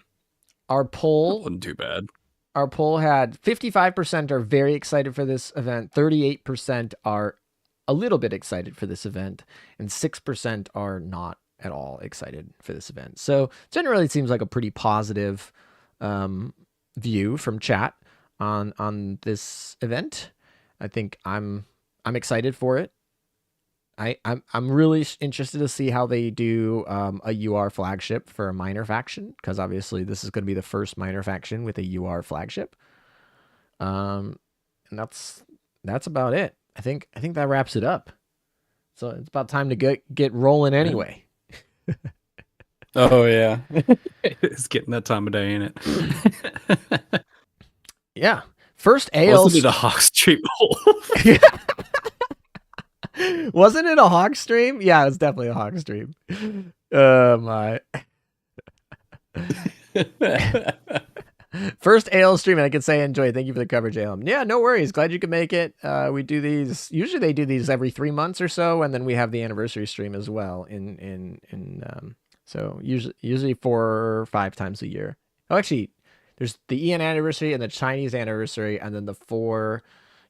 poll wasn't too bad. Our poll had 55% are very excited for this event, 38% are a little bit excited for this event, and 6% are not at all excited for this event. So generally, it seems like a pretty positive view from chat on this event. I think I'm excited for it. I'm really interested to see how they do a UR flagship for a minor faction, because obviously this is going to be the first minor faction with a UR flagship. And that's about it. I think that wraps it up. So it's about time to get rolling anyway. Oh yeah, it's getting that time of day, ain't it? Yeah. First AL. Wasn't it a Hawk stream? Wasn't it a Hawk stream? Yeah, it was definitely a Hawk stream. My. First AL stream, and I can say enjoy. Thank you for the coverage, AL. Yeah, no worries. Glad you could make it. We do these. Usually they do these every 3 months or so, and then we have the anniversary stream as well. So usually 4 or 5 times a year. Oh, actually, there's the EN anniversary and the Chinese anniversary, and then the 4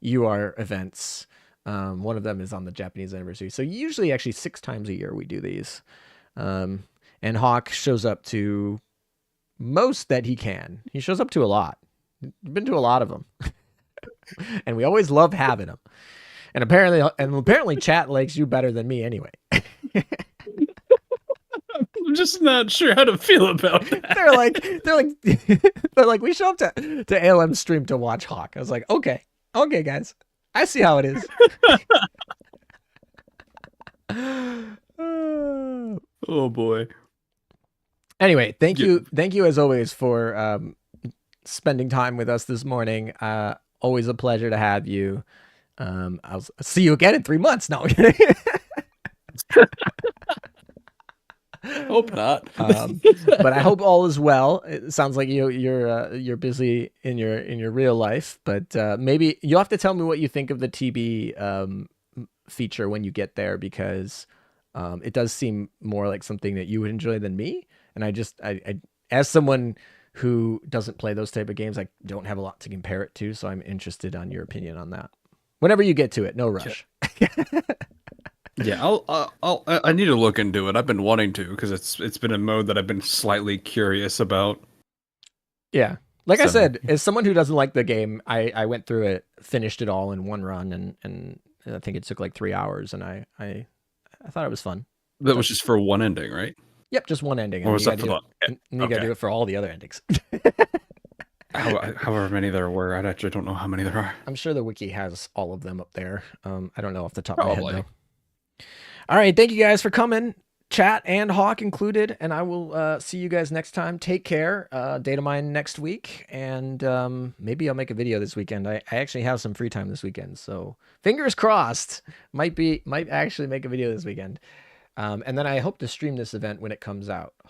UR events. One of them is on the Japanese anniversary. So usually actually 6 times a year we do these. And Hawk shows up to most that he can. He shows up to a lot. Been to a lot of them. And we always love having him. And apparently chat likes you better than me anyway. I'm just not sure how to feel about that. they're like, we show up to ALM stream to watch Hawk. I was like, okay, guys, I see how it is. Oh boy. Anyway, thank you as always for spending time with us this morning. Always a pleasure to have you. I'll see you again in 3 months. No. Hope not. But I hope all is well. It sounds like you're busy in your real life, but maybe you'll have to tell me what you think of the TB feature when you get there, because it does seem more like something that you would enjoy than me. And I as someone who doesn't play those type of games, I don't have a lot to compare it to, so I'm interested on your opinion on that. Whenever you get to it, no rush. Yeah, I need to look into it. I've been wanting to, because it's been a mode that I've been slightly curious about. Yeah, like I said, as someone who doesn't like the game, I went through it, finished it all in one run, and I think it took like 3 hours, and I thought it was fun. That was just for one ending, right? Yep, just one ending. Or was that for and you gotta do it for all the other endings. However many there were, I actually don't know how many there are. I'm sure the wiki has all of them up there. I don't know off the top of my head though. All right, thank you guys for coming, chat and Hawk included, and I will see you guys next time. Take care. Data mine next week, and maybe I'll make a video this weekend. I actually have some free time this weekend, so fingers crossed. Might actually make a video this weekend. And then I hope to stream this event when it comes out.